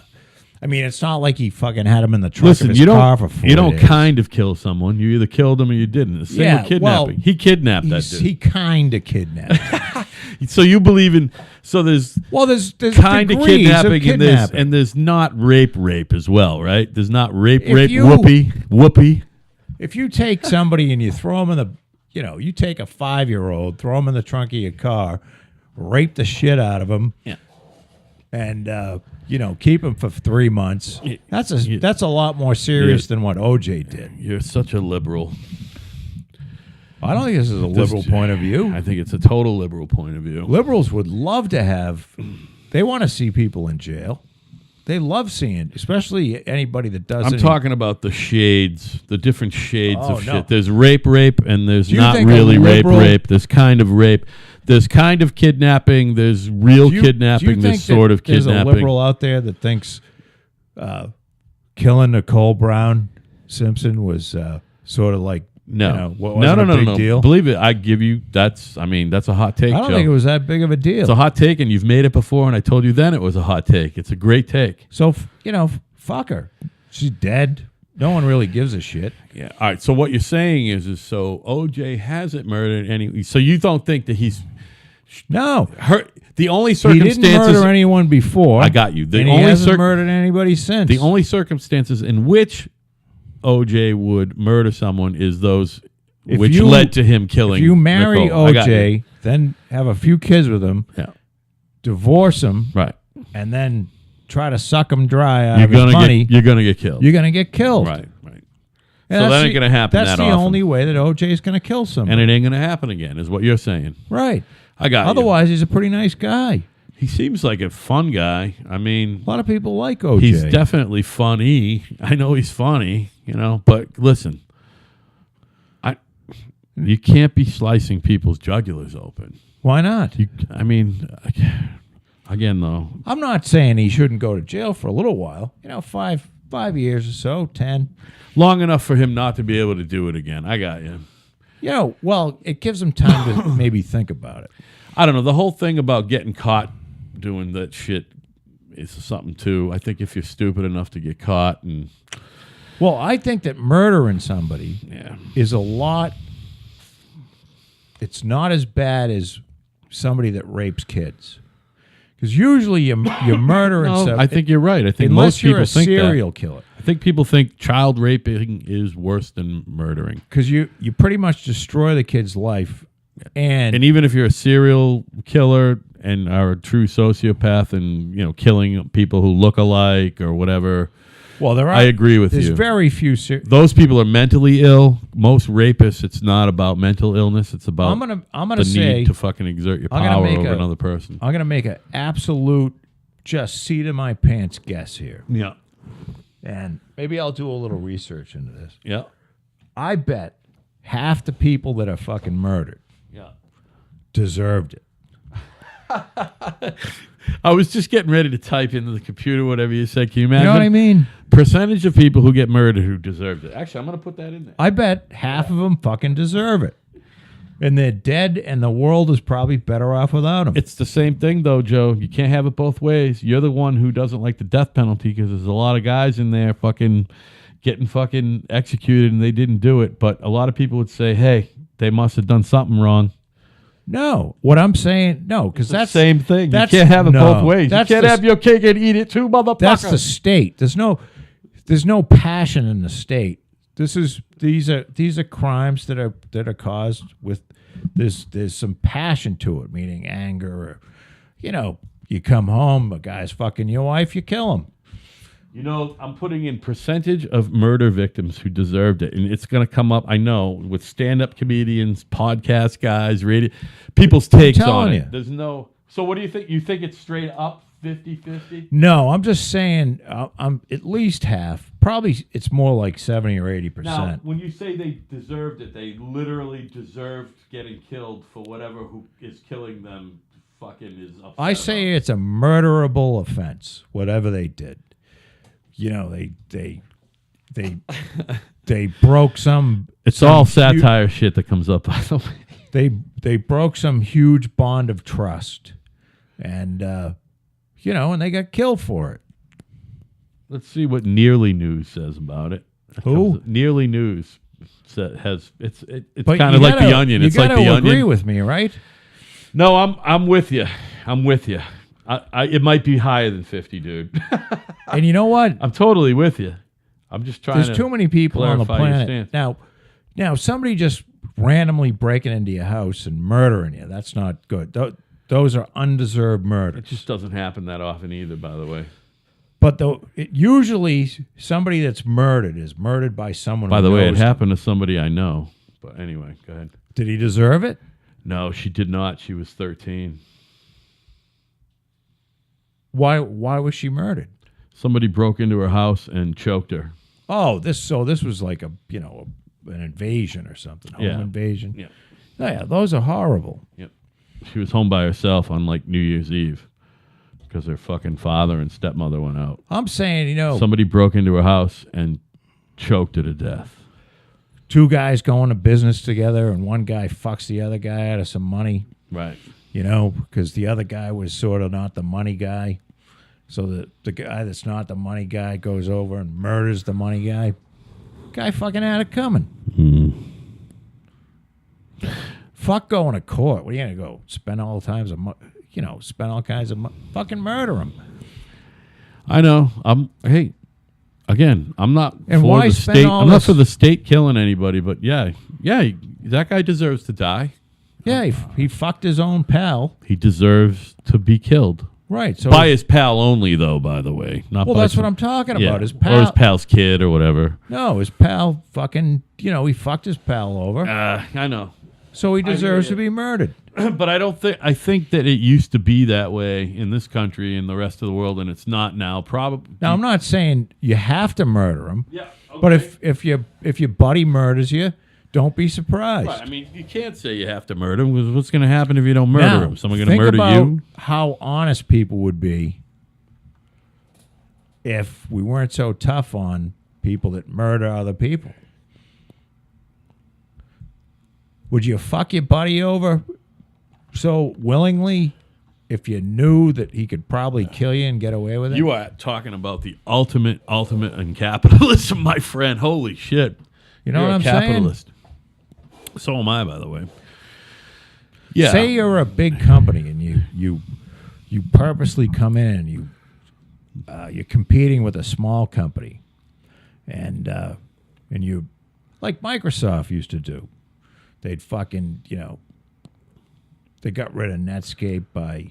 S2: I mean, it's not like he fucking had him in the trunk
S1: Listen,
S2: of his
S1: you
S2: car
S1: don't
S2: for 4
S1: you don't
S2: days.
S1: kind of kill someone. You either killed them or you didn't. The same
S2: Yeah,
S1: with kidnapping.
S2: well,
S1: He kidnapped that dude.
S2: He kind of kidnapped.
S1: So you believe in? So there's
S2: Well, there's
S1: kind of
S2: degrees
S1: kidnapping,
S2: kidnapping.
S1: and there's not rape as well, right? There's not rape
S2: you-
S1: whoopee.
S2: If you take somebody and you throw them in the, you take a 5-year-old, throw him in the trunk of your car, rape the shit out of him,
S1: Yeah.
S2: and keep him for 3 months. That's a lot more serious than what OJ did.
S1: You're such a liberal.
S2: I don't think this is a liberal point of view.
S1: I think it's a total liberal point of view.
S2: Liberals would love to have. They want to see people in jail. They love seeing, especially anybody that does.
S1: I'm talking about the shades, the different shades
S2: Oh,
S1: of
S2: no.
S1: shit. There's rape, and there's
S2: Do you
S1: not
S2: think a
S1: really
S2: liberal-
S1: rape. There's kind of rape. There's kind of kidnapping. There's real kidnapping. There's sort of
S2: there's
S1: kidnapping.
S2: a liberal out there that thinks killing Nicole Brown Simpson was sort of like
S1: No,
S2: wasn't a big deal.
S1: Believe it. I give you. That's a hot take.
S2: I don't
S1: Joe.
S2: think it was that big of a deal.
S1: It's a hot take, and you've made it before, and I told you then it was a hot take. It's a great take.
S2: So fuck her. She's dead. No one really gives a shit.
S1: Yeah. All right. So what you're saying is so OJ hasn't murdered any. So you don't think that he's
S2: No,
S1: the only
S2: he
S1: circumstances?
S2: didn't murder anyone before.
S1: I got you. The
S2: and
S1: only
S2: he hasn't murdered anybody since.
S1: the only circumstances in which OJ would murder someone is those
S2: If
S1: which
S2: you-
S1: led to him killing.
S2: If you marry
S1: Nicole. I got you.
S2: OJ, then have a few kids with him,
S1: Yeah.
S2: divorce him,
S1: Right.
S2: and then try to suck him dry out
S1: You're
S2: of his
S1: gonna
S2: money,
S1: get. You're gonna get killed.
S2: you're going to get killed.
S1: Right.
S2: And
S1: So
S2: that's
S1: that ain't gonna happen
S2: That's
S1: that
S2: the
S1: often.
S2: only way that OJ is going to kill someone.
S1: And it ain't gonna happen again, is what you're saying.
S2: Right.
S1: I got you.
S2: Otherwise, he's a pretty nice guy.
S1: He seems like a fun guy. I mean,
S2: A lot of people like OJ.
S1: he's definitely funny. I know he's funny, but listen, you can't be slicing people's jugulars open.
S2: Why not?
S1: Again, though,
S2: I'm not saying he shouldn't go to jail for a little while. 5 years or so, 10.
S1: long enough for him not to be able to do it again. I got you.
S2: Well, it gives him time to maybe think about it.
S1: I don't know. The whole thing about getting caught doing that shit is something too. I think if you're stupid enough to get caught, and
S2: Well, I think that murdering somebody
S1: yeah,
S2: is a lot. It's not as bad as somebody that rapes kids, because usually you're murdering.
S1: no,
S2: some-
S1: I think you're right. I think
S2: unless
S1: most
S2: you're
S1: people
S2: a
S1: think
S2: serial
S1: that.
S2: killer.
S1: I think people think child raping is worse than murdering.
S2: Because you pretty much destroy the kid's life. And
S1: even if you're a serial killer and are a true sociopath and, you know, killing people who look alike or whatever,
S2: well,
S1: I agree with
S2: there's
S1: you.
S2: very few.
S1: Those people are mentally ill. Most rapists, it's not about mental illness. It's about
S2: I'm gonna
S1: the
S2: say
S1: need to fucking exert your
S2: I'm gonna
S1: power
S2: make
S1: over
S2: a-
S1: another person.
S2: I'm gonna make an absolute just seat of my pants guess here,
S1: Yeah.
S2: and maybe I'll do a little research into this.
S1: Yeah.
S2: I bet half the people that are fucking murdered
S1: Yeah.
S2: deserved it.
S1: I was just getting ready to type into the computer whatever you said. Can you imagine?
S2: You know what I mean?
S1: Percentage of people who get murdered who deserved it. Actually, I'm going to put that in there.
S2: I bet half of them fucking deserve it. And they're dead, and the world is probably better off without them.
S1: It's the same thing, though, Joe. You can't have it both ways. You're the one who doesn't like the death penalty because there's a lot of guys in there fucking getting fucking executed and they didn't do it. But a lot of people would say, hey, they must have done something wrong.
S2: No, what I'm saying, no, because that's
S1: the same thing. You
S2: that's-
S1: can't have it
S2: no,
S1: both ways. You
S2: that's
S1: can't
S2: the-
S1: have your cake and eat it too, motherfucker.
S2: That's the state. There's no passion in the state. These are crimes that are caused with there's some passion to it, meaning anger or, you know, you come home, a guy's fucking your wife, you kill him.
S1: You know, I'm putting in percentage of murder victims who deserved it, and it's going to come up, I know, with stand-up comedians, podcast guys, radio, people's takes
S2: telling
S1: on
S2: you.
S1: it. There's no. So what do you think? You think it's straight up 50-50?
S2: No, I'm just saying I'm at least half. Probably it's more like 70 or 80%.
S1: Now, when you say they deserved it, they literally deserved getting killed for whatever who is killing them fucking is upset
S2: I say it's a murderable offense, whatever they did. You know, they broke some.
S1: It's all satire shit that comes up, by the way.
S2: They broke some huge bond of trust, and you know, and they got killed for it.
S1: Let's see what Nearly News says about it.
S2: Who?
S1: Nearly News has it's
S2: But
S1: kind
S2: you
S1: of like
S2: gotta-
S1: the Onion. It's
S2: you
S1: like
S2: gotta
S1: the
S2: agree
S1: Onion.
S2: with me, right?
S1: No, I'm with you. I'm with you. It might be higher than 50, dude.
S2: And you know what?
S1: I'm totally with you. I'm just trying
S2: There's
S1: to
S2: too many people on the
S1: clarify your
S2: planet
S1: stance.
S2: now. Somebody just randomly breaking into your house and murdering you. That's not good. Those are undeserved
S1: It
S2: murders.
S1: just doesn't happen that often either, by the way.
S2: But usually somebody that's murdered is murdered by someone.
S1: By
S2: who
S1: the way, it
S2: knows them.
S1: happened to somebody I know. But anyway, go ahead.
S2: Did he deserve it?
S1: No, she did not. She was 13.
S2: Why was she murdered?
S1: Somebody broke into her house and choked her.
S2: Oh, this was like an invasion or something. Home invasion.
S1: Yeah.
S2: Oh, yeah, those are horrible.
S1: Yep. She was home by herself on like New Year's Eve because her fucking father and stepmother went out.
S2: I'm saying,
S1: Somebody broke into her house and choked her to death.
S2: two guys going to business together and one guy fucks the other guy out of some money,
S1: Right.
S2: because the other guy was sort of not the money guy. So the guy that's not the money guy goes over and murders the money guy. Guy fucking had it coming. Fuck going to court. What are you going to go spend all kinds of fucking murder him?
S1: I know. Hey, again, I'm not
S2: And
S1: for
S2: why
S1: the
S2: spend
S1: state.
S2: all
S1: I'm not
S2: this-
S1: for the state killing anybody, but yeah, that guy deserves to die.
S2: Yeah, he fucked his own pal.
S1: He deserves to be killed.
S2: Right. So
S1: By his pal only, though, by the way. Not
S2: well,
S1: by
S2: that's
S1: some-
S2: what I'm talking
S1: yeah,
S2: about. His
S1: or
S2: pal.
S1: his pal's kid or whatever.
S2: No, his pal fucking, he fucked his pal over.
S1: I know.
S2: So he deserves
S1: you.
S2: to be murdered.
S1: But I think that it used to be that way in this country and the rest of the world, and it's not now. Probably.
S2: Now, I'm not saying you have to murder him.
S1: Yeah. Okay.
S2: But if your buddy murders you, don't be surprised.
S1: Right, I mean, you can't say you have to murder him because what's going to happen if you don't murder
S2: Now,
S1: him? Someone going to
S2: think
S1: murder
S2: about
S1: you?
S2: how honest people would be if we weren't so tough on people that murder other people. Would you fuck your buddy over so willingly if you knew that he could probably kill you and get away with it?
S1: You are talking about the ultimate in capitalism, my friend. Holy shit.
S2: You know
S1: You're
S2: what
S1: a
S2: I'm
S1: capitalist. So am I, by the way. Yeah.
S2: Say you're a big company and you purposely come in and you're competing with a small company, and you, like Microsoft used to do. They'd fucking, they got rid of Netscape by.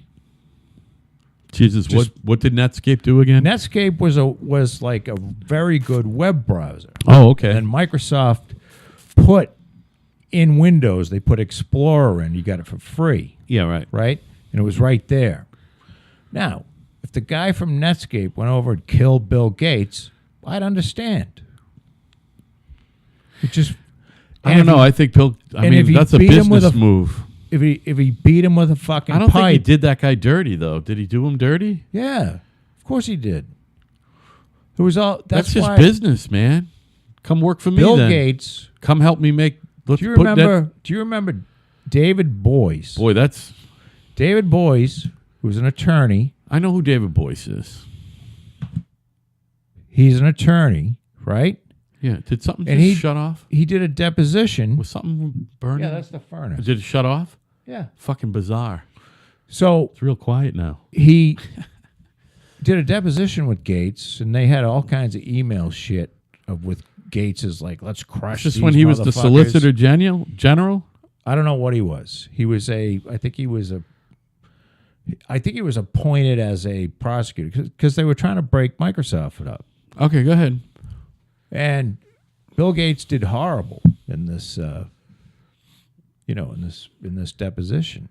S1: Jesus, what did Netscape do again?
S2: Netscape was like a very good web browser.
S1: Oh, okay.
S2: And Microsoft put in Windows, they put Explorer in. You got it for free.
S1: Yeah, right.
S2: Right? And it was right there. Now, if the guy from Netscape went over and killed Bill Gates, I'd understand. It just.
S1: I don't know. I think Bill. I mean, that's a business move.
S2: If he beat him with a fucking
S1: I don't
S2: pipe,
S1: think he did that guy dirty, though. Did he do him dirty?
S2: Yeah, of course he did. It was all.
S1: That's just
S2: why
S1: business, man. Come work for me.
S2: Bill
S1: then.
S2: Gates.
S1: Come help me make.
S2: Do you remember David Boyce?
S1: Boy, that's
S2: David Boyce, who's an attorney.
S1: I know who David Boyce is.
S2: He's an attorney, right?
S1: Yeah. Did something
S2: And
S1: just shut off?
S2: He did a deposition.
S1: Was something burning?
S2: Yeah, that's the furnace.
S1: Did it shut off?
S2: Yeah.
S1: Fucking bizarre.
S2: So
S1: It's real quiet now.
S2: he did a deposition with Gates, and they had all kinds of email shit with Gates is like, let's crush
S1: Is this
S2: these
S1: when he was the
S2: motherfuckers.
S1: Solicitor General?
S2: I don't know what he was. I think he was appointed as a prosecutor because they were trying to break Microsoft up.
S1: Okay, go ahead.
S2: And Bill Gates did horrible in this, in this deposition.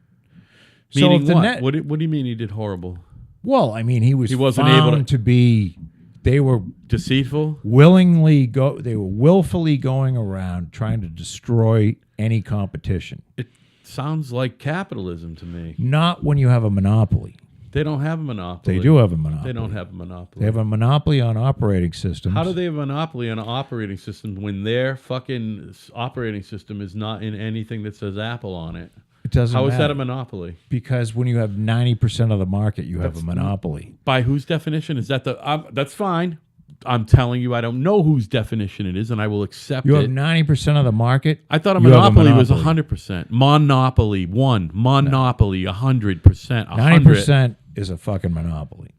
S1: Meaning
S2: so
S1: what? What do you mean he did horrible?
S2: Well, I mean, he wasn't
S1: able
S2: found to be. They were
S1: Deceitful?
S2: They were willfully going around trying to destroy any competition.
S1: It sounds like capitalism to me.
S2: Not when you have a monopoly.
S1: They don't have a monopoly.
S2: They do have a monopoly.
S1: They don't have a monopoly.
S2: They have a monopoly on operating systems.
S1: How do they have a monopoly on an operating system when their fucking operating system is not in anything that says Apple on it?
S2: It doesn't
S1: How is
S2: matter.
S1: that a monopoly?
S2: Because when you have 90% of the market, you have a monopoly.
S1: By whose definition? Is that that's fine. I'm telling you, I don't know whose definition it is, and I will accept
S2: You
S1: it.
S2: have 90% of the market.
S1: I thought a
S2: you have a
S1: monopoly was
S2: monopoly.
S1: 100%. Monopoly, one. Monopoly, 100%.
S2: 90% is a fucking monopoly.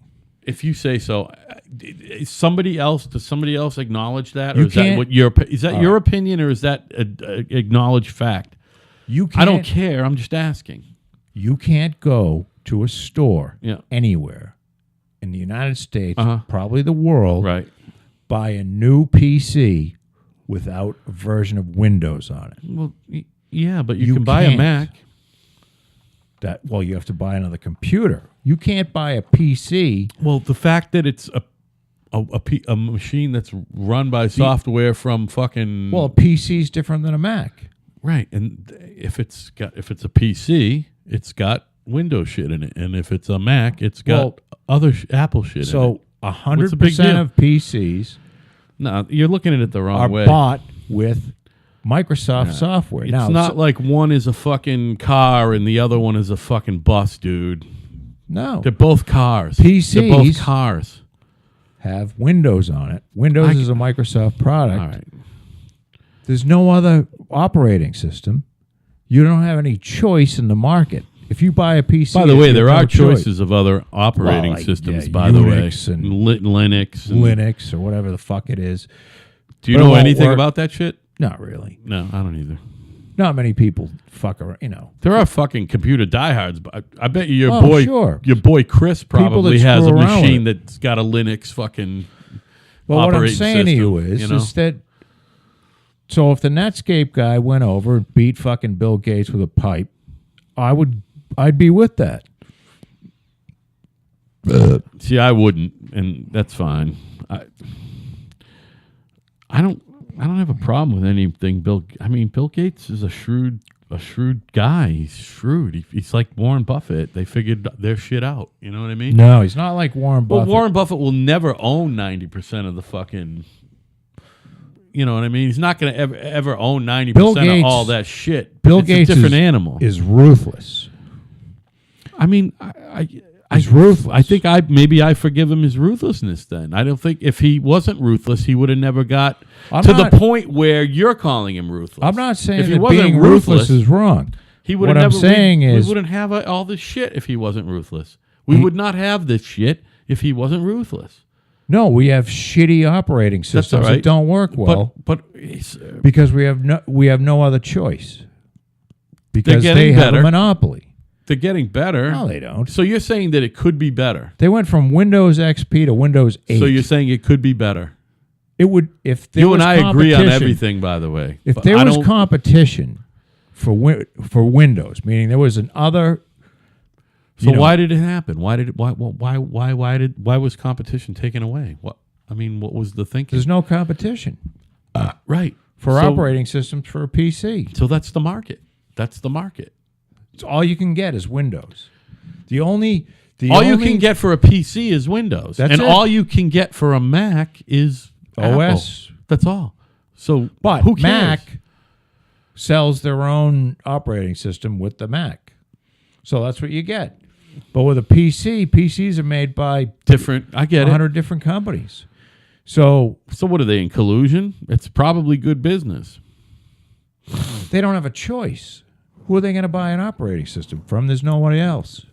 S1: If you say so, does somebody else acknowledge that? Or
S2: You
S1: is that
S2: can't-
S1: what your opinion, or is that a acknowledged fact?
S2: You can't,
S1: I don't care. I'm just asking.
S2: You can't go to a store
S1: Yeah.
S2: anywhere in the United States,
S1: Uh-huh.
S2: probably the world,
S1: Right.
S2: buy a new PC without a version of Windows on it.
S1: Well, yeah, but you
S2: You
S1: can buy a
S2: can't.
S1: Mac.
S2: You have to buy another computer. You can't buy a PC.
S1: Well, the fact that it's a machine that's run by software from fucking
S2: Well, a PC is different than a Mac.
S1: right, and if it's a PC, it's got Windows shit in it, and if it's a Mac, it's got other Apple shit in it.
S2: So
S1: What's the big
S2: 100%
S1: deal?
S2: of PCs
S1: No, you're looking at it the wrong
S2: are
S1: way.
S2: bought with Microsoft software.
S1: It's
S2: Now,
S1: not like one is a fucking car and the other one is a fucking bus, dude.
S2: no.
S1: They're both cars.
S2: PCs
S1: They're both cars.
S2: have Windows on it. Windows is a Microsoft product.
S1: All right.
S2: There's no other operating system. You don't have any choice in the market. If you buy a PC,
S1: By the way, there are
S2: choice.
S1: choices of other operating
S2: Well, like,
S1: systems,
S2: yeah,
S1: by the way.
S2: Unix and
S1: Linux. And
S2: Linux or whatever the fuck it is.
S1: do you
S2: but it
S1: know
S2: won't
S1: anything
S2: work.
S1: about that shit?
S2: Not really.
S1: No, I don't either.
S2: Not many people fuck around,
S1: There are fucking computer diehards, but I bet you your
S2: Sure.
S1: boy Chris probably
S2: that
S1: has a
S2: screw around
S1: machine
S2: with
S1: that's got a Linux fucking
S2: Well, what I'm
S1: operating
S2: saying to you
S1: system,
S2: is that so if the Netscape guy went over and beat fucking Bill Gates with a pipe, I'd be with that.
S1: See, I wouldn't, and that's fine. I don't have a problem with anything. Bill Gates is a shrewd guy. He's shrewd. He's like Warren Buffett. They figured their shit out. You know what I mean?
S2: No, he's not like Warren
S1: But
S2: Buffett.
S1: Warren Buffett will never own 90% of the fucking. You know what I mean? He's not going to ever own 90% of all that shit.
S2: Bill
S1: It's
S2: Gates
S1: a different animal.
S2: is ruthless.
S1: I mean,
S2: He's ruthless.
S1: I think I forgive him his ruthlessness. Then I don't think if he wasn't ruthless, he would have never got the point where you're calling him ruthless.
S2: I'm not saying
S1: if he
S2: that
S1: wasn't
S2: being ruthless is wrong.
S1: He would
S2: What
S1: have
S2: I'm
S1: never.
S2: saying is
S1: we wouldn't have all this shit if he wasn't ruthless. We would not have this shit if he wasn't ruthless.
S2: No, we have shitty operating systems
S1: all right.
S2: that don't work well
S1: But
S2: because we have no other choice. Because
S1: getting
S2: they have
S1: better.
S2: a monopoly.
S1: they're getting better.
S2: No, they don't.
S1: So you're saying that it could be better.
S2: They went from Windows XP to Windows 8.
S1: So you're saying it could be better.
S2: It would if there
S1: You
S2: was
S1: and I agree on
S2: competition-
S1: everything, by the way.
S2: If
S1: But
S2: there
S1: I
S2: was
S1: don't-
S2: competition for Windows, meaning there was an other.
S1: So why did it happen? Why was competition taken away? What was the thinking?
S2: There's no competition
S1: Right.
S2: for
S1: So-
S2: operating systems for a PC.
S1: So that's the market. That's the market.
S2: It's all you can get is Windows. All
S1: You can get for a PC is Windows.
S2: That's
S1: and
S2: it.
S1: all you can get for a Mac is
S2: OS.
S1: Apple. That's all. So
S2: But
S1: who cares?
S2: Mac sells their own operating system with the Mac. So that's what you get. But with a PC, PCs are made by
S1: Different. I get
S2: 100 different companies. So
S1: it. So what are they in collusion? It's probably good business.
S2: they don't have a choice. Who are they going to buy an operating system from? There's nobody else.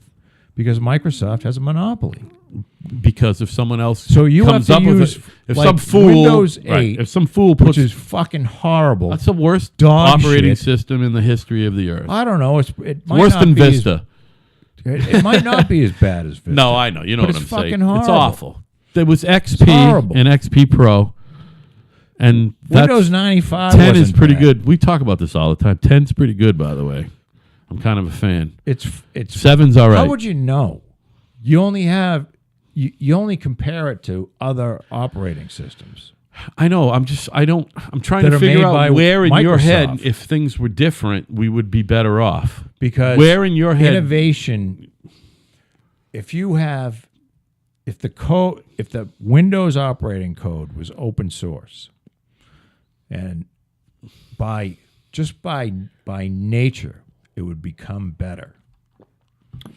S2: Because Microsoft has a monopoly.
S1: Because if someone else
S2: So you
S1: comes
S2: have to
S1: up with
S2: use
S1: it, if
S2: like
S1: some fool,
S2: Windows 8,
S1: right, if some fool
S2: which
S1: puts,
S2: is fucking horrible.
S1: that's the worst
S2: dog
S1: operating
S2: shit.
S1: system in the history of the earth.
S2: I don't know. It might
S1: Worse
S2: not
S1: than
S2: be as-
S1: Vista.
S2: It might not be as bad as Vista.
S1: No, I know. You know
S2: But
S1: what I'm
S2: it's
S1: saying.
S2: fucking
S1: It's
S2: horrible.
S1: awful. There was XP
S2: horrible.
S1: and XP Pro, and
S2: Windows 95
S1: 10 is
S2: wasn't
S1: pretty
S2: bad.
S1: good. We talk about this all the time. 10's pretty good, by the way. I'm kind of a fan.
S2: It's
S1: 7's all right.
S2: How would you know? You only have you only compare it to other operating systems.
S1: I know. I'm trying
S2: That
S1: to
S2: are
S1: figure
S2: made by
S1: out where in your head,
S2: Microsoft.
S1: if things were different, we would be better off.
S2: Because
S1: Where in your head?
S2: innovation, if the Windows operating code was open source, and by nature, it would become better. It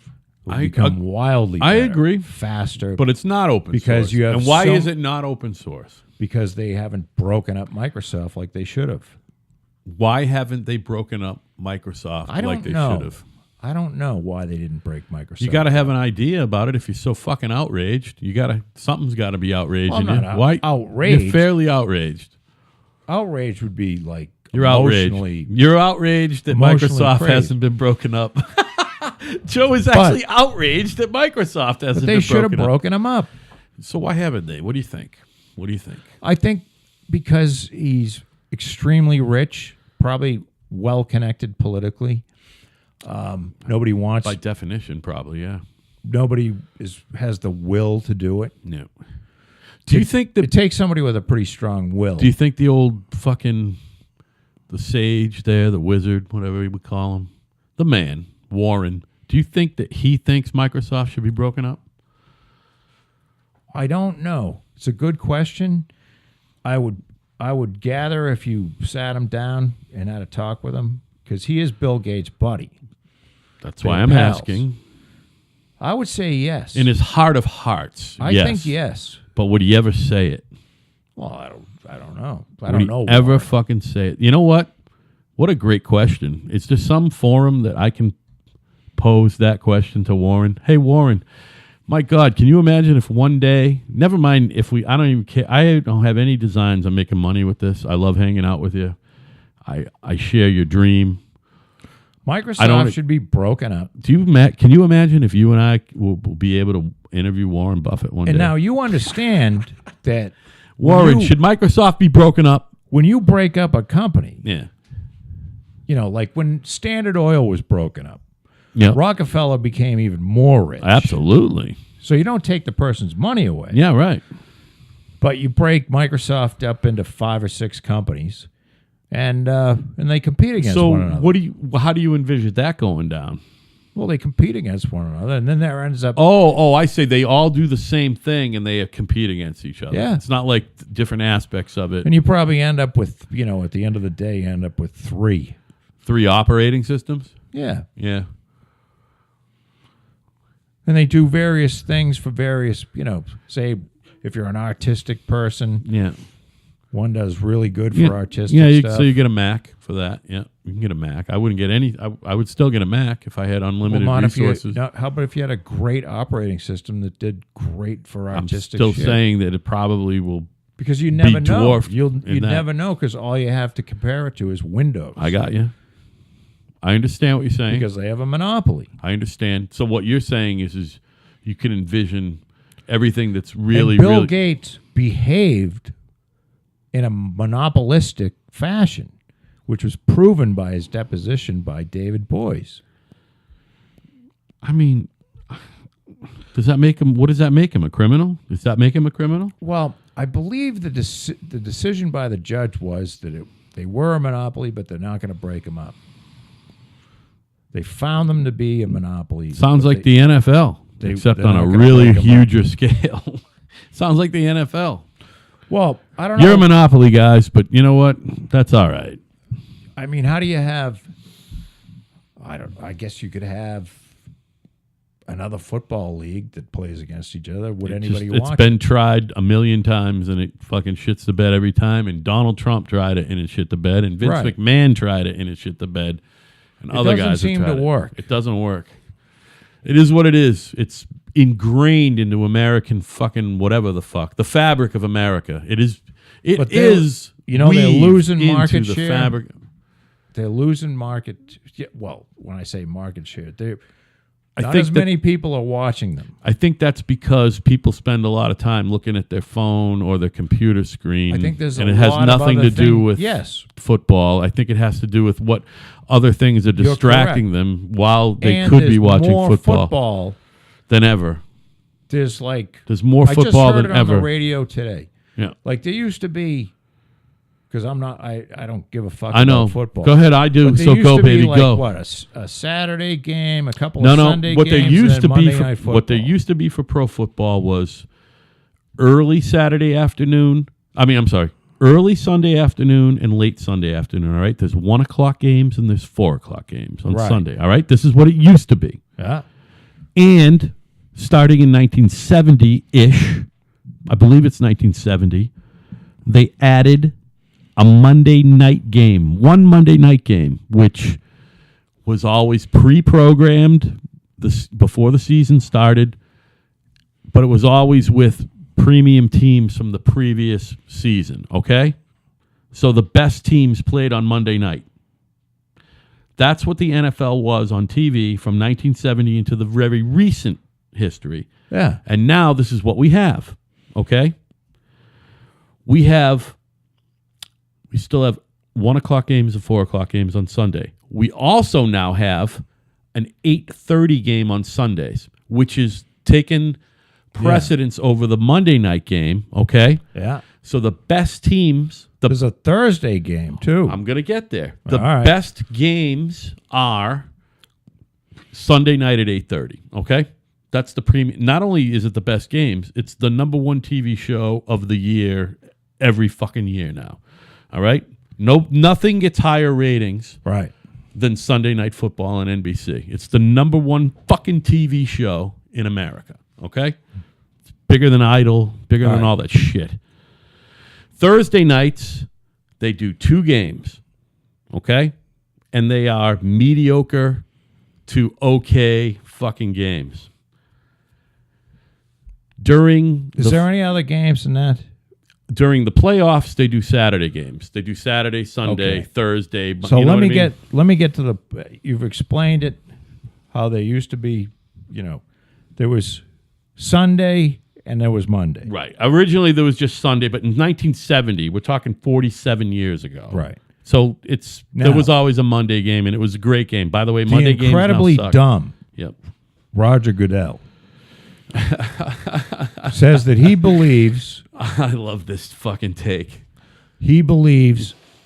S2: would become wildly
S1: I
S2: better,
S1: agree.
S2: faster,
S1: But it's not open
S2: Because
S1: source.
S2: you have
S1: and why
S2: so-
S1: is it not open source?
S2: because they haven't broken up Microsoft like they should have.
S1: Why haven't they broken up Microsoft
S2: I don't
S1: like they
S2: know.
S1: should have?
S2: I don't know why they didn't break Microsoft.
S1: You got to have an idea about it. If you're so fucking outraged, something's got to be outraging
S2: I'm
S1: you.
S2: not
S1: Why?
S2: outraged.
S1: You're fairly outraged.
S2: Outrage would be like
S1: You're
S2: emotionally.
S1: outraged. You're outraged that
S2: emotionally
S1: Microsoft
S2: crazy.
S1: hasn't been broken up. Joe is actually outraged that Microsoft hasn't
S2: But they
S1: been
S2: should have
S1: broken up.
S2: broken them up.
S1: So why haven't they? What do you think? What do you think?
S2: I think because he's extremely rich, probably well connected politically. Nobody wants.
S1: By definition, probably, yeah.
S2: Nobody has the will to do it.
S1: No. Do you think that?
S2: It takes somebody with a pretty strong will.
S1: Do you think the old fucking the sage there, the wizard, whatever you would call him, the man Warren? Do you think that he thinks Microsoft should be broken up?
S2: I don't know. It's a good question. I would gather if you sat him down and had a talk with him, because he is Bill Gates' buddy.
S1: That's
S2: They're
S1: why I'm
S2: pals.
S1: asking.
S2: I would say yes.
S1: In his heart of hearts,
S2: I
S1: yes.
S2: think yes.
S1: But would he ever say it?
S2: Well, I don't know. I
S1: Would
S2: don't
S1: he
S2: know.
S1: ever
S2: Warren.
S1: fucking say it? You know what? What a great question. Is there some forum that I can pose that question to Warren? Hey, Warren, my God, can you imagine if one day, never mind if I don't even care. I don't have any designs on making money with this. I love hanging out with you. I share your dream.
S2: Microsoft should be broken up.
S1: Can you imagine if you and I will be able to interview Warren Buffett one
S2: And
S1: day?
S2: now you understand that
S1: Warren,
S2: you-
S1: should Microsoft be broken up?
S2: when you break up a company,
S1: Yeah.
S2: like when Standard Oil was broken up,
S1: Yeah.
S2: Rockefeller became even more rich.
S1: Absolutely.
S2: So you don't take the person's money away,
S1: Yeah, right.
S2: but you break Microsoft up into 5 or 6 companies, and they compete against
S1: So
S2: one another.
S1: how do you envision that going down?
S2: Well, they compete against one another, and then there ends up.
S1: Oh, I say they all do the same thing and they compete against each other.
S2: Yeah.
S1: It's not like different aspects of it.
S2: And you probably end up with, at the end of the day, you end up with 3.
S1: 3 operating systems?
S2: Yeah.
S1: Yeah.
S2: And they do various things for various, say, if you're an artistic person,
S1: Yeah.
S2: One does really good for artistic
S1: Yeah,
S2: stuff.
S1: so you get a Mac for that. Yeah, you can get a Mac. I wouldn't get any. I would still get a Mac if I had unlimited resources.
S2: How about if you had a great operating system that did great for
S1: I'm
S2: artistic
S1: still
S2: shit?
S1: saying that it probably will.
S2: Because you never know.
S1: dwarfed
S2: You
S1: in that.
S2: never know because all you have to compare it to is Windows.
S1: I got you. I understand what you're saying.
S2: Because they have a monopoly.
S1: I understand. So what you're saying is you can envision everything that's really,
S2: and Bill
S1: really.
S2: Gates behaved in a monopolistic fashion, which was proven by his deposition by David Boies.
S1: I mean, does that make him? What does that make him? A criminal? Does that make him a criminal?
S2: Well, I believe the decision by the judge was that they were a monopoly, but they're not going to break them up. They found them to be a monopoly.
S1: Sounds like the NFL, except
S2: they're
S1: on
S2: not
S1: a
S2: gonna
S1: really
S2: break 'em up.
S1: huger scale. Sounds like the NFL.
S2: Well, I don't know.
S1: You're a monopoly, guys, but you know what? That's all right.
S2: I mean, how do you have? I guess you could have another football league that plays against each other. Would anybody
S1: It's
S2: watch?
S1: been tried a million times, and it fucking shits the bed every time. And Donald Trump tried it, and it shit the bed. And Vince
S2: Right.
S1: McMahon tried it, and it shit the bed. And other
S2: doesn't
S1: guys have
S2: seem
S1: tried
S2: to
S1: it.
S2: work.
S1: It doesn't work. It is what it is. It's ingrained into American fucking whatever the fuck, the fabric of America. It is. It
S2: But they're-
S1: is.
S2: you know, they're
S1: weaved
S2: losing
S1: into
S2: market
S1: the
S2: share.
S1: fabric.
S2: They're losing market. Yeah, well, when I say market share,
S1: I
S2: not
S1: think
S2: as many people are watching them.
S1: I think that's because people spend a lot of time looking at their phone or their computer screen.
S2: I think there's
S1: and
S2: a
S1: it has
S2: lot of
S1: nothing
S2: other
S1: to do
S2: thing-
S1: with
S2: yes.
S1: football. I think it has to do with what other things are distracting them while they
S2: And
S1: could be
S2: there's
S1: watching
S2: more
S1: football than ever.
S2: There's like
S1: There's more
S2: I just
S1: football
S2: heard
S1: than
S2: it on
S1: ever.
S2: the radio today.
S1: Yeah,
S2: Like there used to be, because I'm not. I don't give a fuck
S1: I know.
S2: about football.
S1: Go ahead, I do.
S2: But there
S1: So
S2: used
S1: go,
S2: to be
S1: baby,
S2: like,
S1: go.
S2: What a Saturday game, a couple
S1: No,
S2: of
S1: no.
S2: Sunday
S1: What there
S2: games,
S1: used
S2: and
S1: to
S2: then
S1: be
S2: Monday
S1: for
S2: Night
S1: what there
S2: Football.
S1: used to be for pro football was early Saturday afternoon. I'm sorry, early Sunday afternoon and late Sunday afternoon. All right, there's 1 o'clock games and there's 4 o'clock games on
S2: Right.
S1: Sunday. All right, this is what it used to be.
S2: Yeah.
S1: And starting in 1970-ish, I believe it's 1970, they added a Monday night game, one Monday night game, which was always pre-programmed before the season started, but it was always with premium teams from the previous season, okay? So the best teams played on Monday night. That's what the NFL was on TV from 1970 into the very recent history.
S2: Yeah.
S1: And now this is what we have, okay? We still have 1 o'clock games and 4 o'clock games on Sunday. We also now have an 8:30 game on Sundays, which is taken precedence over the Monday night game, okay?
S2: Yeah.
S1: So the best teams,
S2: There's a Thursday game too.
S1: I'm going to get there. The
S2: All right.
S1: best games are Sunday night at 8:30, okay? That's the premium. Not only is it the best games, it's the number one TV show of the year every fucking year now. All right? Nothing gets higher ratings
S2: Right.
S1: than Sunday Night Football on NBC. It's the number one fucking TV show in America, okay? It's bigger than Idol, bigger than
S2: Right.
S1: all that shit. Thursday nights, they do 2 games, okay? And they are mediocre to okay fucking games.
S2: Is there any other games than that?
S1: During the playoffs, they do Saturday games. They do Saturday, Sunday,
S2: Okay.
S1: Thursday.
S2: So
S1: you know
S2: let
S1: what
S2: me
S1: I mean?
S2: get to the. You've explained it, how there used to be. There was Sunday and there was Monday.
S1: Right. Originally, there was just Sunday, but in 1970, we're talking 47 years ago.
S2: Right.
S1: So there
S2: Now-
S1: was always a Monday game, and it was a great game. By the way,
S2: The
S1: Monday games now
S2: incredibly
S1: suck.
S2: dumb
S1: Yep.
S2: Roger Goodell says that he believes
S1: I love this fucking take.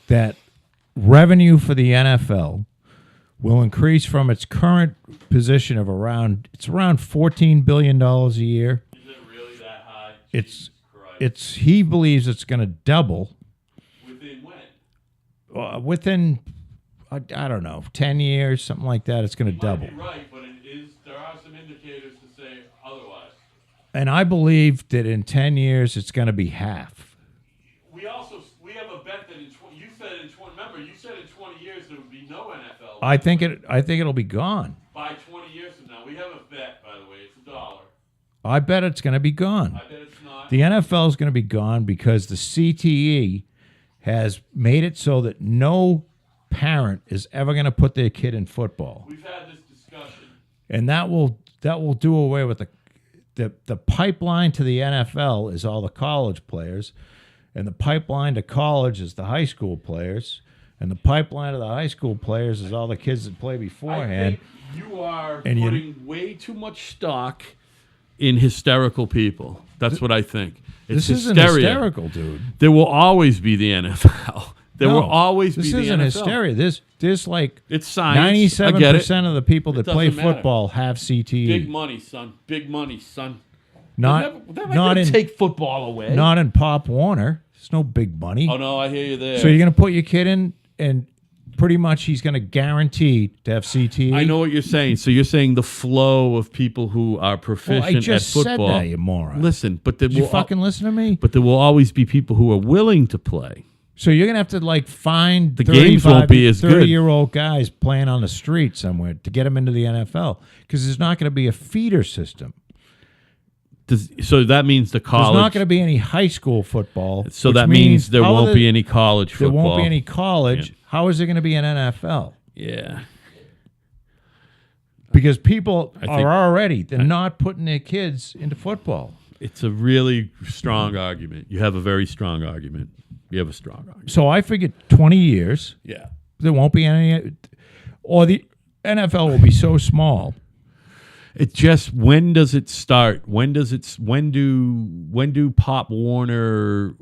S2: that revenue for the NFL will increase from its current position of around $14 billion a year.
S1: Is it really that high?
S2: He believes it's going to double
S1: Within when?
S2: within I don't know 10 years, something like that. It's going to double.
S1: Right, but there are some indicators to say otherwise.
S2: And I believe that in 10 years it's going to be half.
S1: We also
S2: I think it'll be gone.
S1: By 20 years from now, we have a bet, by the way. It's $1.
S2: I bet it's going to be gone.
S1: I bet it's not.
S2: The NFL is going to be gone because the CTE has made it so that no parent is ever going to put their kid in football,
S1: We've had this discussion.
S2: and that will do away with the pipeline to the NFL is all the college players, and the pipeline to college is the high school players, and the pipeline to the high school players is all the kids that play beforehand.
S1: I think you are
S2: And
S1: putting way too much stock in hysterical people. That's what I think. It's
S2: This isn't
S1: hysteria.
S2: hysterical, dude.
S1: There will always be the NFL. There
S2: No,
S1: will always be
S2: this
S1: the
S2: isn't
S1: NFL.
S2: hysteria. There's like
S1: It's science. I get it.
S2: 97% of the people that play
S1: doesn't matter.
S2: football have CTE.
S1: Big money, son. Big money, son.
S2: Not
S1: They're never
S2: not
S1: gonna
S2: in
S1: take football away.
S2: not in Pop Warner. There's no big money.
S1: Oh no, I hear you there.
S2: So you're going to put your kid in, and pretty much he's going to guarantee to have CTE.
S1: I know what you're saying. So you're saying the flow of people who are
S2: Well,
S1: proficient
S2: I just
S1: at
S2: said
S1: football.
S2: that, you moron.
S1: Listen, but there
S2: Did you
S1: will
S2: fucking listen to me?
S1: but there will always be people who are willing to play.
S2: So you're going to have to like find
S1: The games won't be as good.
S2: 30-year-old guys playing on the street somewhere to get them into the NFL because there's not going to be a feeder system.
S1: So that means the college.
S2: There's not going to be any high school football.
S1: So
S2: which
S1: that means there
S2: how
S1: won't
S2: are
S1: be any college
S2: There
S1: football.
S2: won't be any college.
S1: Yeah.
S2: How is there going to be an NFL?
S1: Yeah.
S2: Because people
S1: think-
S2: are already, they're not putting their kids into football.
S1: It's a really strong argument. You have a very strong argument. You have a strong argument.
S2: So I figured 20 years,
S1: Yeah.
S2: there won't be any, or the NFL will be so small.
S1: It just when does it start? When do Pop Warner,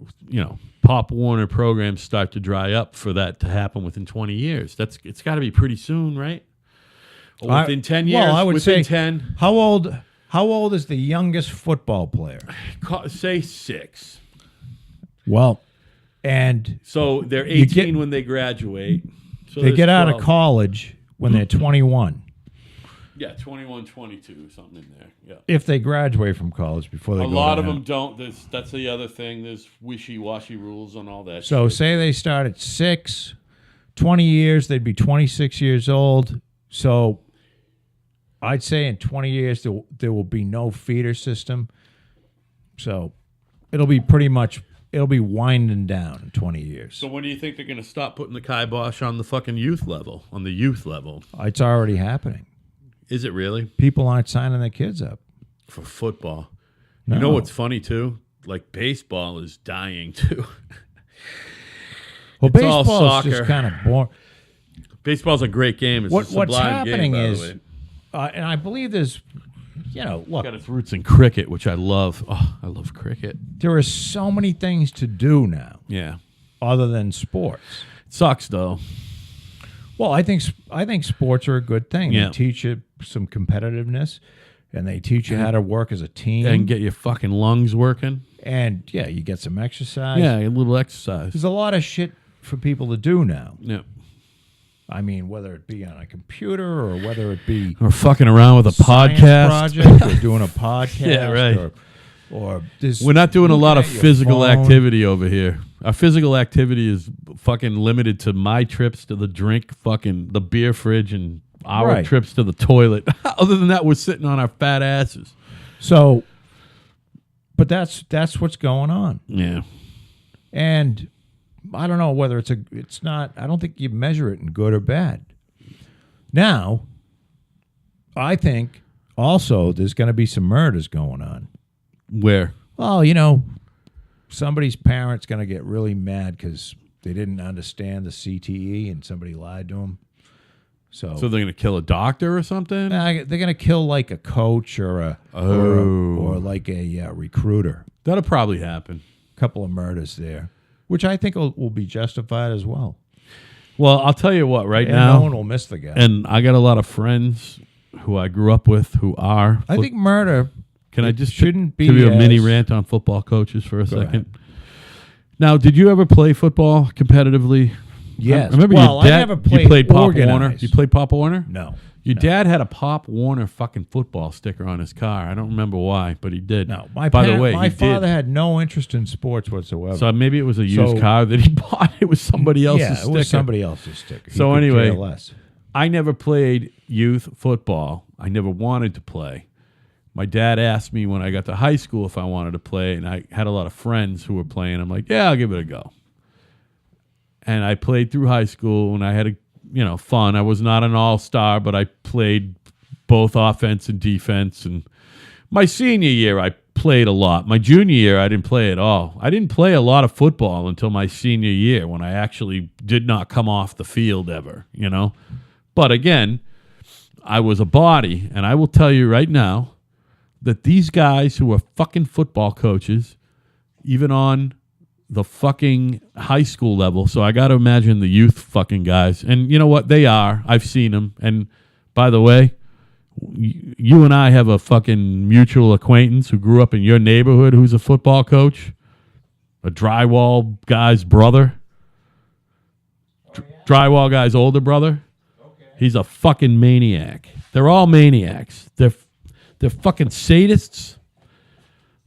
S1: Pop Warner programs start to dry up for that to happen within 20 years? It's got to be pretty soon, right? Or within 10 years.
S2: Well, I would
S1: within
S2: say
S1: 10.
S2: How old is the youngest football player?
S1: Say 6.
S2: Well, and
S1: So they're
S2: You
S1: 18
S2: get-
S1: when they graduate. So
S2: they
S1: there's
S2: get out of
S1: 12.
S2: college when they're 21.
S1: Yeah, 21, 22, something in there. Yeah.
S2: If they graduate from college before they
S1: A
S2: go
S1: lot of
S2: down.
S1: them don't. That's the other thing. There's wishy-washy rules on all that.
S2: So
S1: shit.
S2: say they start at 6, 20 years, they'd be 26 years old. So I'd say in 20 years there will be no feeder system. So it'll be winding down in 20 years.
S1: So when do you think they're going to stop putting the kibosh on the fucking youth level? On the youth level,
S2: It's already happening.
S1: is it really
S2: People aren't signing their kids up.
S1: for football?
S2: No.
S1: You know what's funny too? Like baseball is dying too.
S2: Well,
S1: It's all
S2: baseball is just
S1: soccer.
S2: kind of boring.
S1: Baseball's a great game. It's a
S2: What's
S1: sublime
S2: happening
S1: game, by
S2: is,
S1: the way.
S2: and I believe there's, look,
S1: Got its roots in cricket, which I love. Oh, I love cricket.
S2: there are so many things to do now
S1: Yeah,
S2: other than sports.
S1: it sucks though.
S2: Well, I think sports are a good thing.
S1: Yeah.
S2: They teach you some competitiveness, and they teach you how to work as a team.
S1: And get your fucking lungs working.
S2: And you get some exercise.
S1: Yeah, a little exercise.
S2: There's a lot of shit for people to do now.
S1: Yeah.
S2: I mean, whether it be on a computer or whether it be
S1: Or fucking around with a
S2: science
S1: podcast.
S2: project or doing a podcast.
S1: Yeah, right.
S2: Or this,
S1: We're not doing a lot of
S2: looking at your
S1: physical
S2: phone.
S1: activity over here. Our physical activity is fucking limited to my trips to the the beer fridge and our
S2: Right.
S1: trips to the toilet. Other than that, we're sitting on our fat asses.
S2: So, but that's what's going on.
S1: Yeah.
S2: And I don't know whether it's not, I don't think you measure it in good or bad. Now, I think also there's going to be some murders going on.
S1: Where?
S2: Well, somebody's parent's going to get really mad because they didn't understand the CTE and somebody lied to them. So
S1: So they're going to kill a doctor or something?
S2: they're going to kill like a coach or or like a recruiter.
S1: That'll probably happen.
S2: A couple of murders there, which I think will be justified as well.
S1: Well, I'll tell you what, right
S2: And
S1: now,
S2: no one will miss the guy.
S1: and I got a lot of friends who I grew up with who are.
S2: I think murder.
S1: Can I
S2: it
S1: just
S2: shouldn't be
S1: give you a mini
S2: as-
S1: rant on football coaches for a
S2: Go
S1: second?
S2: ahead.
S1: Now, did you ever play football competitively?
S2: Yes.
S1: I remember
S2: Well,
S1: your dad.
S2: I never
S1: You played Pop
S2: organized.
S1: Warner. You played Pop Warner?
S2: No.
S1: Your dad had a Pop Warner fucking football sticker on his car. I don't remember why, but he did.
S2: No.
S1: By the way,
S2: my
S1: he
S2: father
S1: did.
S2: had no interest in sports whatsoever.
S1: So maybe it was a used
S2: So-
S1: car that he bought. It was somebody else's
S2: yeah, it
S1: sticker.
S2: was somebody else's sticker. He
S1: So
S2: could
S1: anyway-
S2: care less.
S1: I never played youth football. I never wanted to play. My dad asked me when I got to high school if I wanted to play, and I had a lot of friends who were playing. I'm like, yeah, I'll give it a go. And I played through high school, and I had fun. I was not an all-star, but I played both offense and defense. And my senior year, I played a lot. My junior year, I didn't play at all. I didn't play a lot of football until my senior year when I actually did not come off the field ever, But again, I was a body, and I will tell you right now that these guys who are fucking football coaches, even on the fucking high school level, so I got to imagine the youth fucking guys, and you know what? They are. I've seen them. And by the way, you and I have a fucking mutual acquaintance who grew up in your neighborhood who's a football coach, a drywall guy's brother, drywall guy's older brother. He's a fucking maniac. They're all maniacs. They're fucking sadists.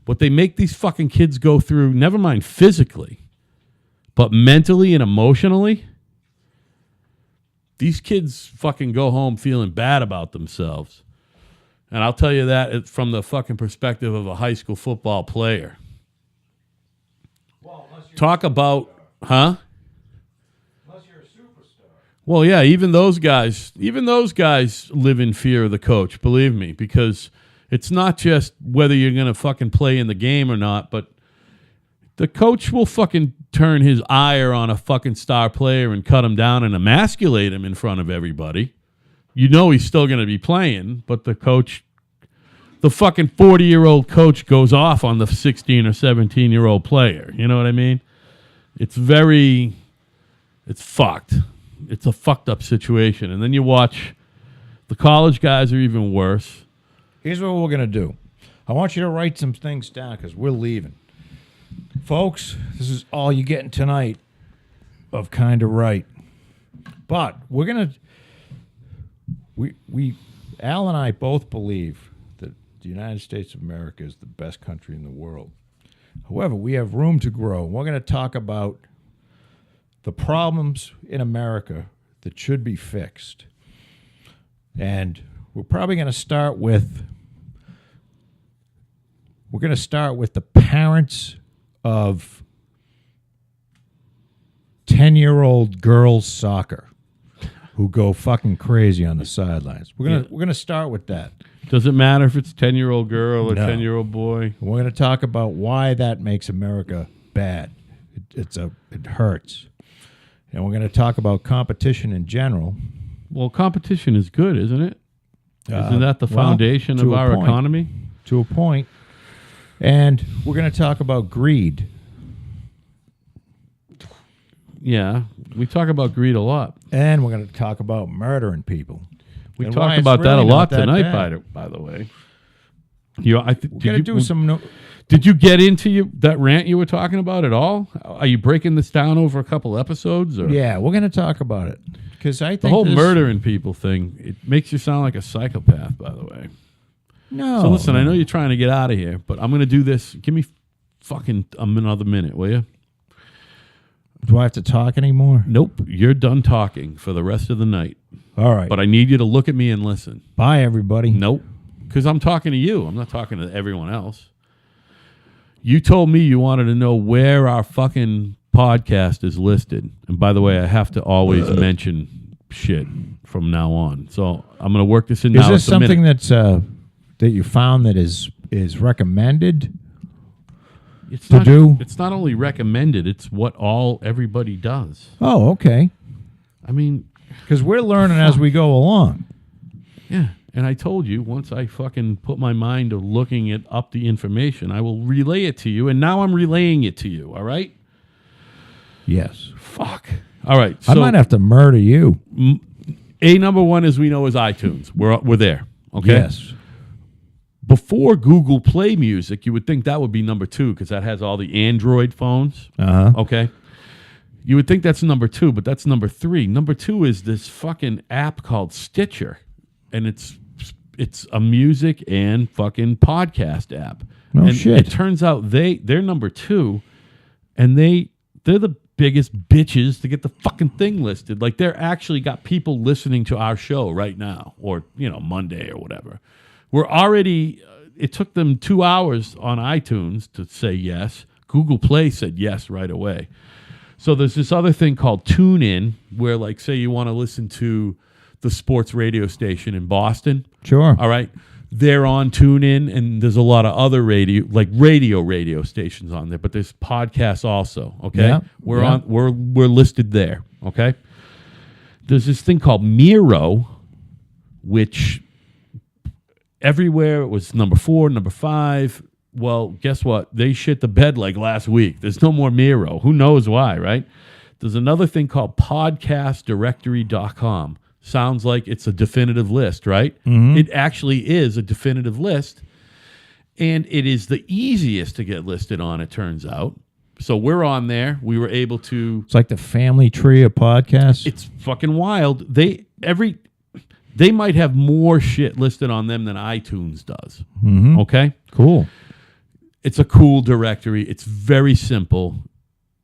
S1: What they make these fucking kids go through, never mind physically, but mentally and emotionally, these kids fucking go home feeling bad about themselves. And I'll tell you that from the fucking perspective of a high school football player.
S2: Well,
S1: talk about,
S2: Unless you're a superstar.
S1: Well, yeah, even those guys live in fear of the coach, believe me, because it's not just whether you're going to fucking play in the game or not, but the coach will fucking turn his ire on a fucking star player and cut him down and emasculate him in front of everybody. He's still going to be playing, but the fucking 40-year-old coach goes off on the 16 or 17-year-old player. You know what I mean? It's fucked. It's a fucked up situation. And then you watch the college guys are even worse.
S2: Here's what we're going to do. I want you to write some things down because we're leaving. Folks, this is all you're getting tonight of Kinda Right. But we're going to... Al and I both believe that the United States of America is the best country in the world. However, we have room to grow. We're going to talk about the problems in America that should be fixed. And we're probably going to start with... We're going to start with the parents of 10-year-old girls soccer who go fucking crazy on the sidelines. We're gonna start with that.
S1: Does it matter if it's a 10-year-old girl or
S2: No.
S1: 10-year-old boy?
S2: We're going to talk about why that makes America bad. It hurts. And we're going to talk about competition in general.
S1: Well, competition is good, isn't it? Isn't that the foundation of our economy?
S2: To a point. And we're going to talk about greed.
S1: Yeah, we talk about greed a lot.
S2: And we're going to talk about murdering people.
S1: We
S2: and
S1: talked
S2: why it's
S1: about that a
S2: really
S1: lot
S2: not that
S1: tonight,
S2: bad.
S1: by the way.
S2: We're going to do some...
S1: Did you get into that rant you were talking about at all? Are you breaking this down over a couple episodes? Or?
S2: Yeah, we're going to talk about it. Because I think
S1: the whole murdering people thing, it makes you sound like a psychopath, by the way.
S2: No.
S1: So listen, I know you're trying to get out of here, but I'm going to do this. Give me fucking another minute, will you?
S2: Do I have to talk anymore?
S1: Nope. You're done talking for the rest of the night.
S2: All right.
S1: But I need you to look at me and listen.
S2: Bye, everybody.
S1: Nope. Because I'm talking to you. I'm not talking to everyone else. You told me you wanted to know where our fucking podcast is listed. And by the way, I have to always mention shit from now on. So I'm going to work this in now.
S2: Is this something that's that you found that is recommended to do?
S1: It's not only recommended, it's what everybody does.
S2: Oh, okay.
S1: I mean...
S2: Because we're learning as we go along.
S1: Yeah. And I told you, once I fucking put my mind to looking up the information, I will relay it to you. And now I'm relaying it to you, all right?
S2: Yes.
S1: Fuck. All right.
S2: I might have to murder you.
S1: Number one, as we know, is iTunes. We're there, okay?
S2: Yes.
S1: Before Google Play Music, you would think that would be number two because that has all the Android phones,
S2: Uh-huh.
S1: okay? You would think that's number two, but that's number three. Number two is this fucking app called Stitcher, and it's a music and fucking podcast app.
S2: No
S1: and
S2: shit.
S1: It turns out they're number two, and they're the biggest bitches to get the fucking thing listed. Like, they're actually got people listening to our show right now, or, Monday or whatever. We're already, it took them 2 hours on iTunes to say yes. Google Play said yes right away. So there's this other thing called TuneIn, where, like, say you want to listen to the sports radio station in Boston.
S2: Sure.
S1: All right. They're on TuneIn, and there's a lot of other radio stations on there, but there's podcasts also. Okay,
S2: Yeah.
S1: We're listed there. Okay, there's this thing called Miro, which everywhere it was number 4, number 5. Well, guess what? They shit the bed like last week. There's no more Miro. Who knows why? Right? There's another thing called podcastdirectory.com. Sounds like it's a definitive list, right? Mm-hmm. It actually is a definitive list, and it is the easiest to get listed on, it turns out. So we're on there. We were able to...
S2: It's like the family tree of podcasts.
S1: It's fucking wild. They might have more shit listed on them than iTunes does. Mm-hmm. Okay?
S2: Cool.
S1: It's a cool directory. It's very simple,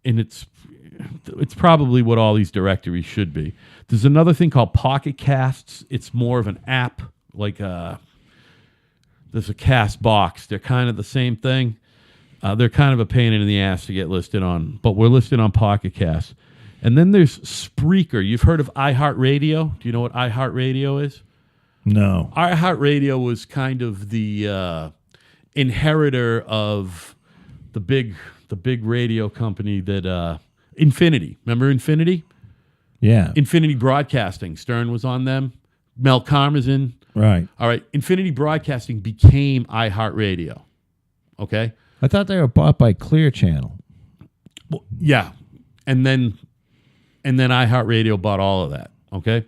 S1: and it's probably what all these directories should be. There's another thing called Pocket Casts. It's more of an app, like there's a cast box. They're kind of the same thing. They're kind of a pain in the ass to get listed on, but we're listed on Pocket Casts. And then there's Spreaker. You've heard of iHeartRadio? Do you know what iHeartRadio is?
S2: No.
S1: iHeartRadio was kind of the inheritor of the big radio company that Infinity. Remember Infinity?
S2: Yeah.
S1: Infinity Broadcasting. Stern was on them. Mel Karmazin.
S2: Right.
S1: All right. Infinity Broadcasting became iHeartRadio. Okay?
S2: I thought they were bought by Clear Channel.
S1: Well, yeah. And then iHeartRadio bought all of that. Okay?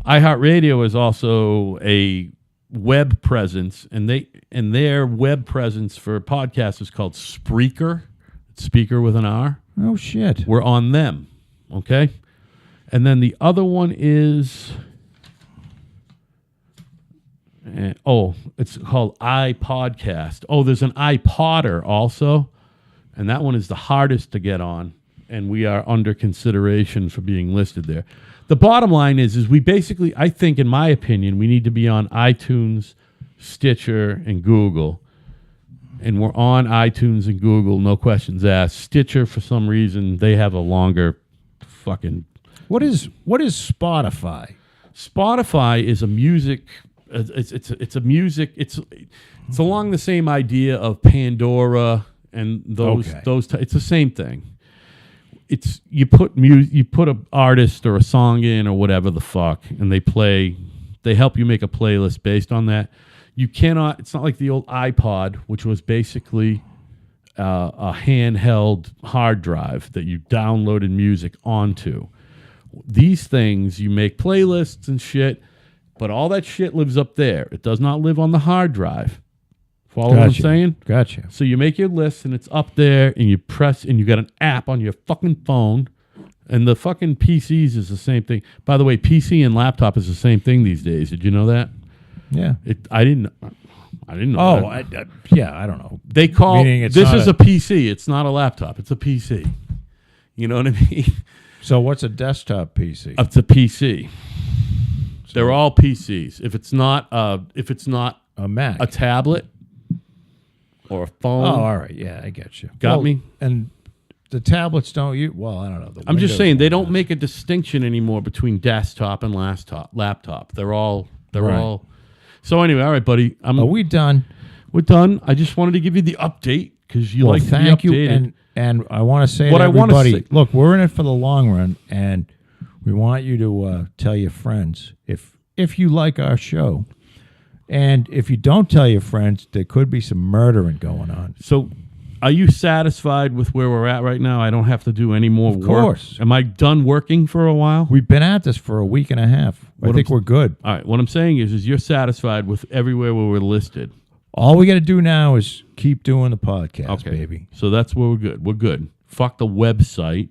S1: iHeartRadio is also a web presence, and their web presence for podcasts is called Spreaker. Speaker with an R.
S2: Oh, shit.
S1: We're on them. Okay? And then the other one is, it's called iPodcast. Oh, there's an iPodder also, and that one is the hardest to get on, and we are under consideration for being listed there. The bottom line is we basically, I think, in my opinion, we need to be on iTunes, Stitcher, and Google. And we're on iTunes and Google, no questions asked. Stitcher, for some reason, they have a longer fucking...
S2: What is Spotify?
S1: Spotify is a music. It's a music. It's along the same idea of Pandora and those.
S2: Okay.
S1: It's the same thing. It's you put an artist or a song in or whatever the fuck, and they play. They help you make a playlist based on that. You cannot. It's not like the old iPod, which was basically a handheld hard drive that you downloaded music onto. These things, you make playlists and shit, but all that shit lives up there. It does not live on the hard drive. Follow what I'm saying?
S2: Gotcha.
S1: So you make your list, and it's up there, and you press, and you got an app on your fucking phone, and the fucking PCs is the same thing. By the way, PC and laptop is the same thing these days. Did you know that?
S2: Yeah.
S1: I didn't know.
S2: Oh,
S1: that.
S2: I don't know.
S1: They call
S2: Meaning
S1: this is a PC. It's not a laptop. It's a PC. You know what I mean?
S2: So what's a desktop PC?
S1: It's a PC. They're all PCs. If it's not
S2: a Mac,
S1: a tablet, or a phone.
S2: Oh, all right. Yeah, I get you.
S1: Got me?
S2: And the tablets don't use... Well, I don't know.
S1: I'm just saying, they don't make a distinction anymore between desktop and laptop. They're all... So anyway, all right, buddy.
S2: Are we done?
S1: We're done. I just wanted to give you the update because you like to be
S2: thank you.
S1: updated.
S2: And I want to say
S1: What
S2: to
S1: I wanna
S2: everybody,
S1: say-
S2: look, we're in it for the long run, and we want you to tell your friends if you like our show. And if you don't tell your friends, there could be some murdering going on.
S1: So are you satisfied with where we're at right now? I don't have to do any more work.
S2: Of course.
S1: Am I done working for a while?
S2: We've been at this for a week and a half. I think we're good.
S1: All right. What I'm saying is you're satisfied with everywhere where we're listed.
S2: All we got to do now is keep doing the podcast,
S1: Okay.
S2: baby.
S1: So that's where we're good. We're good. Fuck the website.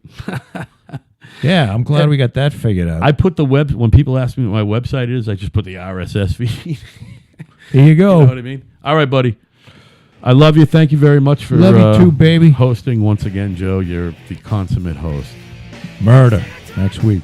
S2: Yeah, I'm glad we got that figured out.
S1: I put the web, when people ask me what my website is, I just put the RSS feed.
S2: Here you go.
S1: You know what I mean? All right, buddy. I love you. Thank you very much for
S2: Love you too, baby.
S1: hosting once again, Joe. You're the consummate host.
S2: Murder next week.